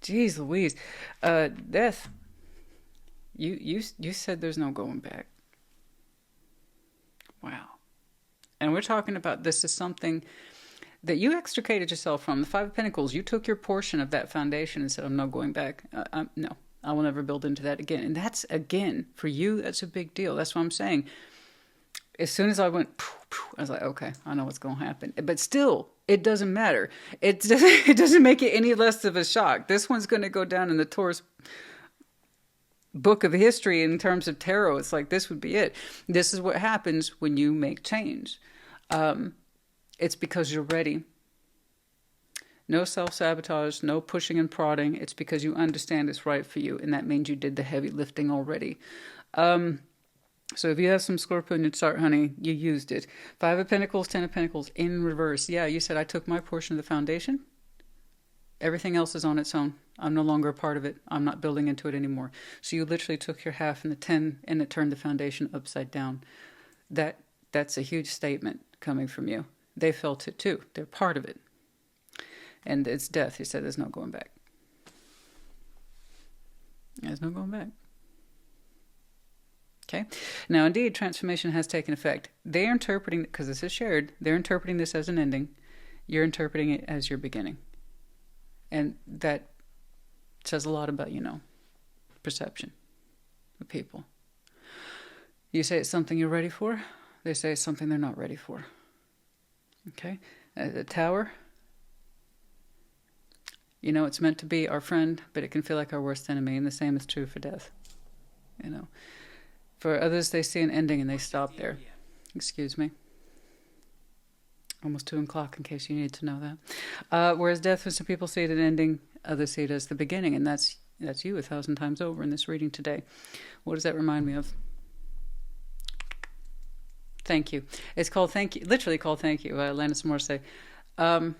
Jeez Louise. Death. You said there's no going back. Wow. And we're talking about this is something that you extricated yourself from. The Five of Pentacles, you took your portion of that foundation and said, I'm not going back. No, I will never build into that again. And that's, again, for you, that's a big deal. That's what I'm saying. As soon as I went, I was like, okay, I know what's going to happen. But still, it doesn't matter. It doesn't make it any less of a shock. This one's going to go down in the Taurus book of history in terms of tarot. It's like, this would be it. This is what happens when you make change. It's because you're ready. No self-sabotage, no pushing and prodding. It's because you understand it's right for you, and that means you did the heavy lifting already. So if you have some Scorpio in your chart, honey, you used it. Five of Pentacles, 10 of Pentacles in reverse. Yeah, you said I took my portion of the foundation. Everything else is on its own. I'm no longer a part of it. I'm not building into it anymore. So you literally took your half in the 10 and it turned the foundation upside down. That's a huge statement coming from you. They felt it too. They're part of it. And it's death. He said there's no going back. There's no going back. Okay? Now, indeed, transformation has taken effect. They're interpreting, because this is shared, they're interpreting this as an ending. You're interpreting it as your beginning. And that says a lot about, perception of people. You say it's something you're ready for. They say it's something they're not ready for. Okay? The Tower, it's meant to be our friend, but it can feel like our worst enemy. And the same is true for death. For others, they see an ending and they stop there. Excuse me. Almost 2 o'clock in case you need to know that. Whereas death, when some people see it an ending, others see it as the beginning. And that's you 1,000 times over in this reading today. What does that remind me of? Thank you. It's called thank you, literally called thank you. Alanis Morissette. How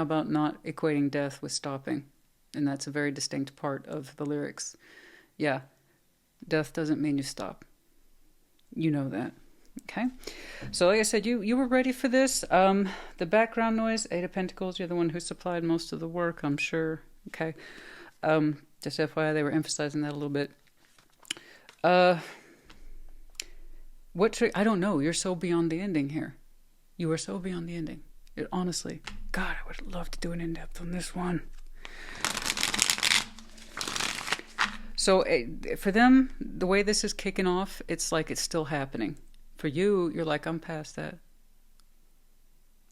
about not equating death with stopping? And that's a very distinct part of the lyrics. Yeah, death doesn't mean you stop. You know that. Okay? So like I said, you were ready for this. The background noise, 8 of Pentacles, you're the one who supplied most of the work, I'm sure. Okay? Just FYI, they were emphasizing that a little bit. I don't know. You're so beyond the ending here. You are so beyond the ending. Honestly, God, I would love to do an in-depth on this one. So for them, the way this is kicking off, it's like it's still happening. For you, you're like, I'm past that.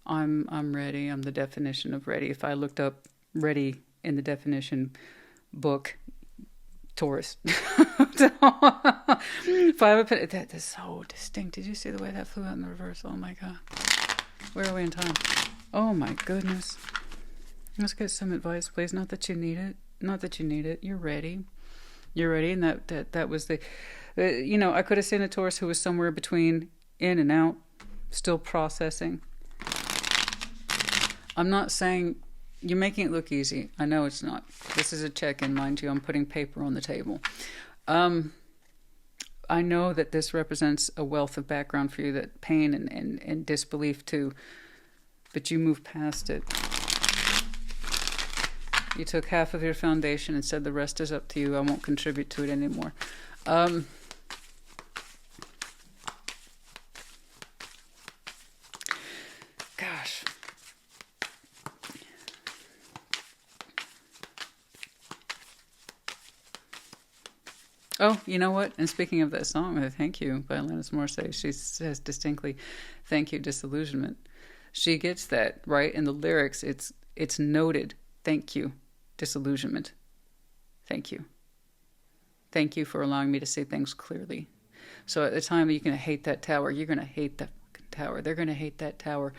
I'm ready. I'm the definition of ready. If I looked up ready in the definition book, Taurus. That is so distinct. Did you see the way that flew out in the reverse? Oh my God. Where are we in time? Oh my goodness. Let's get some advice, please. Not that you need it. Not that you need it. You're ready. You're ready. And that was the... I could have seen a Taurus who was somewhere between in and out, still processing. I'm not saying... You're making it look easy. I know it's not. This is a check-in, mind you. I'm putting paper on the table. I know that this represents a wealth of background for you, that pain and disbelief too. But you moved past it. You took half of your foundation and said the rest is up to you. I won't contribute to it anymore. Gosh. Oh, you know what? And speaking of that song, Thank You by Alanis Morissette, she says distinctly, thank you, disillusionment. She gets that, right? In the lyrics, it's noted, thank you, disillusionment. Thank you. Thank you for allowing me to see things clearly. So at the time you're going to hate that tower, you're going to hate that tower. They're going to hate that tower.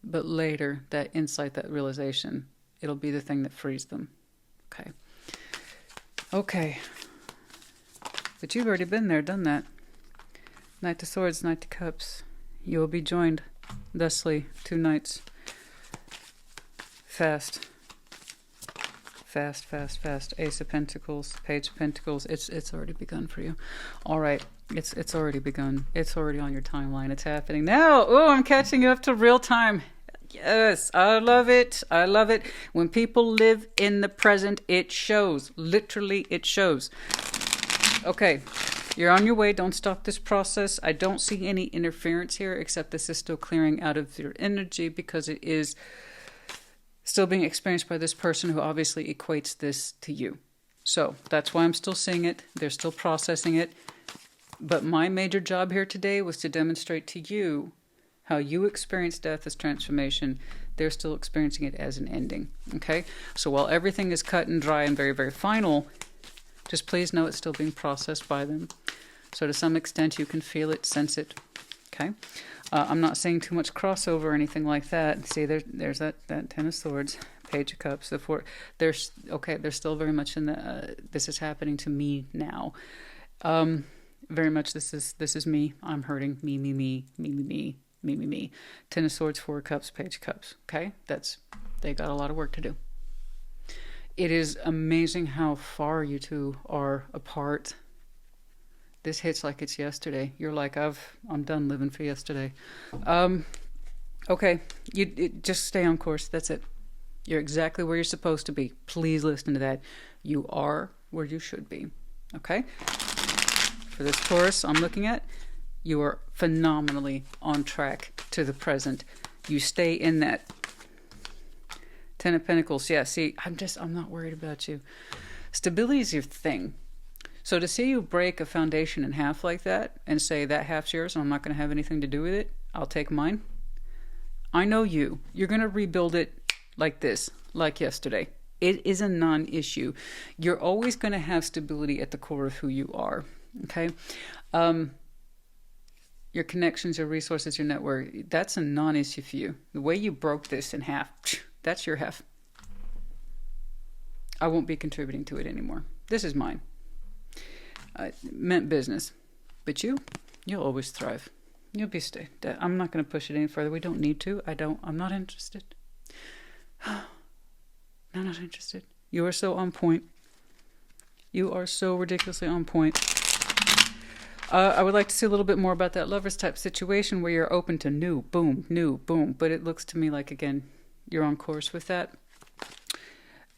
But later, that insight, that realization, it'll be the thing that frees them. Okay. Okay. But you've already been there, done that. Knight of Swords, Knight of Cups. You will be joined thusly 2 nights. Fast. Fast, fast, fast. Ace of Pentacles, Page of Pentacles. It's already begun for you. All right. It's already begun. It's already on your timeline. It's happening now. Oh, I'm catching you up to real time. Yes, I love it. I love it. When people live in the present, it shows. Literally, it shows. Okay, you're on your way. Don't stop this process. I don't see any interference here, except this is still clearing out of your energy because it is still being experienced by this person who obviously equates this to you. So that's why I'm still seeing it. They're still processing it. But my major job here today was to demonstrate to you how you experience death as transformation. They're still experiencing it as an ending. Okay? So while everything is cut and dry and very, very final, just please know it's still being processed by them. So to some extent, you can feel it, sense it. Okay? I'm not saying too much crossover or anything like that. See, there's that Ten of Swords, Page of Cups, the Four. They're still very much in the, this is happening to me now. Very much this is me. I'm hurting. Me. Me. Ten of Swords, Four of Cups, Page of Cups. Okay? They got a lot of work to do. It is amazing how far you two are apart. This hits like it's yesterday. You're like, I'm done living for yesterday. Okay, just stay on course. That's it. You're exactly where you're supposed to be. Please listen to that. You are where you should be. Okay? For this Taurus I'm looking at, you are phenomenally on track to the present. You stay in that. Ten of Pentacles. Yeah, see, I'm not worried about you. Stability is your thing. So to see you break a foundation in half like that and say that half's yours and I'm not going to have anything to do with it, I'll take mine. I know you. You're going to rebuild it like this, like yesterday. It is a non-issue. You're always going to have stability at the core of who you are. Okay? Your connections, your resources, your network, that's a non-issue for you. The way you broke this in half, that's your half. I won't be contributing to it anymore. This is mine. Meant business. But you'll always thrive. You'll be stay. I'm not going to push it any further. We don't need to. I'm not interested. I'm not interested. You are so on point. You are so ridiculously on point. I would like to see a little bit more about that lovers type situation where you're open to new, boom. But it looks to me like, again, you're on course with that.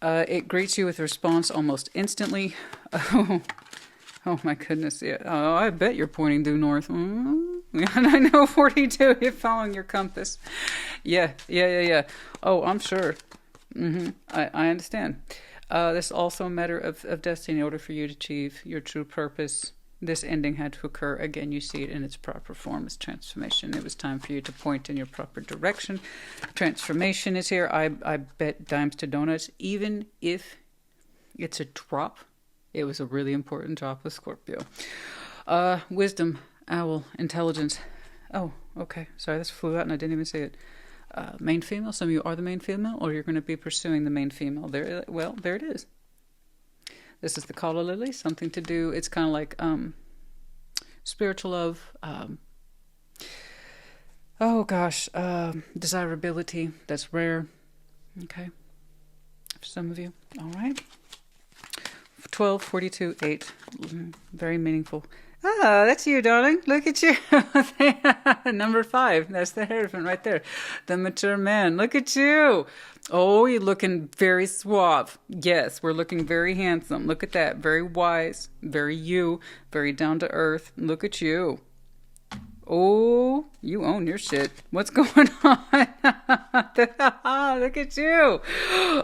It greets you with a response almost instantly. Oh my goodness. Yeah. Oh, I bet you're pointing due north. And I know 42, you're following your compass. Yeah. Oh, I'm sure. I understand. This is also a matter of destiny. In order for you to achieve your true purpose, this ending had to occur. Again, you see it in its proper form as transformation. It was time for you to point in your proper direction. Transformation is here. I bet dimes to donuts. Even if it's a drop, it was a really important drop with Scorpio. Wisdom, owl, intelligence. Oh, okay. Sorry, this flew out and I didn't even see it. Main female. Some of you are the main female, or you're going to be pursuing the main female. There it is. This is the Calla Lily. Something to do. It's kind of like spiritual love. Desirability. That's rare. Okay. For some of you. All right. 12, 42, 8. Very meaningful. Ah, that's you, darling. Look at you. Number 5. That's the Hierophant right there. The mature man. Look at you. Oh, you're looking very suave. Yes, we're looking very handsome. Look at that. Very wise. Very you. Very down to earth. Look at you. Oh, you own your shit. What's going on? Look at you.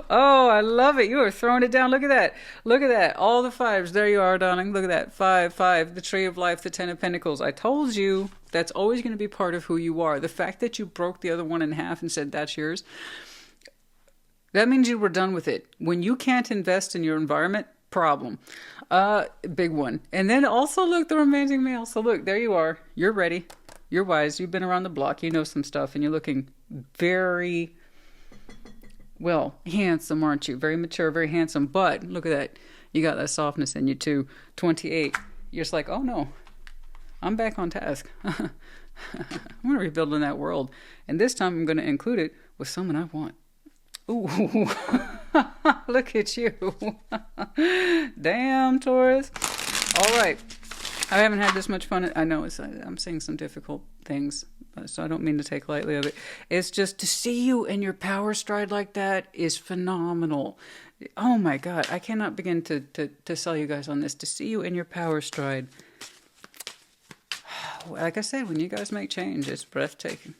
Oh, I love it. You are throwing it down. Look at that. Look at that. All the 5s. There you are, darling. Look at that. 5. The Tree of Life, the 10 of Pentacles. I told you that's always going to be part of who you are. The fact that you broke the other one in half and said that's yours, that means you were done with it. When you can't invest in your environment, problem. Big one. And then also look, the romantic male. So look, there you are. You're ready. You're wise. You've been around the block. You know some stuff. And you're looking very, well, handsome, aren't you? Very mature, very handsome. But look at that. You got that softness in you too. 28. You're just like, oh no, I'm back on task. I'm going to rebuild in that world. And this time I'm going to include it with someone I want. Ooh, look at you. Damn, Taurus. All right. I haven't had this much fun. I know I'm seeing some difficult things, so I don't mean to take lightly of it. It's just to see you in your power stride like that is phenomenal. Oh my God. I cannot begin to sell you guys on this. To see you in your power stride. Like I said, when you guys make change, it's breathtaking.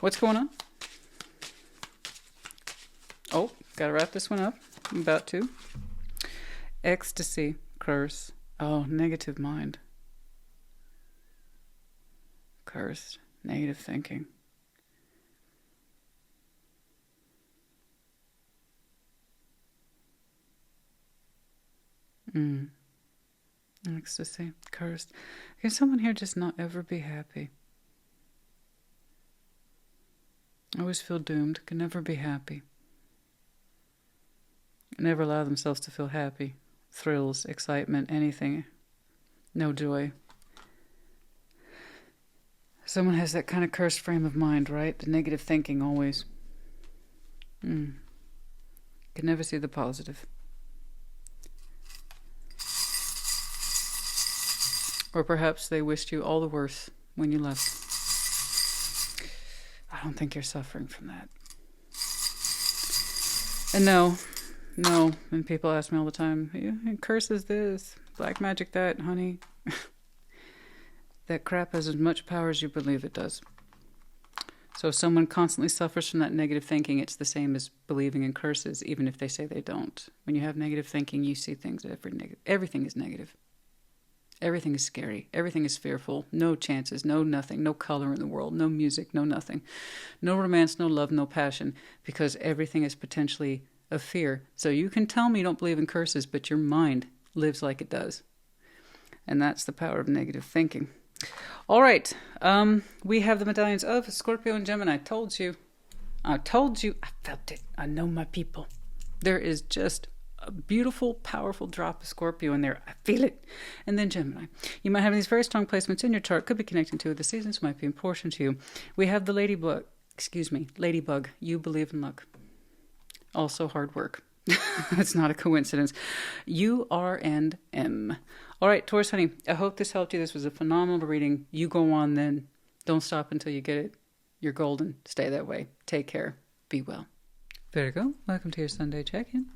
What's going on? Oh, gotta wrap this one up. I'm about to. Ecstasy, curse. Oh, negative mind. Cursed, negative thinking. Ecstasy, cursed. Can someone here just not ever be happy? Always feel doomed, can never be happy. Never allow themselves to feel happy, thrills, excitement, anything. No joy. Someone has that kind of cursed frame of mind, right? The negative thinking always. Can never see the positive. Or perhaps they wished you all the worse when you left. I don't think you're suffering from that. And no. And people ask me all the time, curses this, black magic that, honey. That crap has as much power as you believe it does. So if someone constantly suffers from that negative thinking, it's the same as believing in curses, even if they say they don't. When you have negative thinking, you see things everything is negative. Everything is scary. Everything is fearful. No chances, no nothing, no color in the world, no music, no nothing. No romance, no love, no passion, because everything is potentially of fear. So you can tell me you don't believe in curses, but your mind lives like it does. And that's the power of negative thinking. All right. We have the medallions of Scorpio and Gemini. I told you. I felt it. I know my people. There is just a beautiful, powerful drop of Scorpio in there. I feel it. And then Gemini. You might have these very strong placements in your chart. Could be connecting to the seasons. Might be important to you. We have the Ladybug. You believe in luck. Also hard work. It's not a coincidence. URNM. All right, Taurus, honey, I hope this helped you. This was a phenomenal reading. You go on then. Don't stop until you get it. You're golden. Stay that way. Take care. Be well. Virgo, welcome to your Sunday check-in.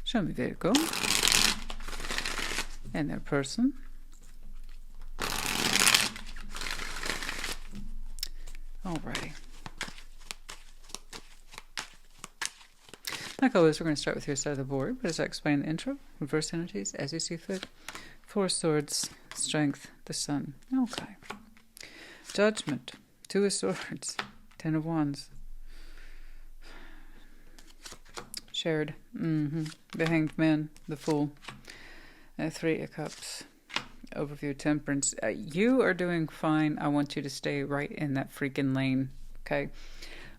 Show me Virgo and their person. Alrighty. Like always, we're going to start with your side of the board, but as I explained in the intro, reverse energies as you see fit. 4 swords, strength, the sun. Okay. Judgment, 2 of swords, 10 of wands. Shared, the hanged man, the fool. 3 of cups. Overview, temperance. You are doing fine. I want you to stay right in that freaking lane, okay?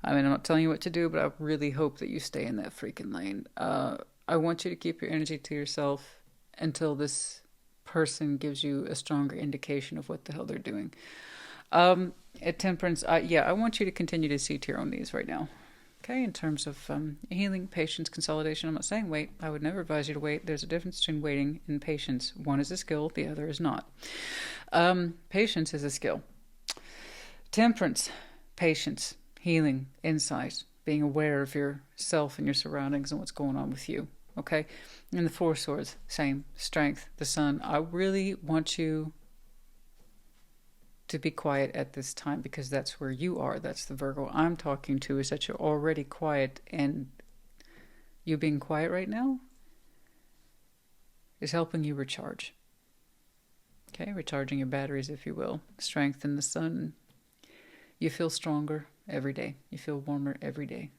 I mean, I'm not telling you what to do, but I really hope that you stay in that freaking lane. I want you to keep your energy to yourself until this person gives you a stronger indication of what the hell they're doing. At temperance, I want you to continue to see to your own needs right now. Okay, in terms of healing, patience, consolidation, I'm not saying wait. I would never advise you to wait. There's a difference between waiting and patience. One is a skill, the other is not. Patience is a skill. Temperance, patience, healing, insight, being aware of yourself and your surroundings and what's going on with you. Okay? And the 4 swords, same. Strength, the sun. I really want you to be quiet at this time because that's where you are. That's the Virgo I'm talking to, is that you're already quiet, and you being quiet right now is helping you recharge. Okay? Recharging your batteries, if you will. Strength in the sun. You feel stronger every day. You feel warmer every day.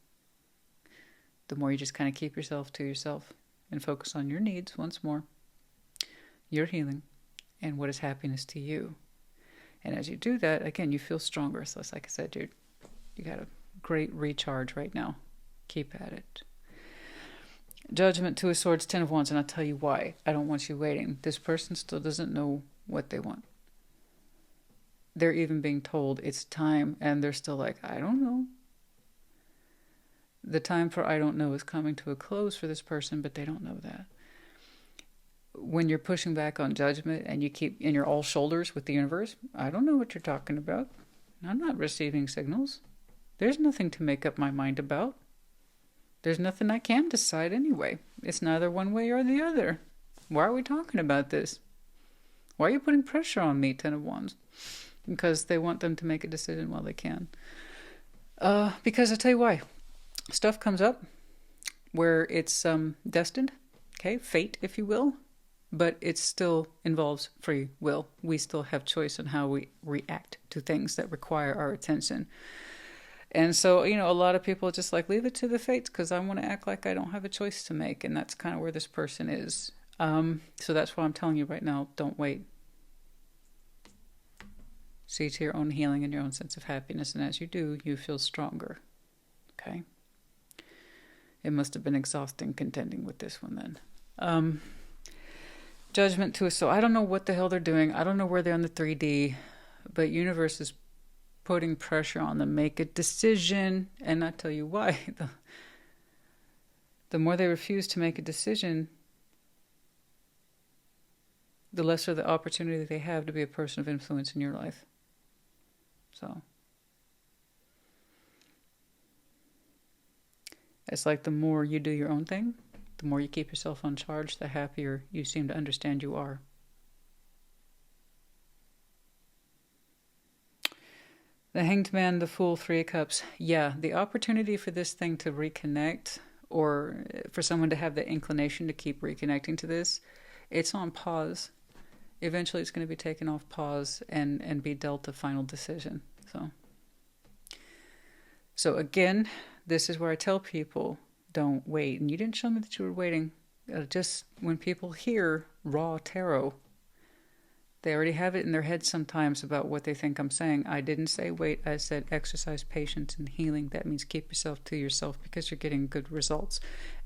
The more you just kind of keep yourself to yourself and focus on your needs once more, your healing, and what is happiness to you. And as you do that, again, you feel stronger. So it's like I said, dude, you got a great recharge right now. Keep at it. Judgment, 2 of swords, 10 of wands, and I'll tell you why. I don't want you waiting. This person still doesn't know what they want. They're even being told it's time, and they're still like, I don't know. The time for I don't know is coming to a close for this person, but they don't know that. When you're pushing back on judgment and you're all shoulders with the universe, I don't know what you're talking about. I'm not receiving signals. There's nothing to make up my mind about. There's nothing I can decide anyway. It's neither one way or the other. Why are we talking about this? Why are you putting pressure on me, 10 of wands? Because they want them to make a decision while they can. Because I'll tell you why. Stuff comes up where it's destined, okay, fate, if you will, but it still involves free will. We still have choice in how we react to things that require our attention. And so, a lot of people just like, leave it to the fates because I want to act like I don't have a choice to make. And that's kind of where this person is. So that's why I'm telling you right now, don't wait. See to your own healing and your own sense of happiness. And as you do, you feel stronger. Okay? It must have been exhausting contending with this one then. judgment too. So I don't know what the hell they're doing. I don't know where they're on the 3D, but universe is putting pressure on them. Make a decision. And I'll tell you why. The more they refuse to make a decision, the lesser the opportunity they have to be a person of influence in your life. So it's like the more you do your own thing, the more you keep yourself on charge, the happier you seem to understand you are. The Hanged Man, the Fool, Three of Cups. Yeah, the opportunity for this thing to reconnect, or for someone to have the inclination to keep reconnecting to this, it's on pause. Eventually it's going to be taken off pause and be dealt a final decision. So again, this is where I tell people, don't wait. And you didn't show me that you were waiting. Just when people hear raw tarot, they already have it in their head sometimes about what they think I'm saying. I didn't say wait. I said exercise patience and healing. That means keep yourself to yourself because you're getting good results.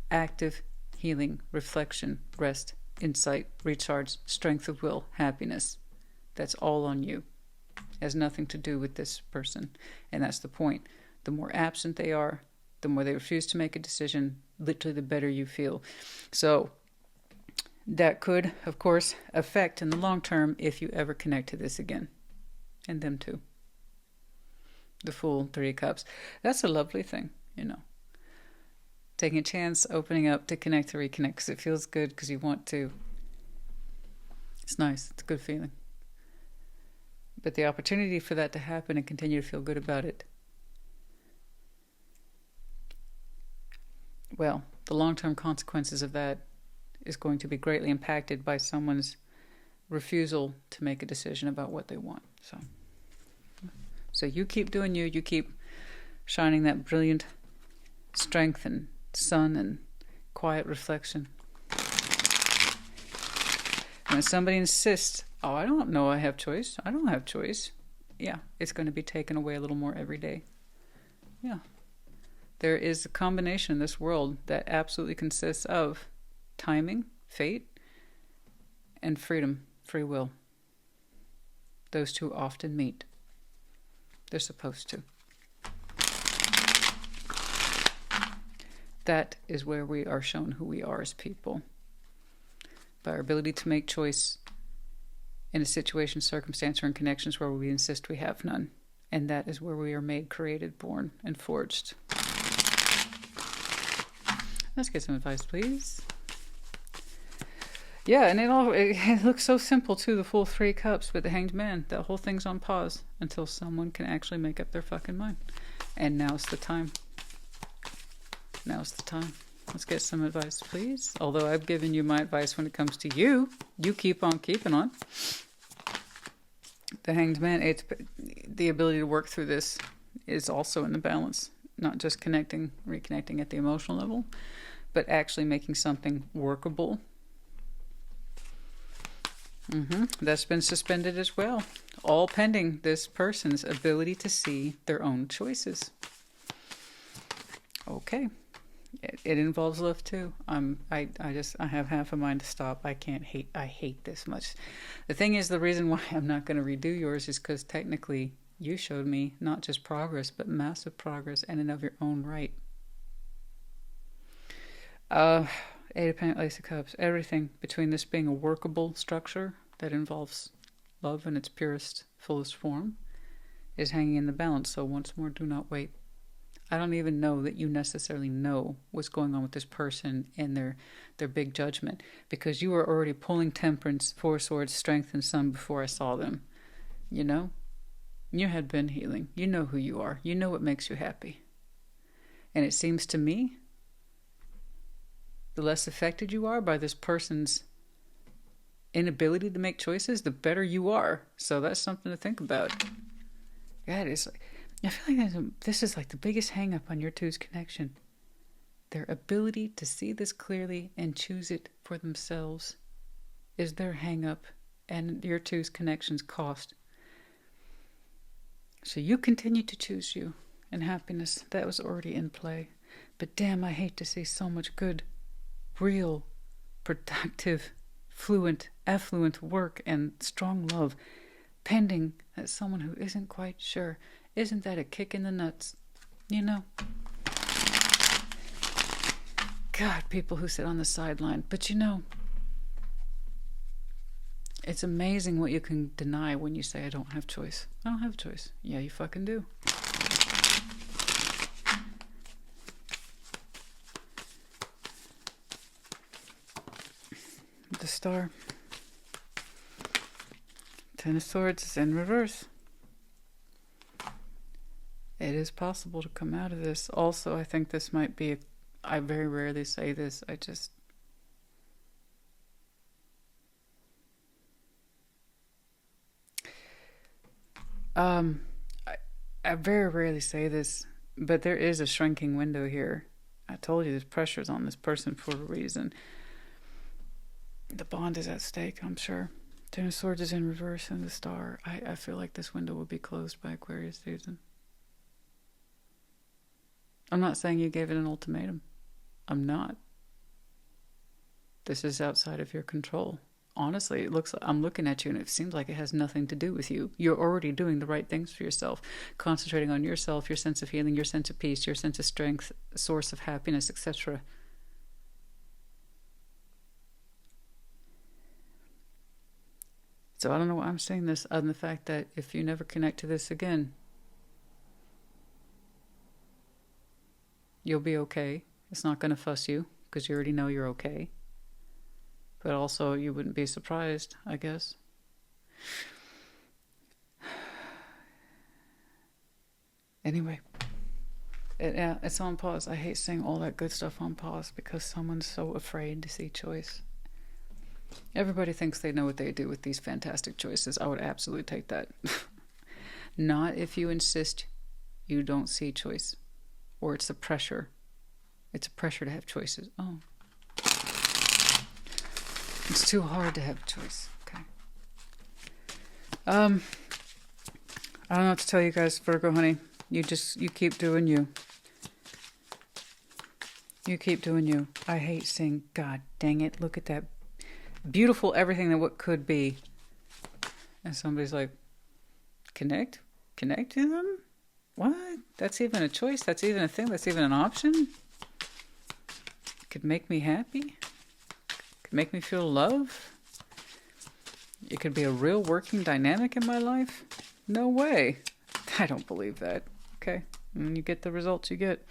Active healing, reflection, rest, insight, recharge, strength of will, happiness. That's all on you. It has nothing to do with this person. And that's the point. The more absent they are, the more they refuse to make a decision, literally the better you feel. So that could, of course, affect in the long term if you ever connect to this again. And them too. The Fool, Three of Cups. That's a lovely thing, you know. Taking a chance, opening up to connect, to reconnect, because it feels good, because you want to. It's nice. It's a good feeling. But the opportunity for that to happen and continue to feel good about it, well, the long-term consequences of that is going to be greatly impacted by someone's refusal to make a decision about what they want. So you keep doing you. You keep shining that brilliant strength and sun and quiet reflection. And when somebody insists, oh, I don't know I have choice. I don't have choice. Yeah, it's going to be taken away a little more every day. Yeah. There is a combination in this world that absolutely consists of timing, fate, and freedom, free will. Those two often meet. They're supposed to. That is where we are shown who we are as people. By our ability to make choice in a situation, circumstance, or in connections where we insist we have none. And that is where we are made, created, born, and forged. Let's get some advice, please. Yeah, and it looks so simple too, the Fool, Three Cups, but the Hanged Man, that whole thing's on pause until someone can actually make up their fucking mind. And now's the time. Now's the time. Let's get some advice, please. Although I've given you my advice when it comes to you, you keep on keeping on. The Hanged Man, it's the ability to work through this is also in the balance. Not just connecting, reconnecting at the emotional level, but actually making something workable. That's been suspended as well. All pending this person's ability to see their own choices. Okay. It involves love too. I have half a mind to stop. I hate this much. The thing is, the reason why I'm not going to redo yours is because technically you showed me not just progress, but massive progress in and of your own right. Eight of Pentacles, Ace of Cups, everything between this being a workable structure that involves love in its purest, fullest form is hanging in the balance. So once more, do not wait. I don't even know that you necessarily know what's going on with this person and their big judgment, because you were already pulling Temperance, Four Swords, Strength, and Sun before I saw them. You know? You had been healing. You know who you are. You know what makes you happy. And it seems to me, the less affected you are by this person's inability to make choices, the better you are. So that's something to think about. God, I feel like this is like the biggest hang-up on your two's connection. Their ability to see this clearly and choose it for themselves is their hang-up and your two's connection's cost. So you continue to choose you and happiness. That was already in play. But damn, I hate to see so much good, real, productive, fluent, affluent work and strong love, pending that someone who isn't quite sure. Isn't that a kick in the nuts? You know? God, people who sit on the sideline. But you know, it's amazing what you can deny when you say, I don't have choice. I don't have a choice. Yeah, you fucking do. The Star. Ten of Swords is in reverse. It is possible to come out of this. Also, I think this might be, I very rarely say this, I very rarely say this, but there is a shrinking window here. I told you there's pressures on this person for a reason. The bond is at stake, I'm sure. Ten of Swords is in reverse and the Star. I feel like this window will be closed by Aquarius season. I'm not saying you gave it an ultimatum. I'm not. This is outside of your control. Honestly, it looks like, I'm looking at you and it seems like it has nothing to do with you. You're already doing the right things for yourself, concentrating on yourself, your sense of healing, your sense of peace, your sense of strength, source of happiness, etc. So I don't know why I'm saying this, other than the fact that if you never connect to this again, you'll be okay. It's not going to fuss you because you already know you're okay. But also, you wouldn't be surprised, I guess. Anyway, it's on pause. I hate saying all that good stuff on pause because someone's so afraid to see choice. Everybody thinks they know what they do with these fantastic choices. I would absolutely take that. Not if you insist you don't see choice. Or it's a pressure. It's a pressure to have choices. Oh. It's too hard to have a choice. Okay. I don't know what to tell you guys, Virgo, honey. You keep doing you. You keep doing you. I hate saying, God dang it, look at that beautiful everything that what could be. And somebody's like, connect to them? What? That's even a choice? That's even a thing? That's even an option? Could make me happy? Could make me feel love? It could be a real working dynamic in my life? No way. I don't believe that. Okay. And you get the results you get.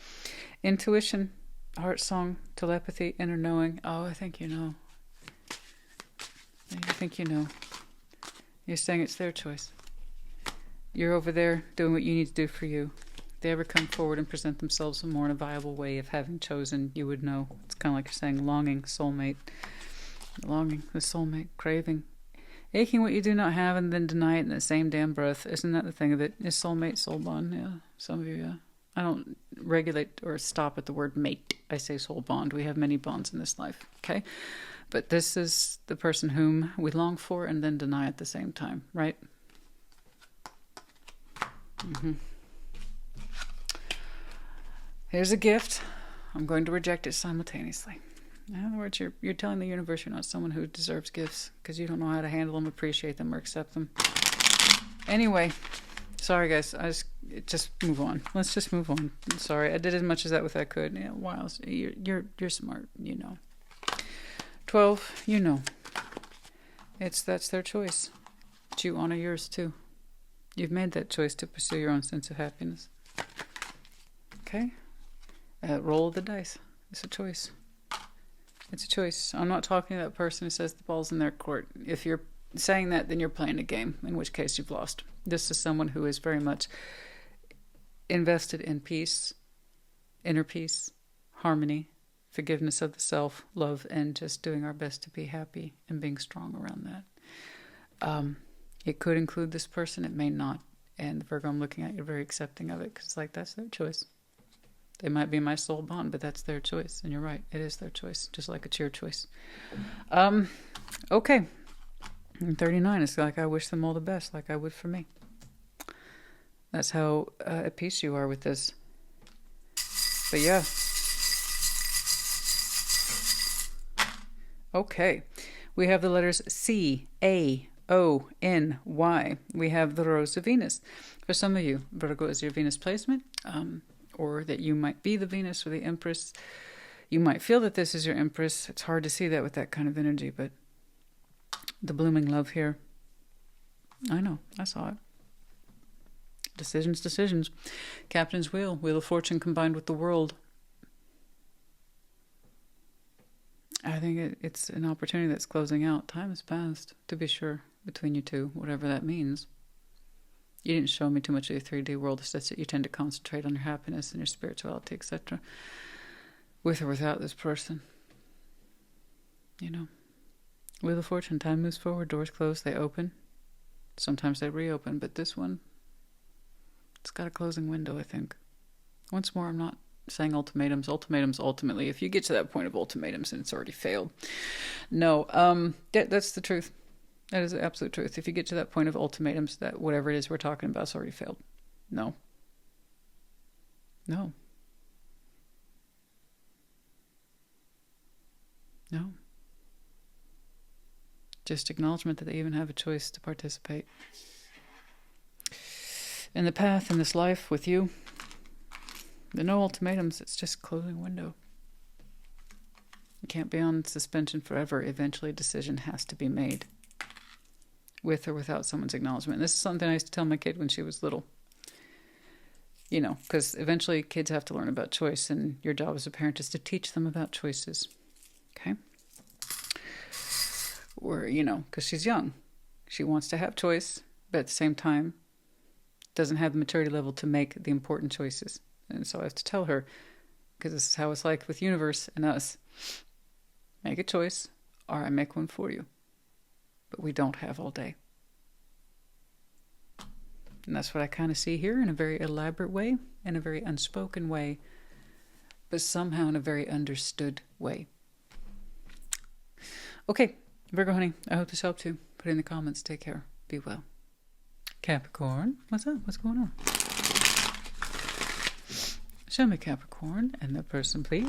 Intuition, heart song, telepathy, inner knowing. Oh, I think you know. I think you know. You're saying it's their choice. You're over there doing what you need to do for you. If they ever come forward and present themselves more in a viable way of having chosen, you would know. It's kind of like you're saying longing, soulmate. Longing, the soulmate, craving. Aching what you do not have and then deny it in the same damn breath. Isn't that the thing of it? Is soulmate, soul bond? Yeah, some of you, yeah. I don't regulate or stop at the word mate. I say soul bond. We have many bonds in this life, okay? But this is the person whom we long for and then deny at the same time, right? Here's a gift. I'm going to reject it simultaneously. In other words, you're telling the universe you're not someone who deserves gifts because you don't know how to handle them, appreciate them, or accept them. Anyway, sorry guys, just move on. Let's just move on. Sorry, I did as much as that with I could. Yeah, wow, you're smart, you know. 12, you know. That's their choice. But you honor yours too. You've made that choice to pursue your own sense of happiness. Okay? Roll the dice. It's a choice. It's a choice. I'm not talking to that person who says the ball's in their court. If you're saying that, then you're playing a game, in which case you've lost. This is someone who is very much invested in peace, inner peace, harmony, forgiveness of the self, love, and just doing our best to be happy and being strong around that. It could include this person. It may not. And Virgo, I'm looking at you very accepting of it because it's like, that's their choice. They might be my soul bond, but that's their choice. And you're right. It is their choice, just like it's your choice. Okay. And 39, it's like I wish them all the best, like I would for me. That's how at peace you are with this. But yeah. Okay. We have the letters C, A, O, N, Y. We have the Rose of Venus. For some of you, Virgo is your Venus placement, or that you might be the Venus or the Empress. You might feel that this is your Empress. It's hard to see that with that kind of energy, but the blooming love here. I know, I saw it. Decisions, decisions. Captain's Wheel, Wheel of Fortune combined with the World. I think it's an opportunity that's closing out. Time has passed, to be sure, between you two, whatever that means. You didn't show me too much of your 3D world. It's just that you tend to concentrate on your happiness and your spirituality, etc. With or without this person. You know. Wheel of Fortune, time moves forward, doors close, they open. Sometimes they reopen, but this one, it's got a closing window, I think. Once more, I'm not saying ultimatums. Ultimatums, ultimately, if you get to that point of ultimatums and it's already failed. No, that's the truth. That is the absolute truth. If you get to that point of ultimatums, that whatever it is we're talking about has already failed. No. No. No. Just acknowledgement that they even have a choice to participate in the path in this life with you. There are no ultimatums. It's just closing window. You can't be on suspension forever. Eventually a decision has to be made, with or without someone's acknowledgement. And this is something I used to tell my kid when she was little. You know, because eventually kids have to learn about choice, and your job as a parent is to teach them about choices. Okay? Or, you know, because she's young. She wants to have choice, but at the same time, doesn't have the maturity level to make the important choices. And so I have to tell her, because this is how it's like with universe and us. Make a choice, or I make one for you. But we don't have all day. And that's what I kind of see here in a very elaborate way, in a very unspoken way, but somehow in a very understood way. Okay, Virgo honey, I hope this helped you. Put it in the comments. Take care. Be well. Capricorn, what's up? What's going on? Show me Capricorn and the person, please.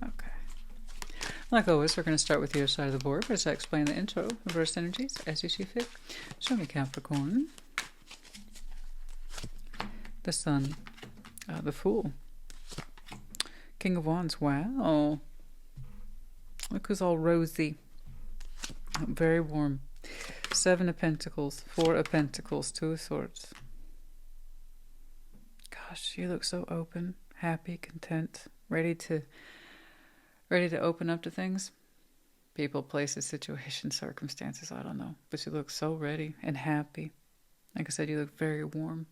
Okay. Like always, we're going to start with your side of the board as I explain the intro, reverse energies, as you see fit. Show me Capricorn. The Sun. The Fool. King of Wands. Wow. Look who's all rosy. Very warm. 7 of Pentacles, 4 of Pentacles, 2 of Swords. Gosh, you look so open, happy, content, ready to open up to things. People, places, situations, circumstances, I don't know. But you look so ready and happy. Like I said, you look very warm.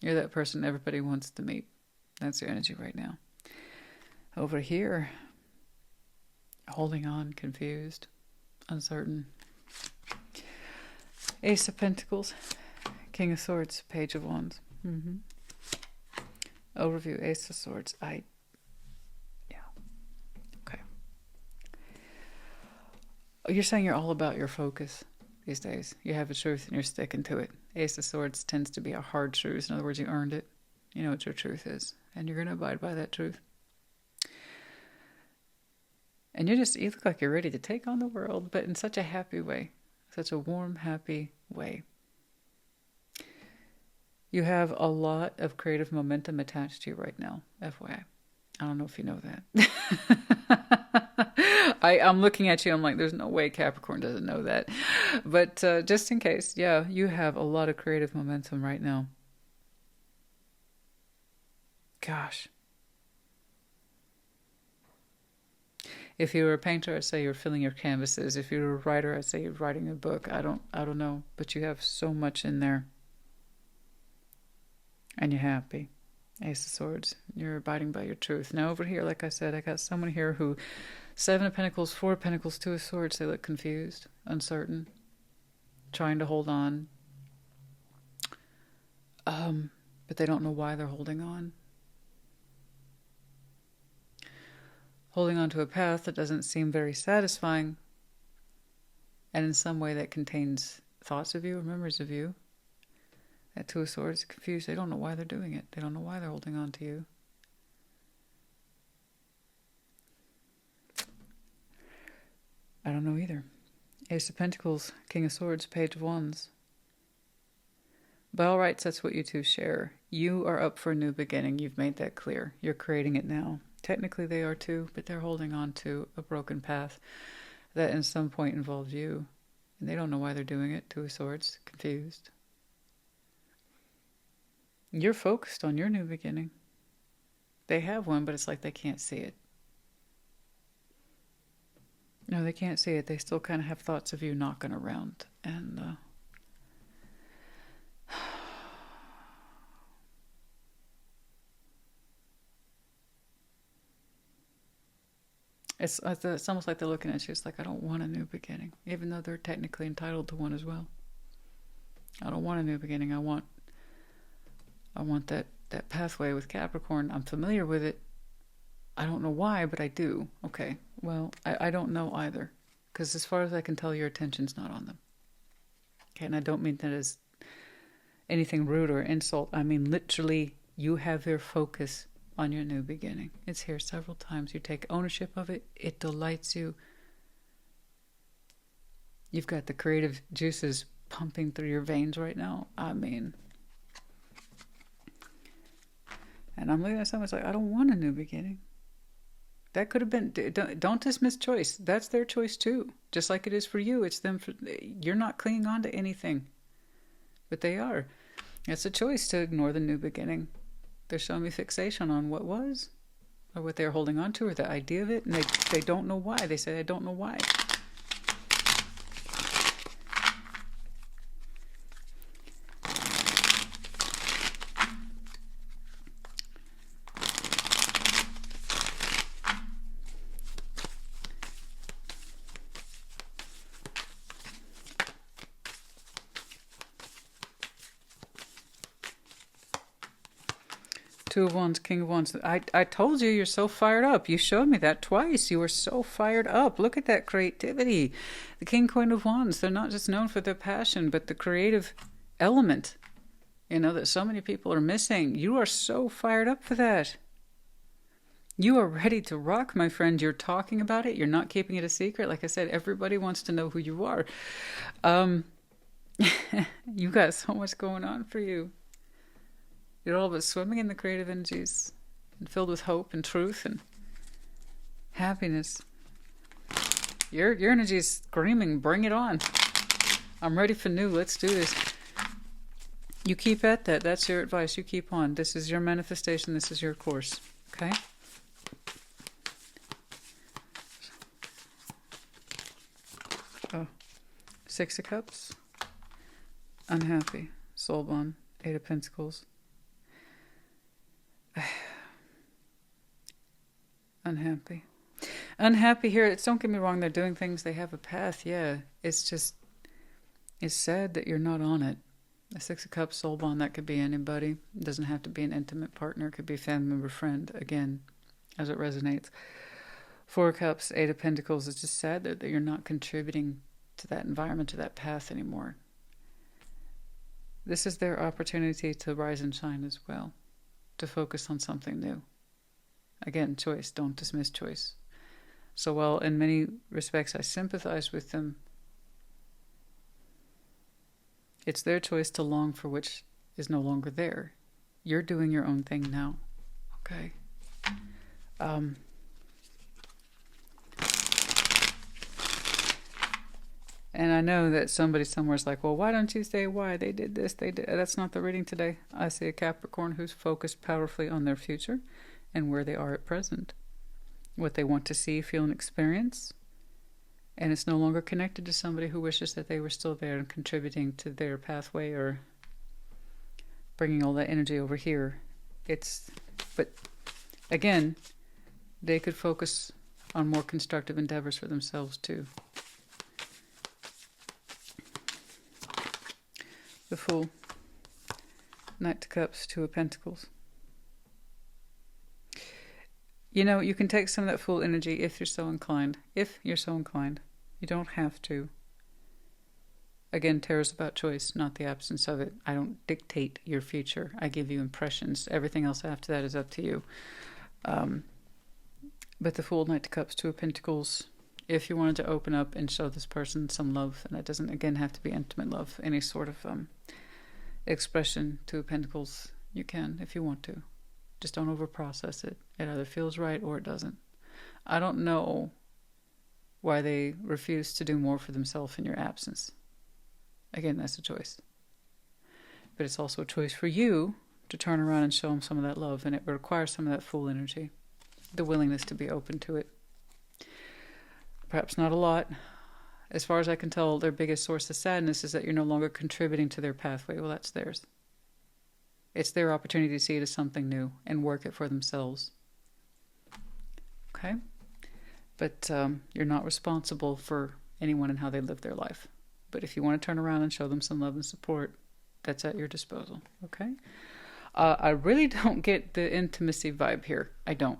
You're that person everybody wants to meet. That's your energy right now. Over here, holding on, confused, uncertain. Ace of Pentacles, King of Swords, Page of Wands. Overview, Ace of Swords. Okay. You're saying you're all about your focus these days. You have a truth and you're sticking to it. Ace of Swords tends to be a hard truth. In other words, you earned it. You know what your truth is. And you're going to abide by that truth. And you look like you're ready to take on the world, but in such a happy way. Such a warm, happy way. You have a lot of creative momentum attached to you right now, FYI. I don't know if you know that. I'm looking at you, I'm like, there's no way Capricorn doesn't know that. But just in case, yeah, you have a lot of creative momentum right now. Gosh. If you were a painter, I'd say you're filling your canvases. If you're a writer, I'd say you're writing a book. I don't know, but you have so much in there. And you're happy. Ace of Swords. You're abiding by your truth. Now over here, like I said, I got someone here who 7 of Pentacles, 4 of Pentacles, 2 of Swords. They look confused, uncertain, trying to hold on. But they don't know why they're holding on. Holding on to a path that doesn't seem very satisfying, and in some way that contains thoughts of you or memories of you. That 2 of Swords, confused. They don't know why they're doing it. They don't know why they're holding on to you. I don't know either. Ace of Pentacles, King of Swords, Page of Wands. By all rights, that's what you two share. You are up for a new beginning. You've made that clear. You're creating it now. Technically they are too, but they're holding on to a broken path that in some point involved you. And they don't know why they're doing it. Two of Swords, confused. You're focused on your new beginning. They have one, but it's like they can't see it. No, they can't see it. They still kind of have thoughts of you knocking around. And it's almost like they're looking at you. It's like, I don't want a new beginning, even though they're technically entitled to one as well. I don't want a new beginning. I want that pathway with Capricorn. I'm familiar with it. I don't know why, but I do. Okay, well, I don't know either. Because as far as I can tell, your attention's not on them. Okay, and I don't mean that as anything rude or insult. I mean, literally, you have their focus on your new beginning. It's here several times. You take ownership of it. It delights you. You've got the creative juices pumping through your veins right now. I mean, and I'm looking at someone like, I don't want a new beginning. That could have been, don't dismiss choice. That's their choice too. Just like it is for you. It's them. You're not clinging on to anything. But they are. It's a choice to ignore the new beginning. They're showing me fixation on what was, or what they're holding on to, or the idea of it. And they don't know why. They say, I don't know why. Two of Wands, King of Wands. I told you, you're so fired up. You showed me that twice. You were so fired up. Look at that creativity. The King, Queen of Wands, they're not just known for their passion, but the creative element, that so many people are missing. You are so fired up for that. You are ready to rock, my friend. You're talking about it. You're not keeping it a secret. Like I said, everybody wants to know who you are. You got so much going on for you. You're all but swimming in the creative energies and filled with hope and truth and happiness. Your energy is screaming, bring it on. I'm ready for new. Let's do this. You keep at that. That's your advice. You keep on. This is your manifestation. This is your course. Okay? Oh. Six of Cups. Unhappy. Soul bond. Eight of Pentacles. Unhappy here. Don't get me wrong, they're doing things, they have a path, yeah. It's sad that you're not on it. A Six of Cups, soul bond, that could be anybody. It doesn't have to be an intimate partner. It could be a family member, friend, again, as it resonates. Four of Cups, Eight of Pentacles. It's just sad that you're not contributing to that environment, to that path anymore. This is their opportunity to rise and shine as well, to focus on something new. Again, choice. Don't dismiss choice. So while in many respects I sympathize with them, it's their choice to long for which is no longer there. You're doing your own thing now. Okay? And I know that somebody somewhere is like, well, why don't you say why? They did this, they did. That's not the reading today. I see a Capricorn who's focused powerfully on their future and where they are at present. What they want to see, feel, and experience. And it's no longer connected to somebody who wishes that they were still there and contributing to their pathway or bringing all that energy over here. But again, they could focus on more constructive endeavors for themselves too. The Fool. Knight of Cups, Two of Pentacles. You can take some of that Fool energy if you're so inclined. If you're so inclined. You don't have to. Again, tarot's about choice, not the absence of it. I don't dictate your future. I give you impressions. Everything else after that is up to you. But the Fool, Knight of Cups, Two of Pentacles, if you wanted to open up and show this person some love, and that doesn't, again, have to be intimate love, any sort of expression, Two of Pentacles, you can if you want to. Just don't overprocess it. It either feels right or it doesn't. I don't know why they refuse to do more for themselves in your absence. Again, that's a choice. But it's also a choice for you to turn around and show them some of that love, and it requires some of that full energy, the willingness to be open to it. Perhaps not a lot. As far as I can tell, their biggest source of sadness is that you're no longer contributing to their pathway. Well, that's theirs. It's their opportunity to see it as something new and work it for themselves. Okay? But you're not responsible for anyone and how they live their life. But if you want to turn around and show them some love and support, that's at your disposal. Okay? I really don't get the intimacy vibe here. I don't.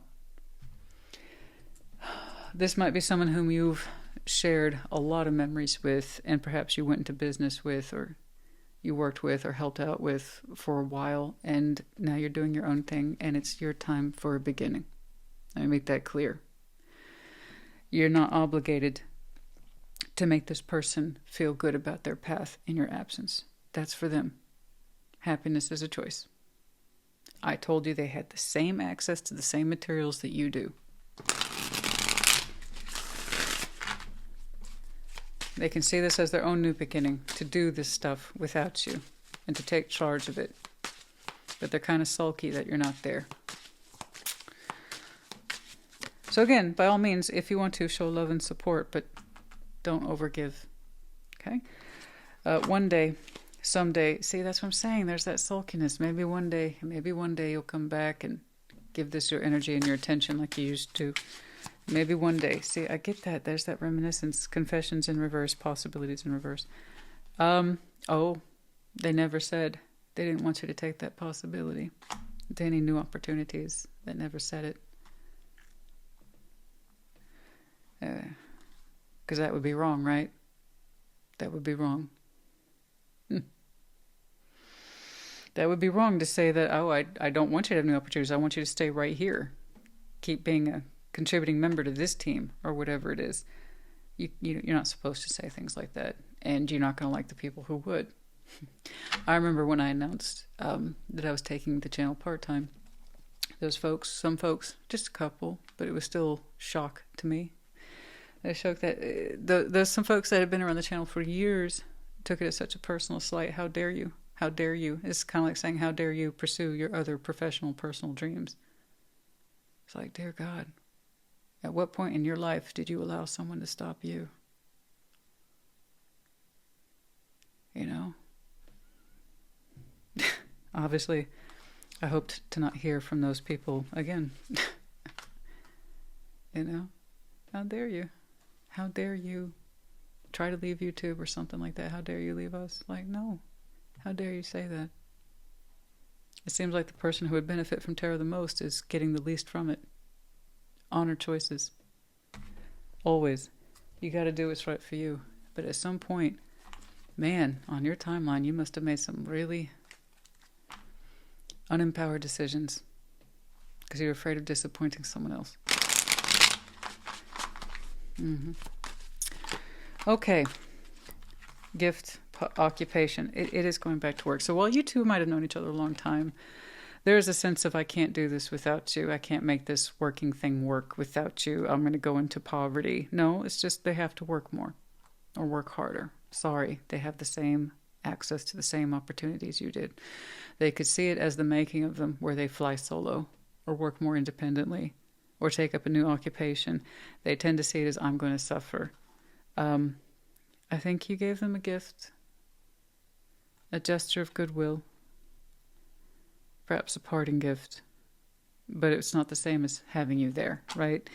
This might be someone whom you've shared a lot of memories with, and perhaps you went into business with, or you worked with, or helped out with for a while, and now you're doing your own thing, and it's your time for a beginning. Let me make that clear. You're not obligated to make this person feel good about their path in your absence. That's for them. Happiness is a choice. I told you they had the same access to the same materials that you do. They can see this as their own new beginning, to do this stuff without you and to take charge of it. But they're kind of sulky that you're not there. So again, by all means, if you want to, show love and support, but don't overgive. Okay? One day, someday, see, that's what I'm saying. There's that sulkiness. Maybe one day you'll come back and give this your energy and your attention like you used to. Maybe one day. See, I get that. There's that reminiscence. Confessions in reverse, possibilities in reverse. Oh, they never said. They didn't want you to take that possibility. To any new opportunities. They never said it. Because that would be wrong, right? That would be wrong. That would be wrong to say that, oh, I don't want you to have new opportunities. I want you to stay right here. Keep being a contributing member to this team, or whatever it is. You're not supposed to say things like that. And you're not going to like the people who would. I remember when I announced that I was taking the channel part-time. Those folks, some folks, just a couple, but it was still shock to me. I was shocked that there's some folks that have been around the channel for years took it as such a personal slight. How dare you? How dare you? It's kind of like saying, how dare you pursue your other professional, personal dreams? It's like, dear God, at what point in your life did you allow someone to stop you? You know? Obviously, I hoped to not hear from those people again. You know? How dare you? How dare you try to leave YouTube or something like that? How dare you leave us? Like, no. How dare you say that? It seems like the person who would benefit from tarot the most is getting the least from it. Honor choices. Always. You got to do what's right for you. But at some point, man, on your timeline, you must have made some really unempowered decisions because you're afraid of disappointing someone else. Okay. Gift, occupation. It is going back to work. So while you two might have known each other a long time, there's a sense of, I can't do this without you. I can't make this working thing work without you. I'm going to go into poverty. No, it's just they have to work more or work harder. Sorry, they have the same access to the same opportunities you did. They could see it as the making of them, where they fly solo or work more independently or take up a new occupation. They tend to see it as, I'm going to suffer. I think you gave them a gift, a gesture of goodwill, perhaps a parting gift, but it's not the same as having you there, right?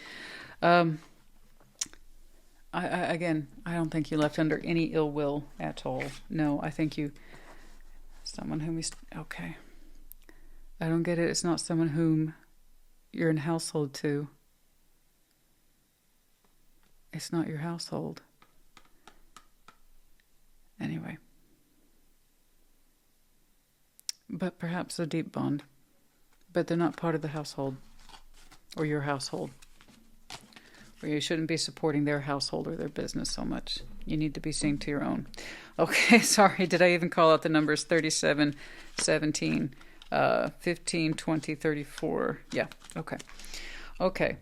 Again, I don't think you left under any ill will at all. No, I think you, someone whom you, okay. I don't get it. It's not someone whom you're in household to. It's not your household. Anyway. But perhaps a deep bond. But they're not part of the household. Or your household. Or you shouldn't be supporting their household or their business so much. You need to be seeing to your own. Okay, sorry. Did I even call out the numbers 37, 17, 15, 20, 34? Yeah, okay. Okay.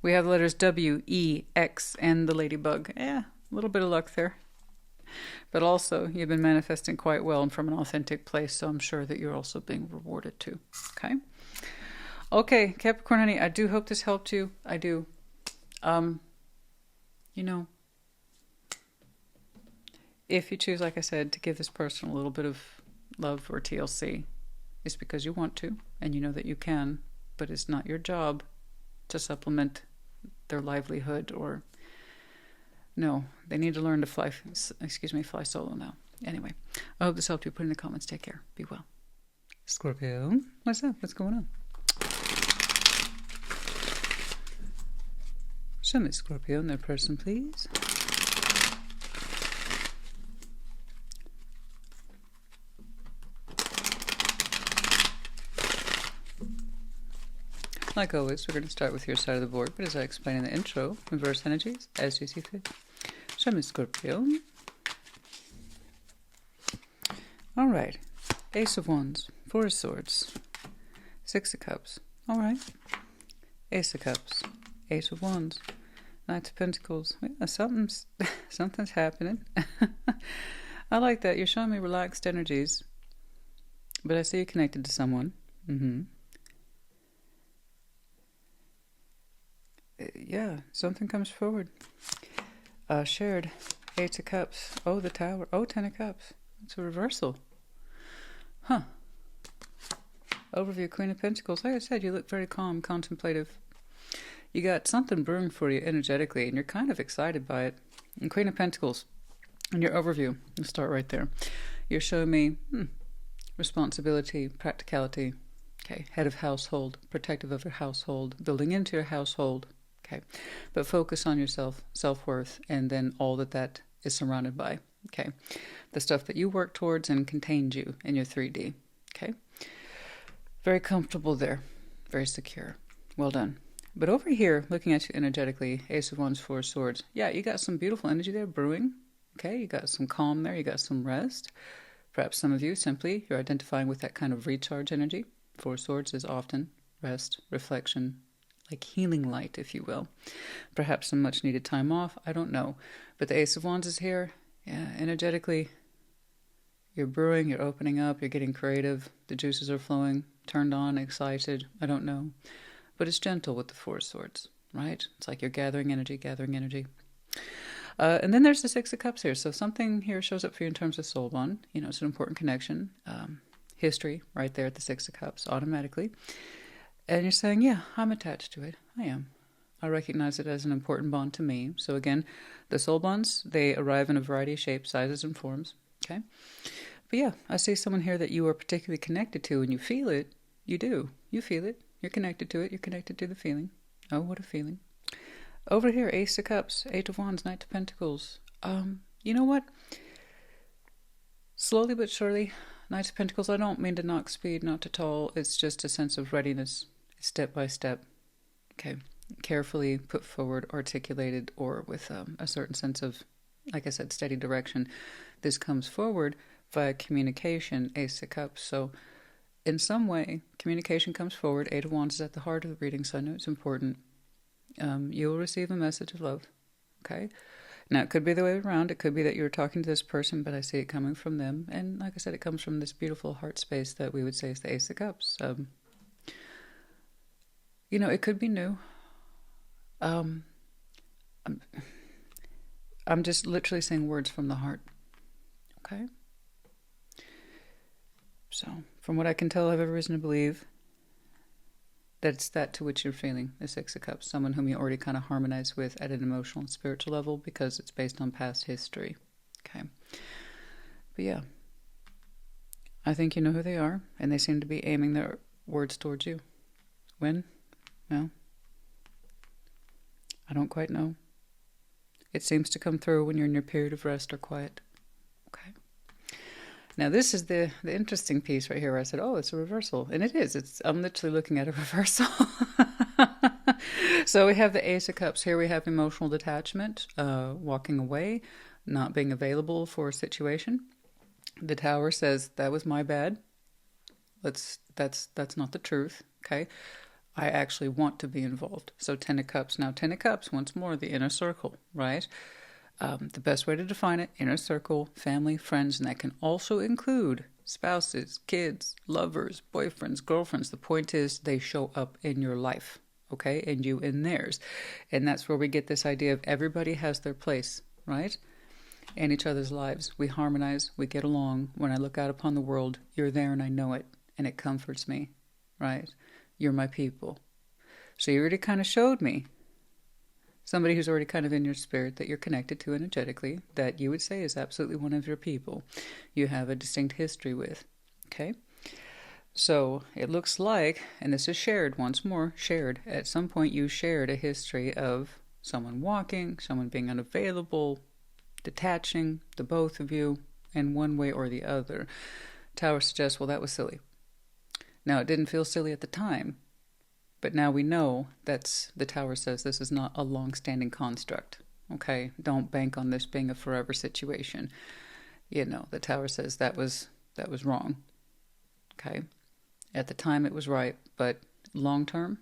We have the letters W, E, X, and the ladybug. Yeah, a little bit of luck there. But also, you've been manifesting quite well and from an authentic place, so I'm sure that you're also being rewarded too. Okay? Okay, Capricorn, honey, I do hope this helped you. I do. You know, if you choose, like I said, to give this person a little bit of love or TLC, it's because you want to, and you know that you can, but it's not your job to supplement their livelihood or... No, they need to learn to fly solo now. Anyway, I hope this helped you. Put in the comments. Take care. Be well. Scorpio, what's up? What's going on? Show me Scorpio and their person, please. Like always, we're going to start with your side of the board, but as I explained in the intro, reverse energies, as you see fit. Show me Scorpio. All right. Ace of Wands, Four of Swords, Six of Cups. All right. Ace of Cups, Ace of Wands, Knight of Pentacles. Yeah, something's happening. I like that. You're showing me relaxed energies, but I see you connected to someone. Yeah, something comes forward. Shared. Eight of Cups. Oh, the Tower. Oh, Ten of Cups. It's a reversal. Huh. Overview, Queen of Pentacles. Like I said, you look very calm, contemplative. You got something brewing for you energetically, and you're kind of excited by it. And Queen of Pentacles. In your overview, let's start right there. You're showing me responsibility, practicality. Okay, head of household, protective of your household, building into your household. Okay, but focus on yourself, self-worth, and then all that is surrounded by. Okay, the stuff that you work towards and contains you in your 3D. Okay, very comfortable there, very secure. Well done. But over here, looking at you energetically, Ace of Wands, Four of Swords. Yeah, you got some beautiful energy there brewing. Okay, you got some calm there, you got some rest. Perhaps some of you simply, you're identifying with that kind of recharge energy. Four of Swords is often rest, reflection, like healing light, if you will. Perhaps some much needed time off. I don't know. But the Ace of Wands is here. Yeah, energetically, you're brewing, you're opening up, you're getting creative. The juices are flowing, turned on, excited. I don't know. But it's gentle with the Four of Swords, right? It's like you're gathering energy, gathering energy. And then there's the Six of Cups here. So something here shows up for you in terms of soul bond. You know, it's an important connection. History right there at the Six of Cups automatically. And you're saying, yeah, I'm attached to it. I am. I recognize it as an important bond to me. So again, the soul bonds, they arrive in a variety of shapes, sizes, and forms. Okay? But yeah, I see someone here that you are particularly connected to, and you feel it. You do. You feel it. You're connected to it. You're connected to the feeling. Oh, what a feeling. Over here, Ace of Cups, Eight of Wands, Knight of Pentacles. You know what? Slowly but surely, Knight of Pentacles, I don't mean to knock speed, not at all. It's just a sense of readiness, step by step. Okay, carefully put forward, articulated, or with a certain sense of, like I said, steady direction. This comes forward via communication, Ace of Cups. So in some way, communication comes forward. Eight of Wands is at the heart of the reading, so I know it's important. You will receive a message of love. Okay? Now, it could be the way around. It could be that you're talking to this person, but I see it coming from them. And like I said, it comes from this beautiful heart space that we would say is the Ace of Cups. You know, it could be new. I'm just literally saying words from the heart. Okay? So, from what I can tell, I have every reason to believe that it's that to which you're feeling, the Six of Cups, someone whom you already kind of harmonize with at an emotional and spiritual level because it's based on past history. Okay. But yeah, I think you know who they are, and they seem to be aiming their words towards you. When? Well, I don't quite know. It seems to come through when you're in your period of rest or quiet. Okay. Now, this is the interesting piece right here where I said, oh, it's a reversal. And it is. I'm literally looking at a reversal. So we have the Ace of Cups. Here we have emotional detachment, walking away, not being available for a situation. The Tower says, that was my bad. That's not the truth, okay? I actually want to be involved. So 10 of Cups. Now 10 of Cups, once more, the inner circle, right? The best way to define it, inner circle, family, friends, and that can also include spouses, kids, lovers, boyfriends, girlfriends. The point is they show up in your life, okay? And you in theirs. And that's where we get this idea of everybody has their place, right? In each other's lives. We harmonize, we get along. When I look out upon the world, you're there and I know it. And it comforts me, right? You're my people. So you already kind of showed me somebody who's already kind of in your spirit that you're connected to energetically, that you would say is absolutely one of your people. You have a distinct history with, okay? So it looks like, and this is shared once more, shared. At some point you shared a history of someone walking, someone being unavailable, detaching, the both of you, in one way or the other. Tower suggests, well, that was silly. Now, it didn't feel silly at the time, but now we know the Tower says this is not a long-standing construct, okay? Don't bank on this being a forever situation. You know, the Tower says that was wrong, okay? At the time it was right, but long-term,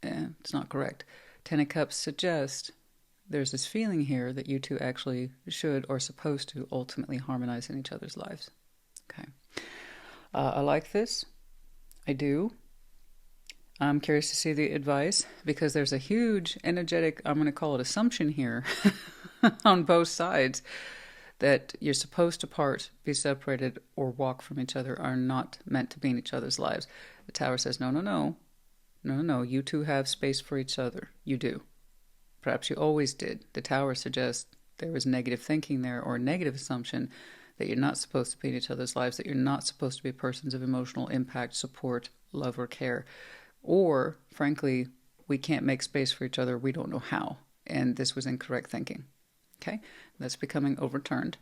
it's not correct. 10 of Cups suggests there's this feeling here that you two actually should or supposed to ultimately harmonize in each other's lives, okay? I like this. I do. I'm curious to see the advice because there's a huge energetic, I'm going to call it assumption here on both sides that you're supposed to part, be separated, or walk from each other, are not meant to be in each other's lives. The Tower says, no, no, no. No, no, no. You two have space for each other. You do. Perhaps you always did. The Tower suggests there was negative thinking there or a negative assumption that you're not supposed to be in each other's lives, that you're not supposed to be persons of emotional impact, support, love, or care. Or, frankly, we can't make space for each other. We don't know how. And this was incorrect thinking. Okay? That's becoming overturned.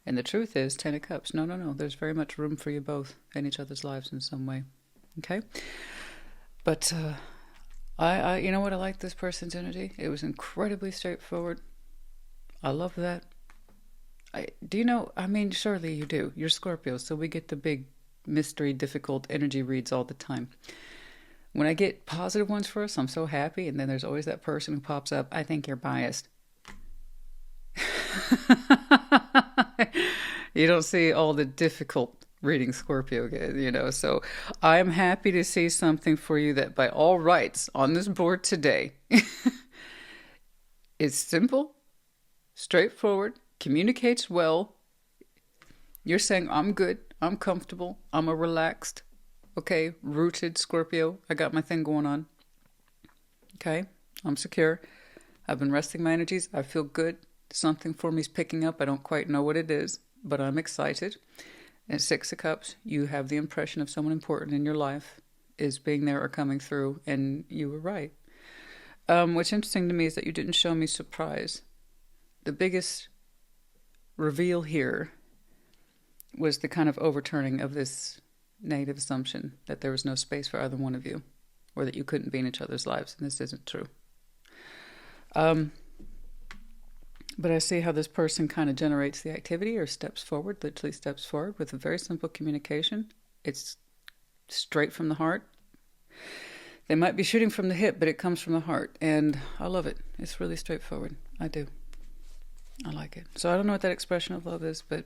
And the truth is, 10 of Cups. No, no, no. There's very much room for you both in each other's lives in some way. Okay? But, I you know what? I like this person's energy. It was incredibly straightforward. I love that. Do you know, I mean, surely you do. You're Scorpio, so we get the big mystery, difficult energy reads all the time. When I get positive ones for us, I'm so happy. And then there's always that person who pops up, I think you're biased. You don't see all the difficult reading Scorpio, you know. So I'm happy to see something for you that by all rights on this board today is simple, straightforward, communicates well. You're saying, I'm good, I'm comfortable, I'm a relaxed, okay, rooted Scorpio. I got my thing going on. Okay, I'm secure. I've been resting my energies. I feel good. Something for me is picking up. I don't quite know what it is, but I'm excited. And 6 of Cups, you have the impression of someone important in your life is being there or coming through, and you were right. What's interesting to me is that you didn't show me surprise. The biggest reveal here was the kind of overturning of this negative assumption that there was no space for either one of you, or that you couldn't be in each other's lives, and this isn't true. But I see how this person kind of generates the activity or steps forward, literally steps forward with a very simple communication. It's straight from the heart. They might be shooting from the hip, but it comes from the heart, and I love it. It's really straightforward. I do. I like it. So I don't know what that expression of love is, but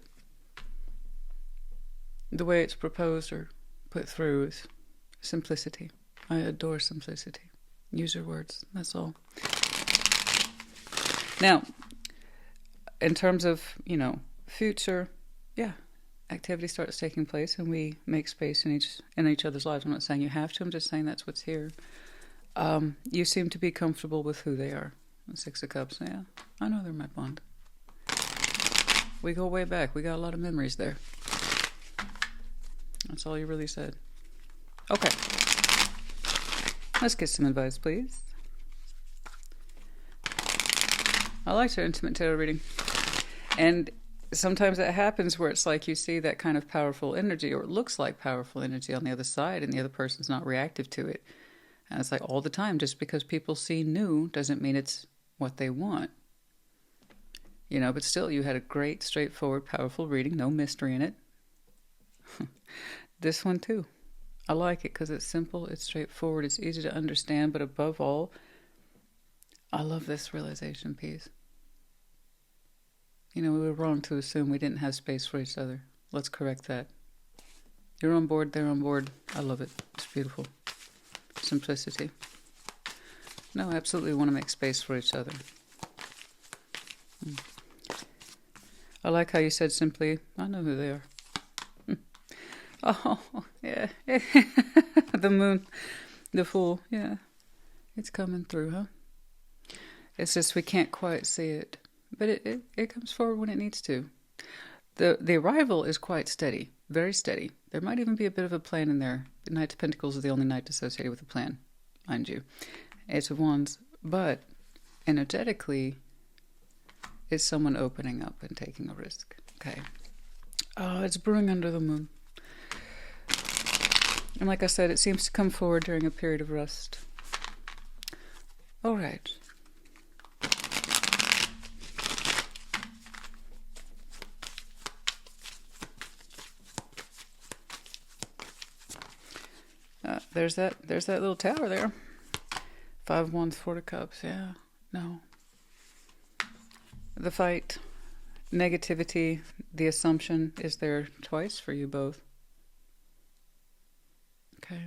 the way it's proposed or put through is simplicity. I adore simplicity. Use your words. That's all. Now, in terms of, you know, future, yeah, activity starts taking place and we make space in each other's lives. I'm not saying you have to. I'm just saying that's what's here. You seem to be comfortable with who they are. 6 of Cups. Yeah, I know they're my bond. We go way back. We got a lot of memories there. That's all you really said. Okay. Let's get some advice, please. I like your intimate tarot reading. And sometimes that happens where it's like you see that kind of powerful energy, or it looks like powerful energy on the other side, and the other person's not reactive to it. And it's like all the time, just because people see new doesn't mean it's what they want. You know, but still, you had a great, straightforward, powerful reading. No mystery in it. This one, too. I like it because it's simple, it's straightforward, it's easy to understand, but above all, I love this realization piece. You know, we were wrong to assume we didn't have space for each other. Let's correct that. You're on board, they're on board. I love it. It's beautiful. Simplicity. No, absolutely want to make space for each other. I like how you said simply, I know who they are. Oh, yeah. The moon, the fool, yeah. It's coming through, huh? It's just we can't quite see it. But it comes forward when it needs to. The arrival is quite steady, very steady. There might even be a bit of a plan in there. The Knight of Pentacles is the only knight associated with a plan, mind you. Ace of Wands. But energetically, it's someone opening up and taking a risk. Okay. Oh, it's brewing under the moon. And like I said, it seems to come forward during a period of rest. All right. There's that little tower there. 5 of Wands, 4 of Cups. Yeah. No. The fight, negativity, the assumption is there twice for you both. Okay.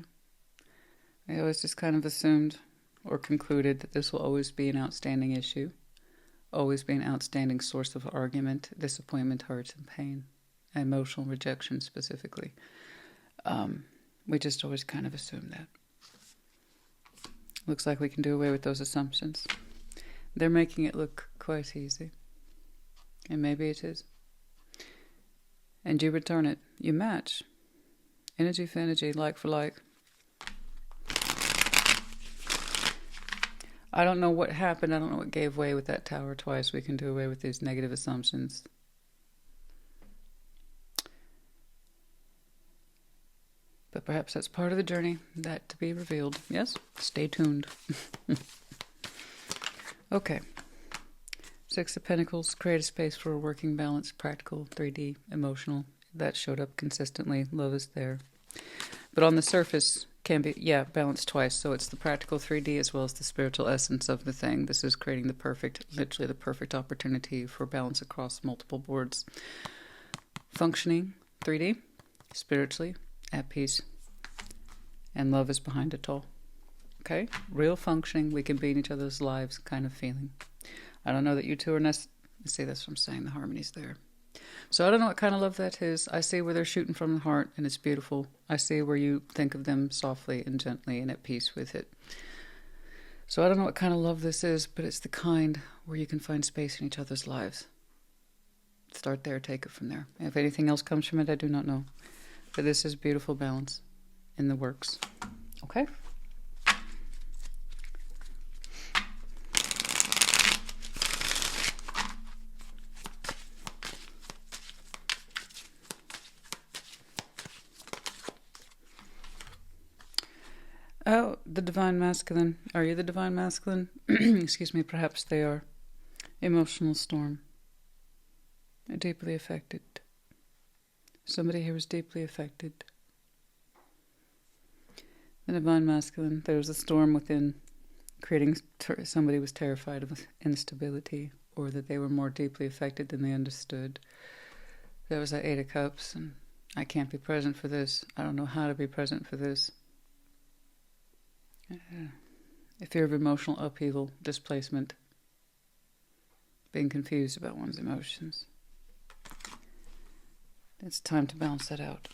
I always just kind of assumed or concluded that this will always be an outstanding issue, always be an outstanding source of argument, disappointment, hurt, and pain, emotional rejection specifically. We just always kind of assume that. Looks like we can do away with those assumptions. They're making it look quite easy. And maybe it is. And you return it. You match. Energy for energy, like for like. I don't know what happened. I don't know what gave way with that tower twice. We can do away with these negative assumptions. But perhaps that's part of the journey, that to be revealed. Yes? Stay tuned. Okay. 6 of Pentacles, create a space for a working balance, practical, 3D, emotional. That showed up consistently. Love is there. But on the surface, can be, yeah, balanced twice. So it's the practical 3D as well as the spiritual essence of the thing. This is creating the perfect, literally the perfect opportunity for balance across multiple boards. Functioning, 3D, spiritually, at peace. And love is behind it all. Okay? Real functioning, we can be in each other's lives kind of feeling. I don't know that you two are see, that's what I'm saying, the harmony's there. So I don't know what kind of love that is. I see where they're shooting from the heart, and it's beautiful. I see where you think of them softly and gently and at peace with it. So I don't know what kind of love this is, but it's the kind where you can find space in each other's lives. Start there, take it from there. If anything else comes from it, I do not know. But this is beautiful balance in the works. Okay? Oh, the Divine Masculine. Are you the Divine Masculine? Excuse me, perhaps they are. Emotional storm. Deeply affected. Somebody here was deeply affected. The Divine Masculine. There was a storm within, creating somebody was terrified of instability, or that they were more deeply affected than they understood. There was that 8 of Cups, and I can't be present for this. I don't know how to be present for this. A fear of emotional upheaval, displacement, being confused about one's emotions. It's time to balance that out.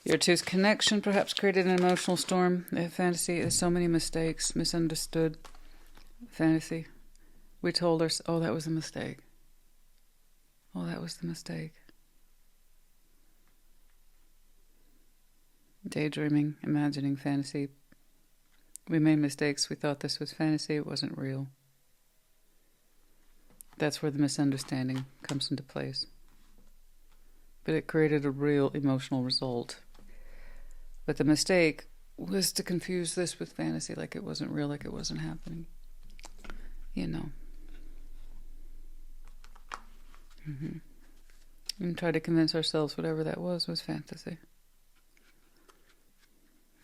Your two's connection perhaps created an emotional storm. Fantasy, there's so many mistakes, misunderstood. Fantasy. We told ourselves, oh, that was a mistake. Oh, that was the mistake. Daydreaming, imagining fantasy. We made mistakes. We thought this was fantasy. It wasn't real. That's where the misunderstanding comes into place. But it created a real emotional result. But the mistake was to confuse this with fantasy, like it wasn't real, like it wasn't happening. You know. And try to convince ourselves whatever that was fantasy.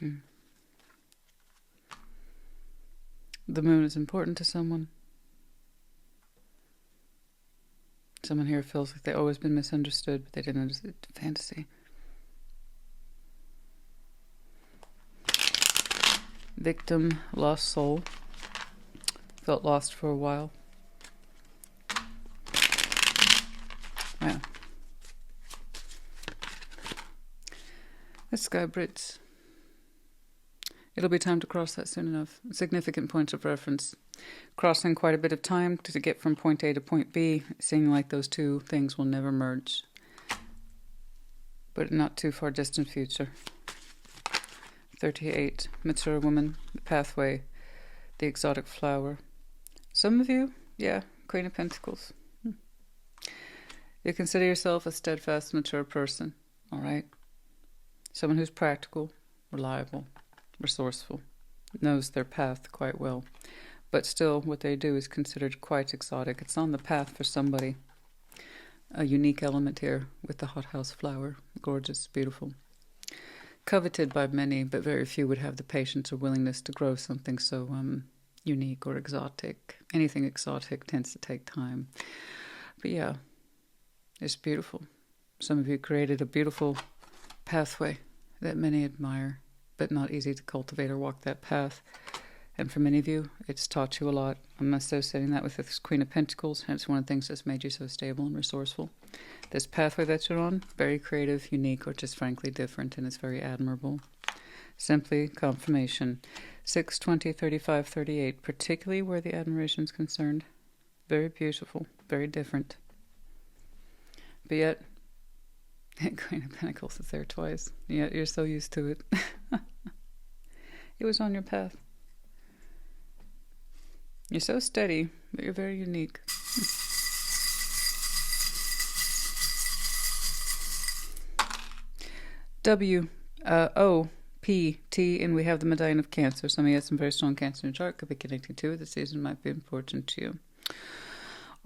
The moon is important to someone. Someone here feels like they've always been misunderstood, but they didn't understand fantasy. Victim, lost soul. Felt lost for a while. Yeah. The Sky Brits. It'll be time to cross that soon enough. Significant points of reference. Crossing quite a bit of time to get from point A to point B, seeming like those two things will never merge. But not too far distant future. 38. Mature woman. The pathway. The exotic flower. Some of you, yeah, Queen of Pentacles. You consider yourself a steadfast, mature person, all right? Someone who's practical, reliable, resourceful, knows their path quite well. But still, what they do is considered quite exotic. It's on the path for somebody. A unique element here with the hothouse flower. Gorgeous, beautiful. Coveted by many, but very few would have the patience or willingness to grow something so unique or exotic. Anything exotic tends to take time. But yeah, it's beautiful. Some of you created a beautiful pathway that many admire, but not easy to cultivate or walk that path. And for many of you, it's taught you a lot. I'm associating that with this Queen of Pentacles, and it's one of the things that's made you so stable and resourceful. This pathway that you're on, very creative, unique, or just frankly different, and it's very admirable. Simply confirmation. 6, 20, 35, 38, particularly where the admiration is concerned. Very beautiful, very different. But yet, Queen of Pentacles is there twice. Yet you're so used to it. It was on your path. You're so steady, but you're very unique. W, O, P, T, and we have the Medallion of Cancer. Some of you have some very strong Cancer in your chart. Could be connecting to it. The season might be important to you.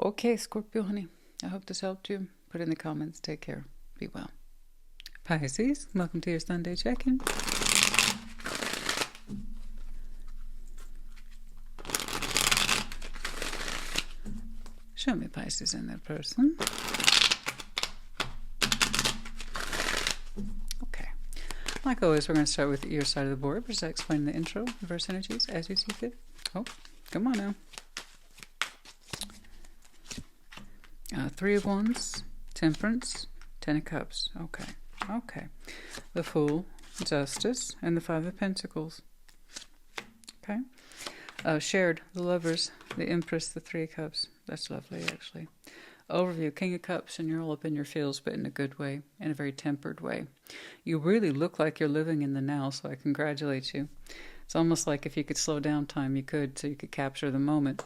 Okay, Scorpio, honey. I hope this helped you. Put in the comments. Take care. Be well. Pisces, welcome to your Sunday check-in. Show me Pisces in that person. Okay. Like always, we're going to start with your side of the board. Just explain the intro, reverse energies, as you see fit. Oh, come on now. 3 of Wands, Temperance, 10 of Cups. Okay. Okay. The Fool, Justice, and the 5 of Pentacles. Okay. Shared, the Lovers, the Empress, the 3 of Cups. That's lovely, actually. Overview, King of Cups, and you're all up in your feels, but in a good way, in a very tempered way. You really look like you're living in the now, so I congratulate you. It's almost like if you could slow down time, you could, so you could capture the moment.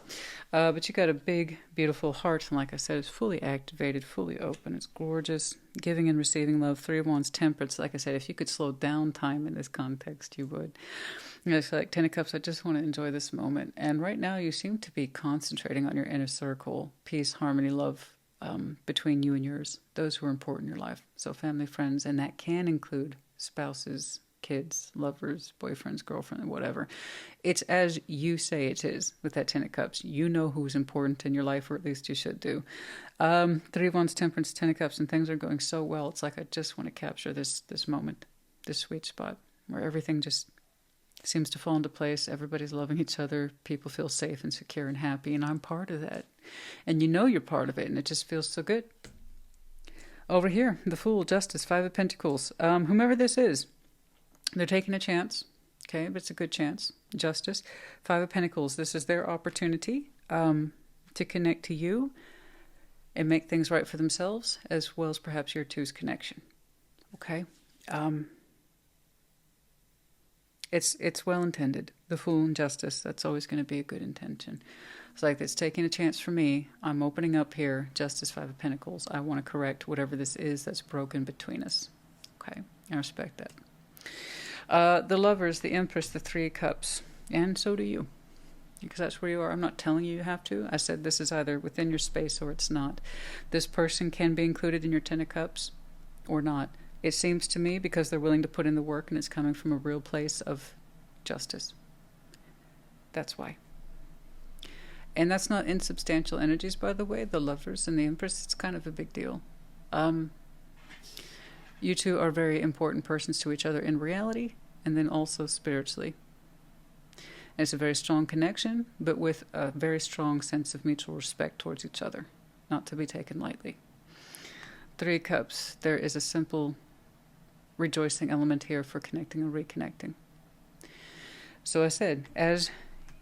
But you got a big, beautiful heart, and like I said, it's fully activated, fully open. It's gorgeous, giving and receiving love. 3 of Wands, Temperance. Like I said, if you could slow down time in this context, you would. It's like 10 of Cups, I just want to enjoy this moment. And right now, you seem to be concentrating on your inner circle, peace, harmony, love between you and yours, those who are important in your life. So family, friends, and that can include spouses, kids, lovers, boyfriends, girlfriend, whatever. It's as you say it is with that 10 of Cups. You know who's important in your life, or at least you should do. 3 of Wands, Temperance, 10 of Cups, and things are going so well. It's like I just want to capture this moment, this sweet spot where everything just seems to fall into place. Everybody's loving each other. People feel safe and secure and happy, and I'm part of that. And you know you're part of it, and it just feels so good. Over here, the Fool, Justice, 5 of Pentacles. Whomever this is, they're taking a chance, okay, but it's a good chance. Justice, 5 of Pentacles. This is their opportunity to connect to you and make things right for themselves, as well as perhaps your two's connection, okay? It's well intended. The Fool and Justice, that's always going to be a good intention. It's like it's taking a chance for me. I'm opening up here. Justice, 5 of Pentacles. I want to correct whatever this is that's broken between us. Okay, I respect that. The Lovers, the Empress, the Three of Cups. And so do you. Because that's where you are. I'm not telling you you have to. I said this is either within your space or it's not. This person can be included in your Ten of Cups or not. It seems to me because they're willing to put in the work and it's coming from a real place of justice. That's why. And that's not insubstantial energies, by the way. The Lovers and the Empress, it's kind of a big deal. You two are very important persons to each other in reality and then also spiritually. And it's a very strong connection, but with a very strong sense of mutual respect towards each other, not to be taken lightly. Three of Cups, there is a simple rejoicing element here for connecting and reconnecting. So I said, as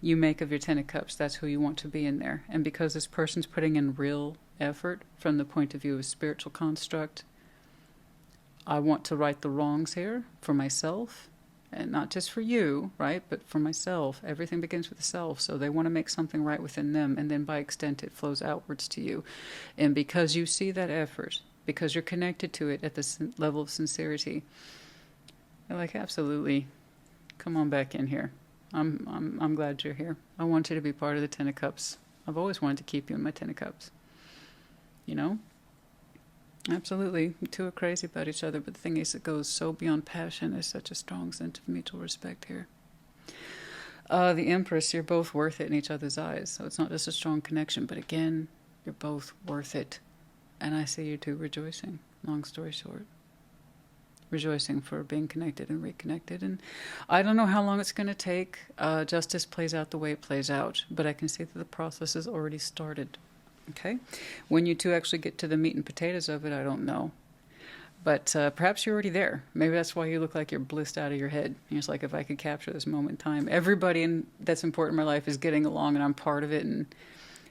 you make of your Ten of Cups, that's who you want to be in there. And because this person's putting in real effort from the point of view of spiritual construct, I want to right the wrongs here for myself, and not just for you, right, but for myself. Everything begins with the self, so they want to make something right within them, and then by extent it flows outwards to you. And because you see that effort, because you're connected to it at this level of sincerity, you're like, absolutely, come on back in here. I'm glad you're here. I want you to be part of the Ten of Cups. I've always wanted to keep you in my Ten of Cups. You know? Absolutely. You two are crazy about each other, but the thing is, it goes so beyond passion. There's such a strong sense of mutual respect here. The Empress, you're both worth it in each other's eyes. So it's not just a strong connection, but again, you're both worth it. And I see you two rejoicing, long story short. Rejoicing for being connected and reconnected. And I don't know how long it's going to take. Justice plays out the way it plays out, but I can see that the process has already started. Okay? When you two actually get to the meat and potatoes of it, I don't know. But perhaps you're already there. Maybe that's why you look like you're blissed out of your head. You're just like, if I could capture this moment in time. Everybody that's important in my life is getting along, and I'm part of it. And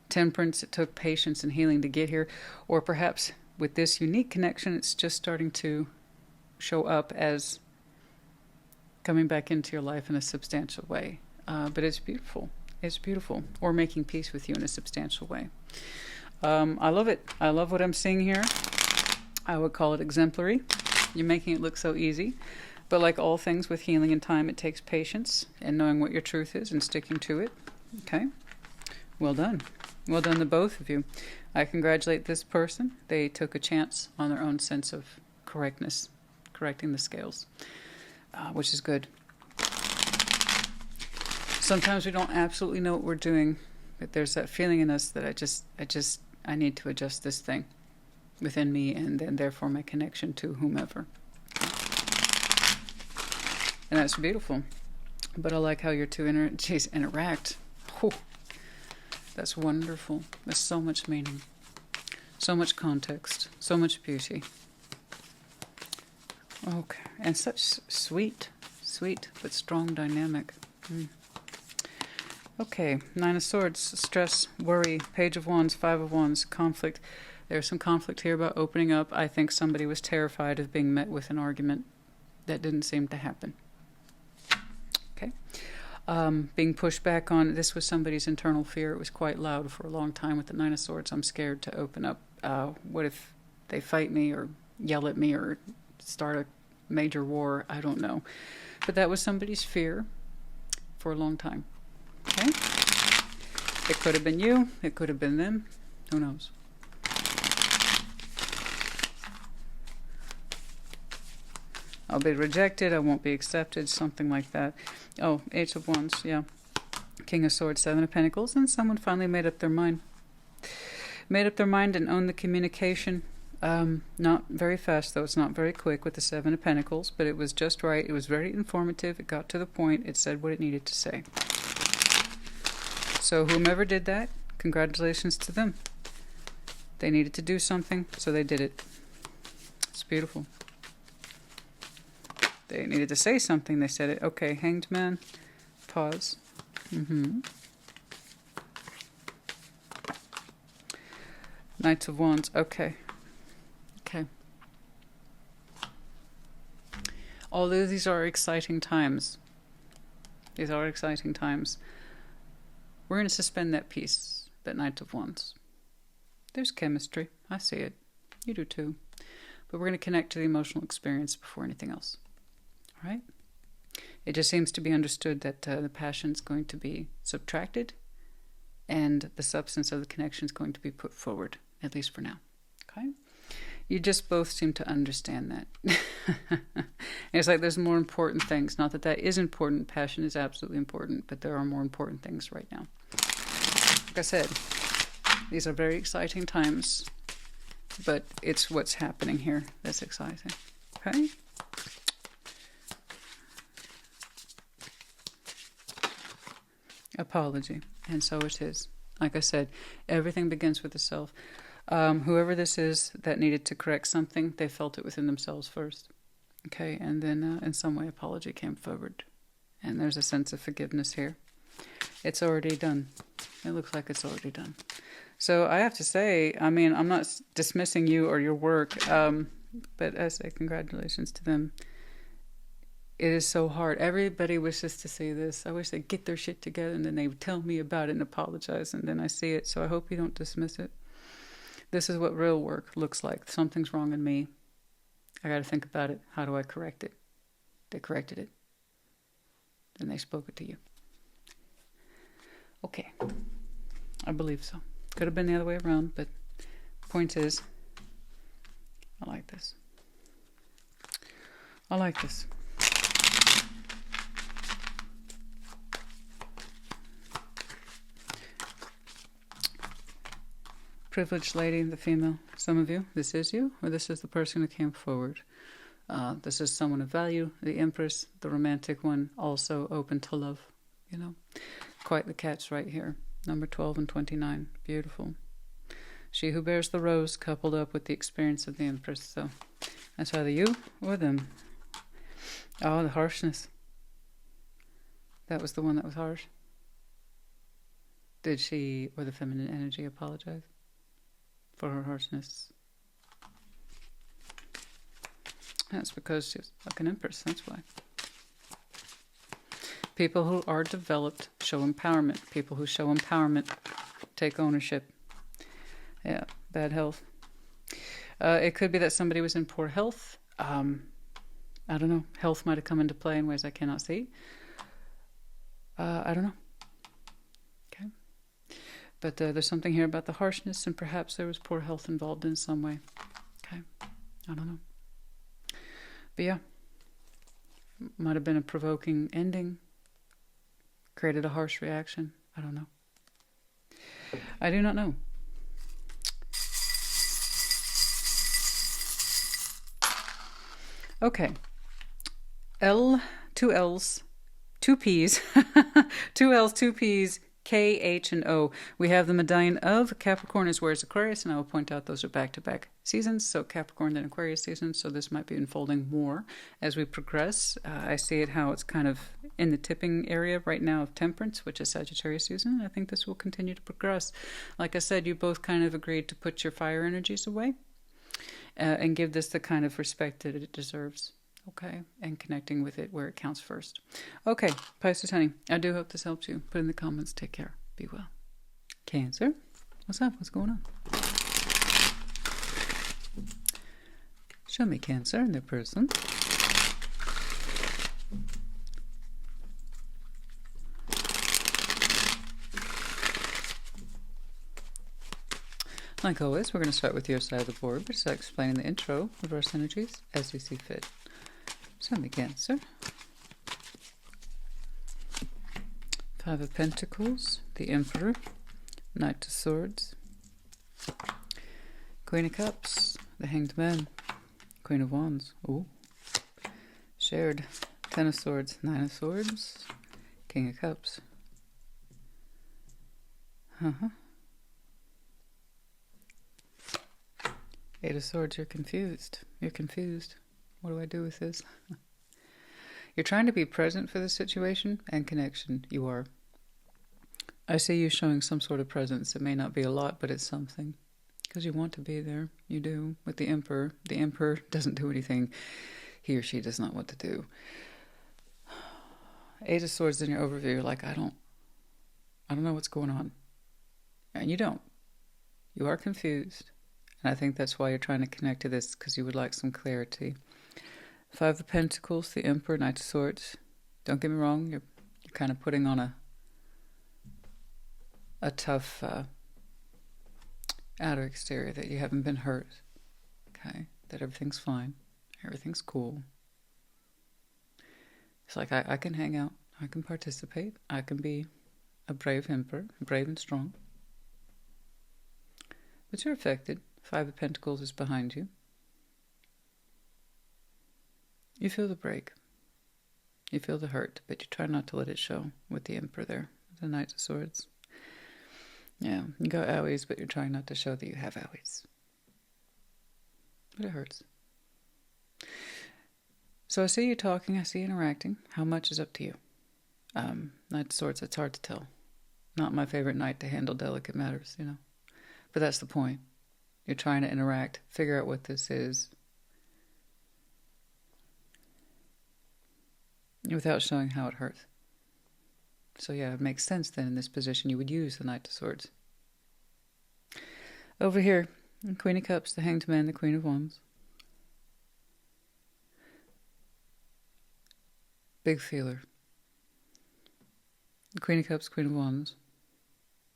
temperance, it took patience and healing to get here. Or perhaps with this unique connection, it's just starting to show up as coming back into your life in a substantial way. But it's beautiful. It's beautiful. Or making peace with you in a substantial way. I love it. I love what I'm seeing here. I would call it exemplary. You're making it look so easy. But like all things with healing and time, it takes patience and knowing what your truth is and sticking to it. Okay? Well done. Well done to both of you. I congratulate this person. They took a chance on their own sense of correctness, correcting the scales, which is good. Sometimes we don't absolutely know what we're doing, but there's that feeling in us that I need to adjust this thing within me, and then therefore my connection to whomever. And that's beautiful. But I like how your two energies interact. Whew. That's wonderful. There's so much meaning, so much context, so much beauty. Okay, and such sweet but strong dynamic. Okay, Nine of Swords, stress, worry, Page of Wands, Five of Wands, conflict. There's some conflict here about opening up. I think somebody was terrified of being met with an argument that didn't seem to happen. Okay. Being pushed back on, this was somebody's internal fear. It was quite loud for a long time with the Nine of Swords. I'm scared to open up. What if they fight me or yell at me or start a major war? I don't know. But that was somebody's fear for a long time. Okay? It could have been you. It could have been them. Who knows? I'll be rejected. I won't be accepted. Something like that. Oh, Eight of Wands. Yeah. King of Swords, Seven of Pentacles. And someone finally made up their mind. Made up their mind and owned the communication. Not very fast, though. It's not very quick with the Seven of Pentacles. But it was just right. It was very informative. It got to the point. It said what it needed to say. So whomever did that, congratulations to them. They needed to do something, so they did it. It's beautiful. They needed to say something, they said it. Okay, Hanged Man, pause. Knights of Wands, okay. Okay. Although these are exciting times. These are exciting times. We're going to suspend that peace, that Knight of Wands. There's chemistry. I see it. You do too. But we're going to connect to the emotional experience before anything else. All right? It just seems to be understood that the passion is going to be subtracted and the substance of the connection is going to be put forward, at least for now. Okay? You just both seem to understand that. It's like there's more important things. Not that that is important. Passion is absolutely important, but there are more important things right now. Like I said, these are very exciting times, but it's what's happening here that's exciting. Okay? Apology. And so it is. Like I said, everything begins with the self. Whoever this is that needed to correct something, they felt it within themselves first. Okay, and then in some way apology came forward. And there's a sense of forgiveness here. It's already done. It looks like it's already done. So I have to say, I mean, I'm not dismissing you or your work, but I say congratulations to them. It is so hard. Everybody wishes to see this. I wish they'd get their shit together and then they would tell me about it and apologize, and then I see it. So I hope you don't dismiss it. This is what real work looks like. Something's wrong in me. I got to think about it. How do I correct it? They corrected it. Then they spoke it to you. Okay. I believe so. Could have been the other way around, but point is, I like this. I like this. Privileged lady, the female. Some of you, this is you, or this is the person who came forward. This is someone of value. The Empress, the romantic one, also open to love. You know, quite the catch right here. Number 12 and 29. Beautiful. She who bears the rose coupled up with the experience of the Empress. So that's either you or them. Oh, the harshness. That was the one that was harsh. Did she, or the feminine energy, apologize for her harshness? That's because she's like an Empress, that's why. People who are developed show empowerment. People who show empowerment take ownership. Yeah, bad health. It could be that somebody was in poor health. I don't know. Health might have come into play in ways I cannot see. I don't know. Okay. But there's something here about the harshness, and perhaps there was poor health involved in some way. Okay. I don't know. But yeah. Might have been a provoking ending. Created a harsh reaction. I don't know. I do not know. Okay. Two L's, two P's, two L's, two P's, K, H, and O. We have the medallion of Capricorn is where's Aquarius, and I will point out those are back-to-back seasons, so Capricorn then Aquarius season, so this might be unfolding more as we progress. I see it how it's kind of in the tipping area right now of Temperance, which is Sagittarius season, and I think this will continue to progress. Like I said, you both kind of agreed to put your fire energies away and give this the kind of respect that it deserves. Okay, and connecting with it where it counts first. Okay, Pisces, honey, I do hope this helps you. Put in the comments. Take care. Be well. Cancer, what's up? What's going on? Show me Cancer and their person. Like always, we're going to start with your side of the board, but start explaining the intro, reverse energies, as you see fit. Show me Cancer. Five of Pentacles, the Emperor, Knight of Swords, Queen of Cups, the Hanged Man, Queen of Wands, ooh, shared, Ten of Swords, Nine of Swords, King of Cups. Eight of Swords, you're confused. You're confused. What do I do with this? You're trying to be present for the situation and connection. You are. I see you showing some sort of presence. It may not be a lot, but it's something. Because you want to be there. You do. With the Emperor. The Emperor doesn't do anything he or she does not want to do. Eight of Swords in your overview. You're like, I don't know what's going on. And you don't. You are confused. And I think that's why you're trying to connect to this, because you would like some clarity. Five of Pentacles, the Emperor, Knight of Swords. Don't get me wrong, you're kind of putting on a tough outer exterior that you haven't been hurt. Okay? That everything's fine. Everything's cool. It's like I can hang out. I can participate. I can be a brave emperor, brave and strong. But you're affected. 5 of Pentacles is behind you. You feel the break. You feel the hurt, but you try not to let it show with the Emperor there, the Knight of Swords. Yeah, you got owies, but you're trying not to show that you have owies. But it hurts. So I see you talking, I see you interacting. How much is up to you? Knight of Swords, it's hard to tell. Not my favorite knight to handle delicate matters, you know. But that's the point. You're trying to interact, figure out what this is, without showing how it hurts. So yeah, it makes sense then in this position you would use the Knight of Swords. Over here, Queen of Cups, the Hanged Man, the Queen of Wands. Big feeler. The Queen of Cups, Queen of Wands.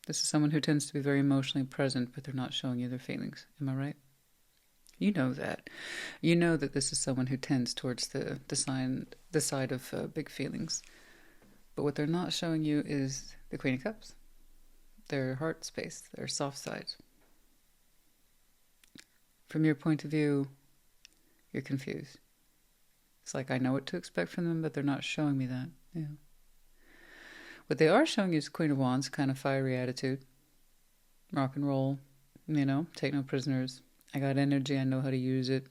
This is someone who tends to be very emotionally present, but they're not showing you their feelings. Am I right? You know that. You know that this is someone who tends towards the side of big feelings. But what they're not showing you is the Queen of Cups. Their heart space, their soft side. From your point of view, you're confused. It's like I know what to expect from them, but they're not showing me that. Yeah. What they are showing you is Queen of Wands, kind of fiery attitude. Rock and roll, you know, take no prisoners. I got energy, I know how to use it.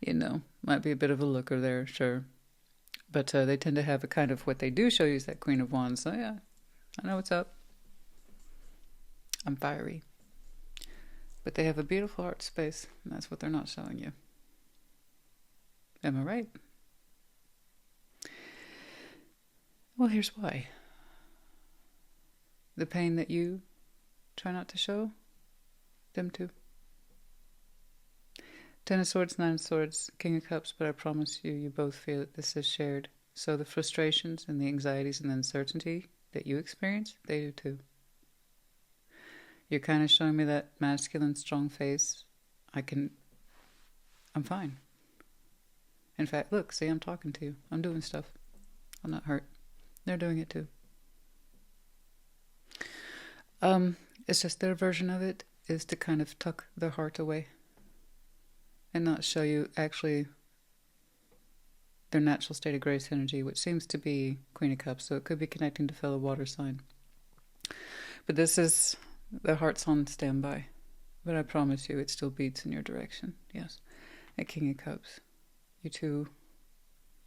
You know, might be a bit of a looker there, sure. But they tend to have a kind of, what they do show you is that Queen of Wands. So yeah, I know what's up. I'm fiery. But they have a beautiful heart space, and that's what they're not showing you. Am I right? Well, here's why. The pain that you try not to show, them too. 10 of Swords, 9 of Swords, King of Cups, but I promise you, you both feel that this is shared. So the frustrations and the anxieties and the uncertainty that you experience, they do too. You're kind of showing me that masculine, strong face. I'm fine. In fact, look, see, I'm talking to you. I'm doing stuff. I'm not hurt. They're doing it too. It's just their version of it is to kind of tuck their heart away and not show you actually their natural state of grace energy, which seems to be Queen of Cups, so it could be connecting to fellow water sign. But this is, the heart's on standby. But I promise you, it still beats in your direction. Yes. At King of Cups, you two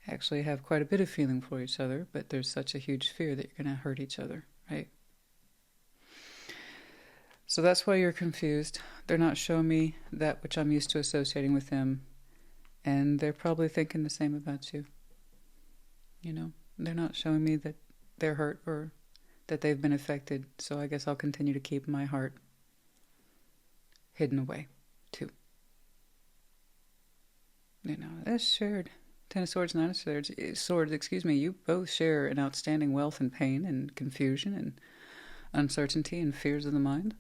actually have quite a bit of feeling for each other, but there's such a huge fear that you're going to hurt each other, right? So that's why you're confused. They're not showing me that which I'm used to associating with them, and they're probably thinking the same about you. You know, they're not showing me that they're hurt or that they've been affected, so I guess I'll continue to keep my heart hidden away, too. You know, that's shared. 10 of Swords, 9 of Swords, excuse me, you both share an outstanding wealth and pain and confusion and uncertainty and fears of the mind.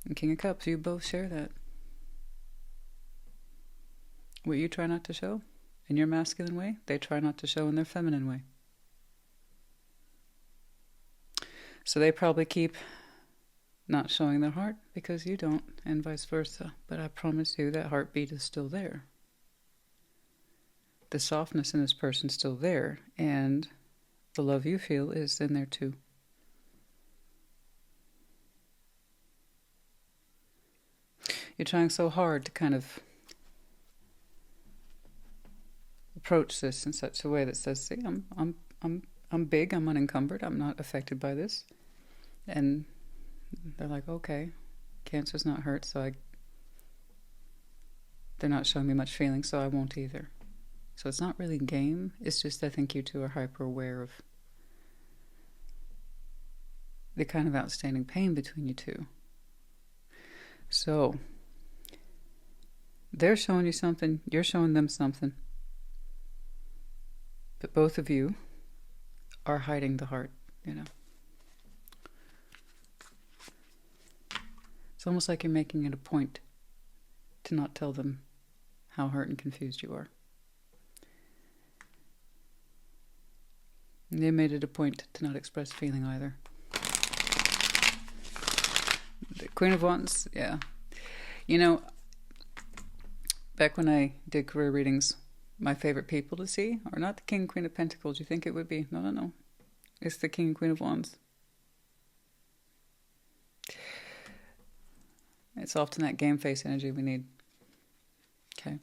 And King of Cups, you both share that. What you try not to show in your masculine way, they try not to show in their feminine way. So they probably keep not showing their heart because you don't, and vice versa. But I promise you that heartbeat is still there. The softness in this person's still there, and the love you feel is in there too. You're trying so hard to kind of approach this in such a way that says, "See, I'm big, I'm unencumbered, I'm not affected by this," and they're like, "Okay, Cancer's not hurt, so they're not showing me much feeling, so I won't either." So it's not really game. It's just I think you two are hyper aware of the kind of outstanding pain between you two. So they're showing you something, you're showing them something. But both of you are hiding the heart, you know. It's almost like you're making it a point to not tell them how hurt and confused you are. And they made it a point to not express feeling either. The Queen of Wands, yeah. You know, back when I did career readings, my favorite people to see are not the King and Queen of Pentacles. You think it would be? No, no, no. It's the King and Queen of Wands. It's often that game face energy we need. Okay.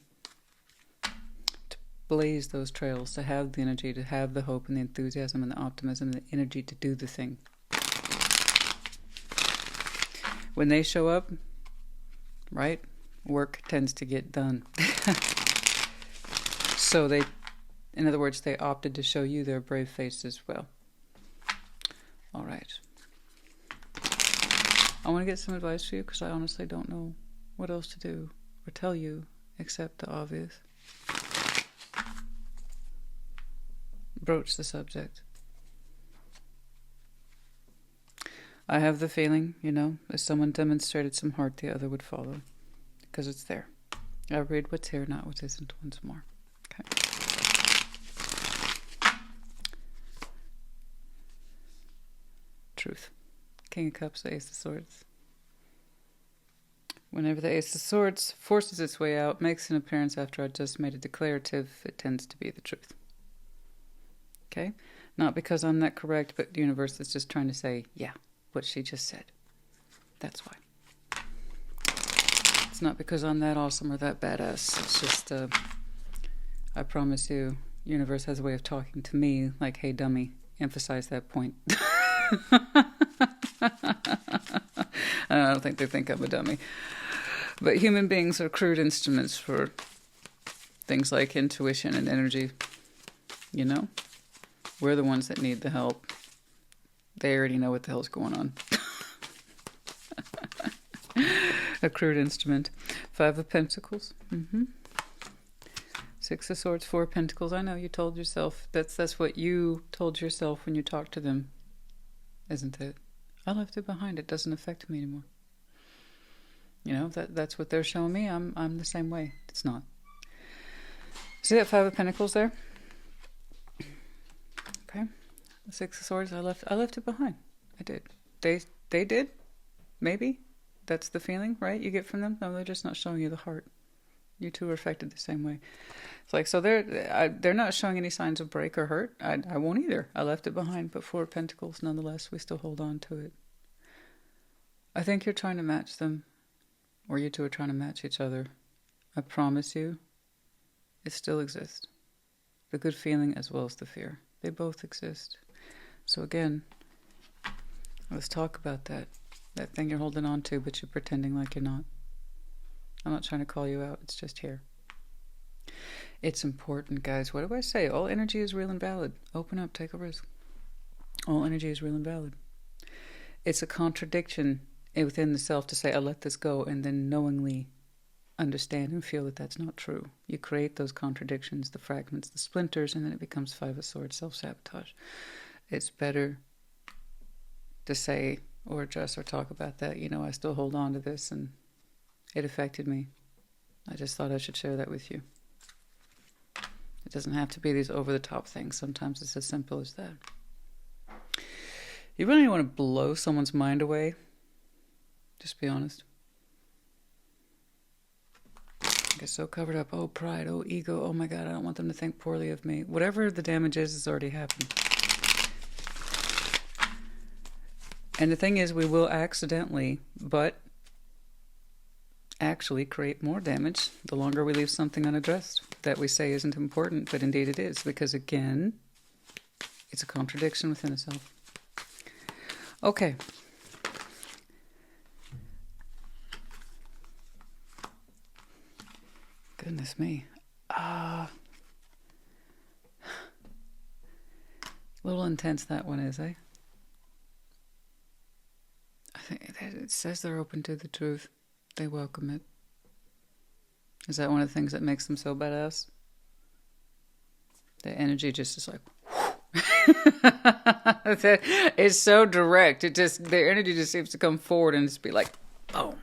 To blaze those trails, to have the energy, to have the hope and the enthusiasm and the optimism and the energy to do the thing. When they show up, right, work tends to get done. So they, in other words, they opted to show you their brave face as well. All right. I want to get some advice for you because I honestly don't know what else to do or tell you except the obvious. Broach the subject. I have the feeling, you know, if someone demonstrated some heart, the other would follow. Because it's there. I read what's here, not what isn't once more. Okay. Truth. King of Cups, the Ace of Swords. Whenever the Ace of Swords forces its way out, makes an appearance after I just made a declarative, it tends to be the truth. Okay? Not because I'm not correct, but the universe is just trying to say, yeah, what she just said. That's why. It's not because I'm that awesome or that badass. It's just, I promise you, universe has a way of talking to me like, hey, dummy, emphasize that point. I don't think they think I'm a dummy. But human beings are crude instruments for things like intuition and energy. You know? We're the ones that need the help. They already know what the hell's going on. A crude instrument. 5 of Pentacles. Mm-hmm. 6 of Swords, 4 of Pentacles. I know you told yourself. That's what you told yourself when you talked to them. Isn't it? I left it behind. It doesn't affect me anymore. You know, that's what they're showing me. I'm the same way. It's not. See that 5 of Pentacles there? Okay. The 6 of Swords, I left it behind. I did. They did? Maybe? That's the feeling, right? You get from them? No, they're just not showing you the heart. You two are affected the same way. It's like, so they're not showing any signs of break or hurt. I won't either. I left it behind, but 4 of Pentacles, nonetheless, we still hold on to it. I think you're trying to match them, or you two are trying to match each other. I promise you, it still exists. The good feeling as well as the fear. They both exist. So again, let's talk about that. That thing you're holding on to, but you're pretending like you're not. I'm not trying to call you out. It's just here. It's important, guys. What do I say? All energy is real and valid. Open up. Take a risk. All energy is real and valid. It's a contradiction within the self to say, I let this go, and then knowingly understand and feel that that's not true. You create those contradictions, the fragments, the splinters, and then it becomes 5 of Swords, self-sabotage. It's better to say or address or talk about that. You know, I still hold on to this, and it affected me. I just thought I should share that with you. It doesn't have to be these over-the-top things. Sometimes it's as simple as that. You really want to blow someone's mind away? Just be honest. Get so covered up. Oh, pride. Oh, ego. Oh, my God, I don't want them to think poorly of me. Whatever the damage is, it's already happened. And the thing is, we will accidentally, but actually create more damage the longer we leave something unaddressed that we say isn't important, but indeed it is, because again, it's a contradiction within itself. Okay. Goodness me. A little intense that one is, eh? I think it says they're open to the truth. They welcome it. Is that one of the things that makes them so badass? The energy just is like, it's so direct. The energy just seems to come forward and just be like, boom.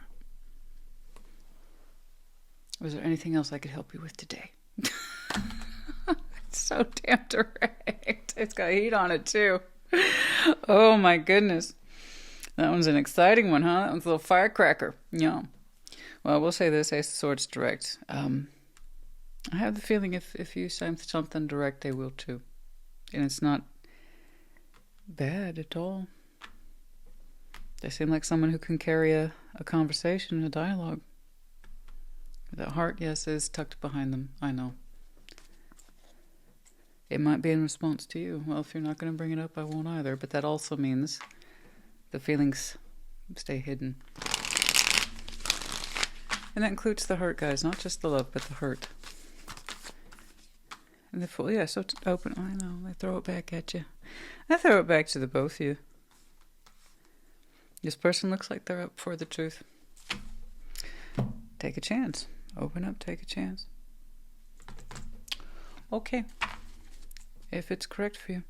Was there anything else I could help you with today? It's so damn direct. It's got heat on it too. Oh my goodness. That one's an exciting one, huh? That one's a little firecracker. Yeah. Well, we'll say this, Ace of Swords direct. I have the feeling if you say something direct, they will too. And it's not bad at all. They seem like someone who can carry a conversation, a dialogue. The heart, yes, is tucked behind them. I know. It might be in response to you. Well, if you're not going to bring it up, I won't either. But that also means the feelings stay hidden. And that includes the hurt, guys. Not just the love, but the hurt. And the Fool, yeah, so open. I know, they throw it back at you. I throw it back to the both of you. This person looks like they're up for the truth. Take a chance. Open up, take a chance. Okay. If it's correct for you.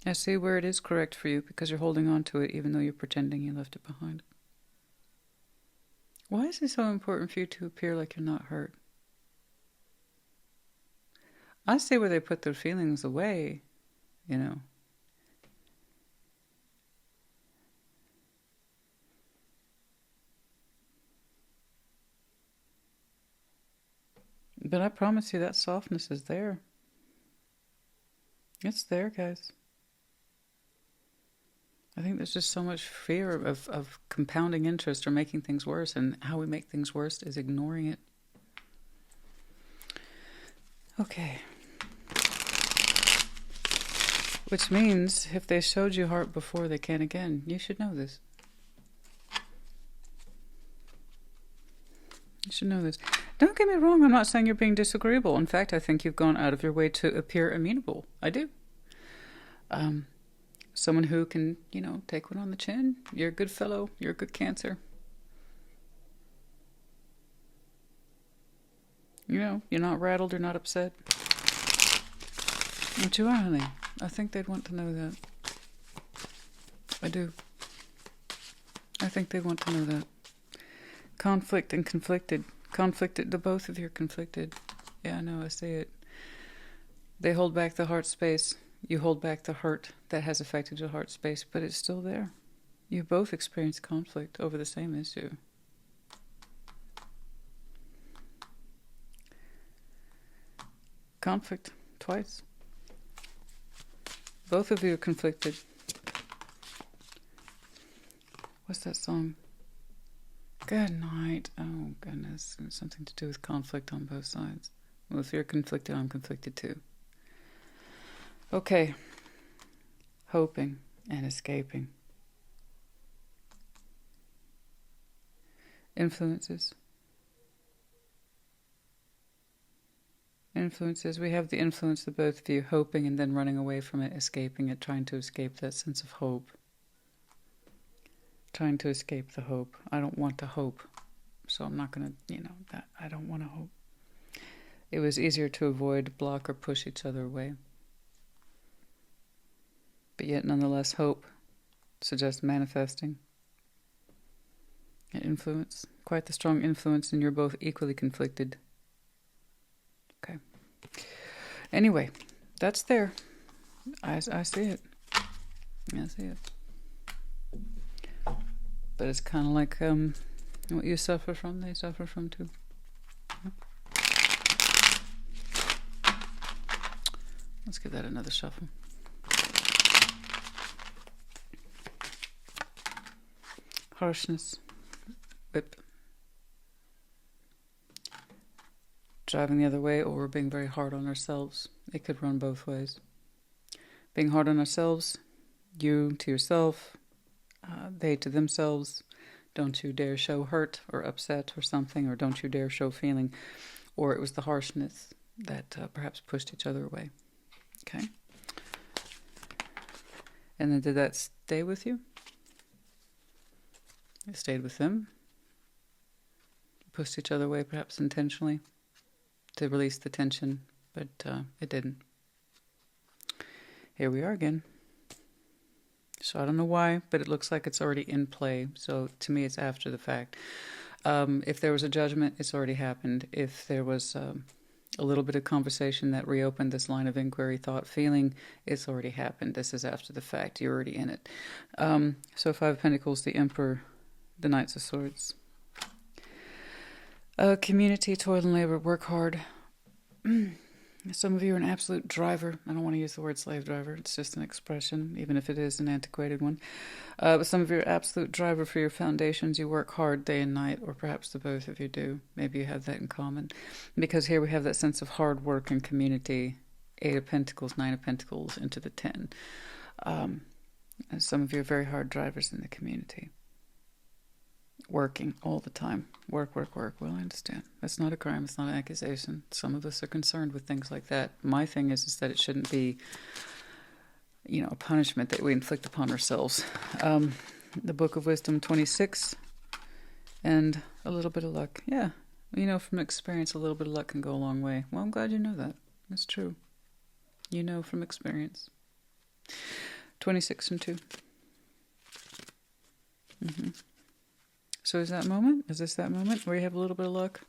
I see where it is correct for you because you're holding on to it even though you're pretending you left it behind. Why is it so important for you to appear like you're not hurt? I see where they put their feelings away, you know. But I promise you that softness is there. It's there, guys. I think there's just so much fear of compounding interest or making things worse, and how we make things worse is ignoring it. Okay. Which means, if they showed you heart before, they can again. You should know this. You should know this. Don't get me wrong, I'm not saying you're being disagreeable. In fact, I think you've gone out of your way to appear amenable. I do. Someone who can, you know, take one on the chin. You're a good fellow. You're a good Cancer. You know, you're not rattled, you're not upset. But you are, honey. I think they'd want to know that. I do. I think they want to know that. Conflict and conflicted. Conflicted. The both of you are conflicted. Yeah, I know, I see it. They hold back the heart space. You hold back the hurt that has affected your heart space, but it's still there. You both experience conflict over the same issue. Conflict. Twice. Both of you are conflicted. What's that song? Good night. Oh, goodness. It's something to do with conflict on both sides. Well, if you're conflicted, I'm conflicted too. Okay. Hoping and escaping. Influences. Influences. We have the influence of both of you, hoping and then running away from it, escaping it, trying to escape that sense of hope. Trying to escape the hope. I don't want to hope, so I'm not going to, that I don't want to hope. It was easier to avoid, block, or push each other away. But yet, nonetheless, hope suggests manifesting. An influence. Quite the strong influence, and you're both equally conflicted. Okay. Anyway, that's there. I see it. I see it. But it's kind of like what you suffer from, they suffer from too. Let's give that another shuffle. Harshness. Whip. Driving the other way, or we're being very hard on ourselves. It could run both ways. Being hard on ourselves, you to yourself, they to themselves. Don't you dare show hurt or upset or something, or don't you dare show feeling. Or it was the harshness that perhaps pushed each other away. Okay? And then did that stay with you? It stayed with them. Pushed each other away, perhaps intentionally, to release the tension but it didn't. Here we are again. So I don't know why, but it looks like it's already in play. So to me, it's after the fact. If there was a judgment, it's already happened. If there was a little bit of conversation that reopened this line of inquiry, thought, feeling, it's already happened. This is after the fact. You're already in it. So Five of Pentacles, the Emperor, the Knights of Swords. Community, toil and labor, work hard. Some of you are an absolute driver. I don't want to use the word slave driver. It's just an expression, even if it is an antiquated one. But some of you are absolute driver for your foundations. You work hard day and night, or perhaps the both of you do. Maybe you have that in common. Because here we have that sense of hard work and community. 8 of Pentacles, 9 of Pentacles into the 10. And some of you are very hard drivers in the community. Working all the time. Work, work, work. Well, I understand. That's not a crime. It's not an accusation. Some of us are concerned with things like that. My thing is that it shouldn't be, a punishment that we inflict upon ourselves. The Book of Wisdom 26 and a little bit of luck. Yeah. From experience, a little bit of luck can go a long way. Well, I'm glad you know that. That's true. You know from experience. 26 and 2. So is this that moment where you have a little bit of luck?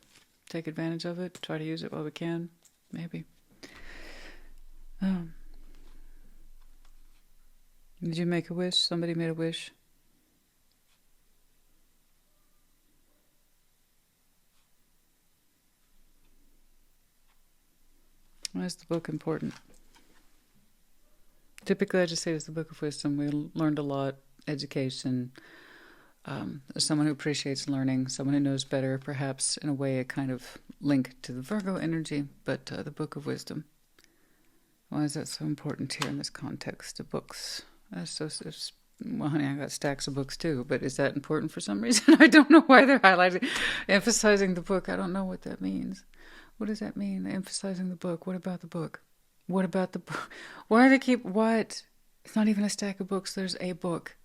Take advantage of it, try to use it while we can, maybe. Did you make a wish? Somebody made a wish? Why is the book important? Typically I just say it's the Book of Wisdom. We learned a lot, education. Someone who appreciates learning, someone who knows better, perhaps in a way a kind of link to the Virgo energy, but the Book of Wisdom. Why is that so important here in this context of books? Well, honey, I got stacks of books too, but is that important for some reason? I don't know why they're highlighting, emphasizing the book. I don't know what that means. What does that mean? Emphasizing the book. What about the book? What about the book? Why do they keep, what? It's not even a stack of books. There's a book.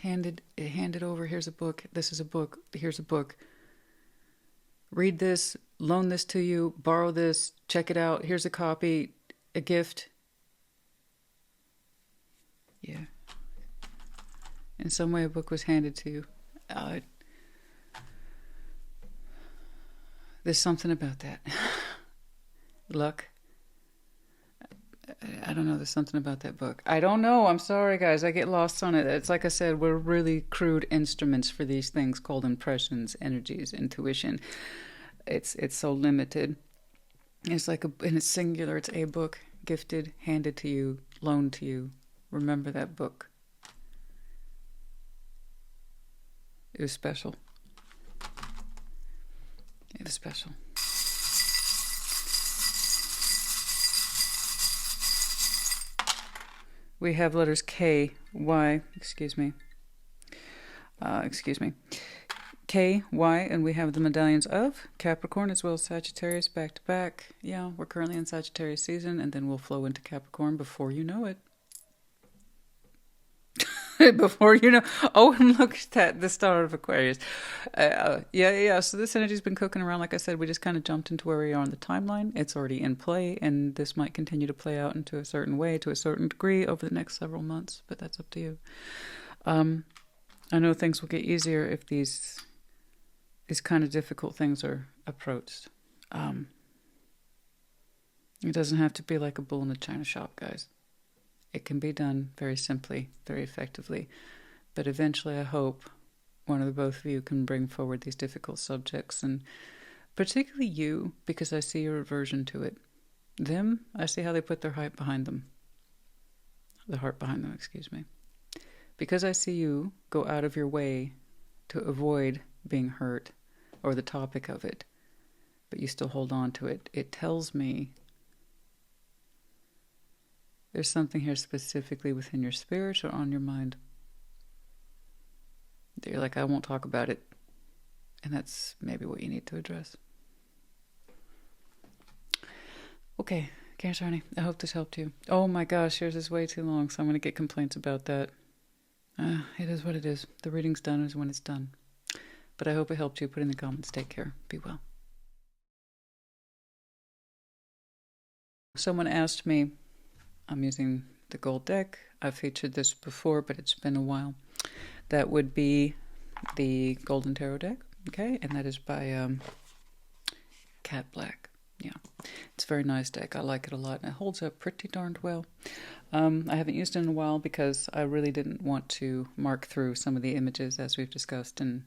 Hand it over. Here's a book. This is a book. Here's a book. Read this. Loan this to you. Borrow this. Check it out. Here's a copy. A gift. Yeah. In some way, a book was handed to you. There's something about that. Luck. I don't know. There's something about that book. I don't know. I'm sorry, guys. I get lost on it. It's like I said, we're really crude instruments for these things called impressions, energies, intuition. It's so limited. It's like and it's singular. It's a book, gifted, handed to you, loaned to you. Remember that book. It was special. It was special. We have letters K, Y, K, Y, and we have the medallions of Capricorn as well as Sagittarius back to back. Yeah, we're currently in Sagittarius season, and then we'll flow into Capricorn before you know it. Before you know. Oh, and look at that, the star of Aquarius. Yeah. So this energy's been cooking around. Like I said, we just kind of jumped into where we are on the timeline. It's already in play, and this might continue to play out into a certain way, to a certain degree, over the next several months. But that's up to you. I know things will get easier if these kind of difficult things are approached. It doesn't have to be like a bull in a china shop, guys. It can be done very simply, very effectively. But eventually, I hope one or the both of you can bring forward these difficult subjects, and particularly you, because I see your aversion to it. Them, I see how they put their heart behind them. The heart behind them, excuse me. Because I see you go out of your way to avoid being hurt or the topic of it, but you still hold on to it. It tells me there's something here specifically within your spirit or on your mind. You're like, I won't talk about it. And that's maybe what you need to address. Okay, Cancer honey, I hope this helped you. Oh my gosh, yours is way too long, so I'm going to get complaints about that. It is what it is. The reading's done is when it's done. But I hope it helped you. Put in the comments. Take care. Be well. Someone asked me, I'm using the gold deck. I've featured this before, but it's been a while. That would be the Golden Tarot deck, okay? And that is by Cat Black. Yeah, it's a very nice deck. I like it a lot, and it holds up pretty darned well. I haven't used it in a while because I really didn't want to mark through some of the images, as we've discussed in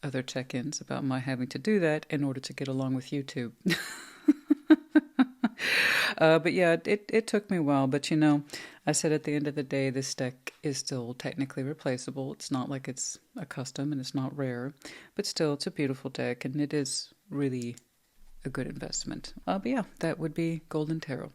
other check-ins, about my having to do that in order to get along with YouTube. But yeah, it took me a while. But you know, I said at the end of the day, this deck is still technically replaceable. It's not like it's a custom and it's not rare, but still, it's a beautiful deck, and it is really a good investment. But yeah, that would be Golden Tarot.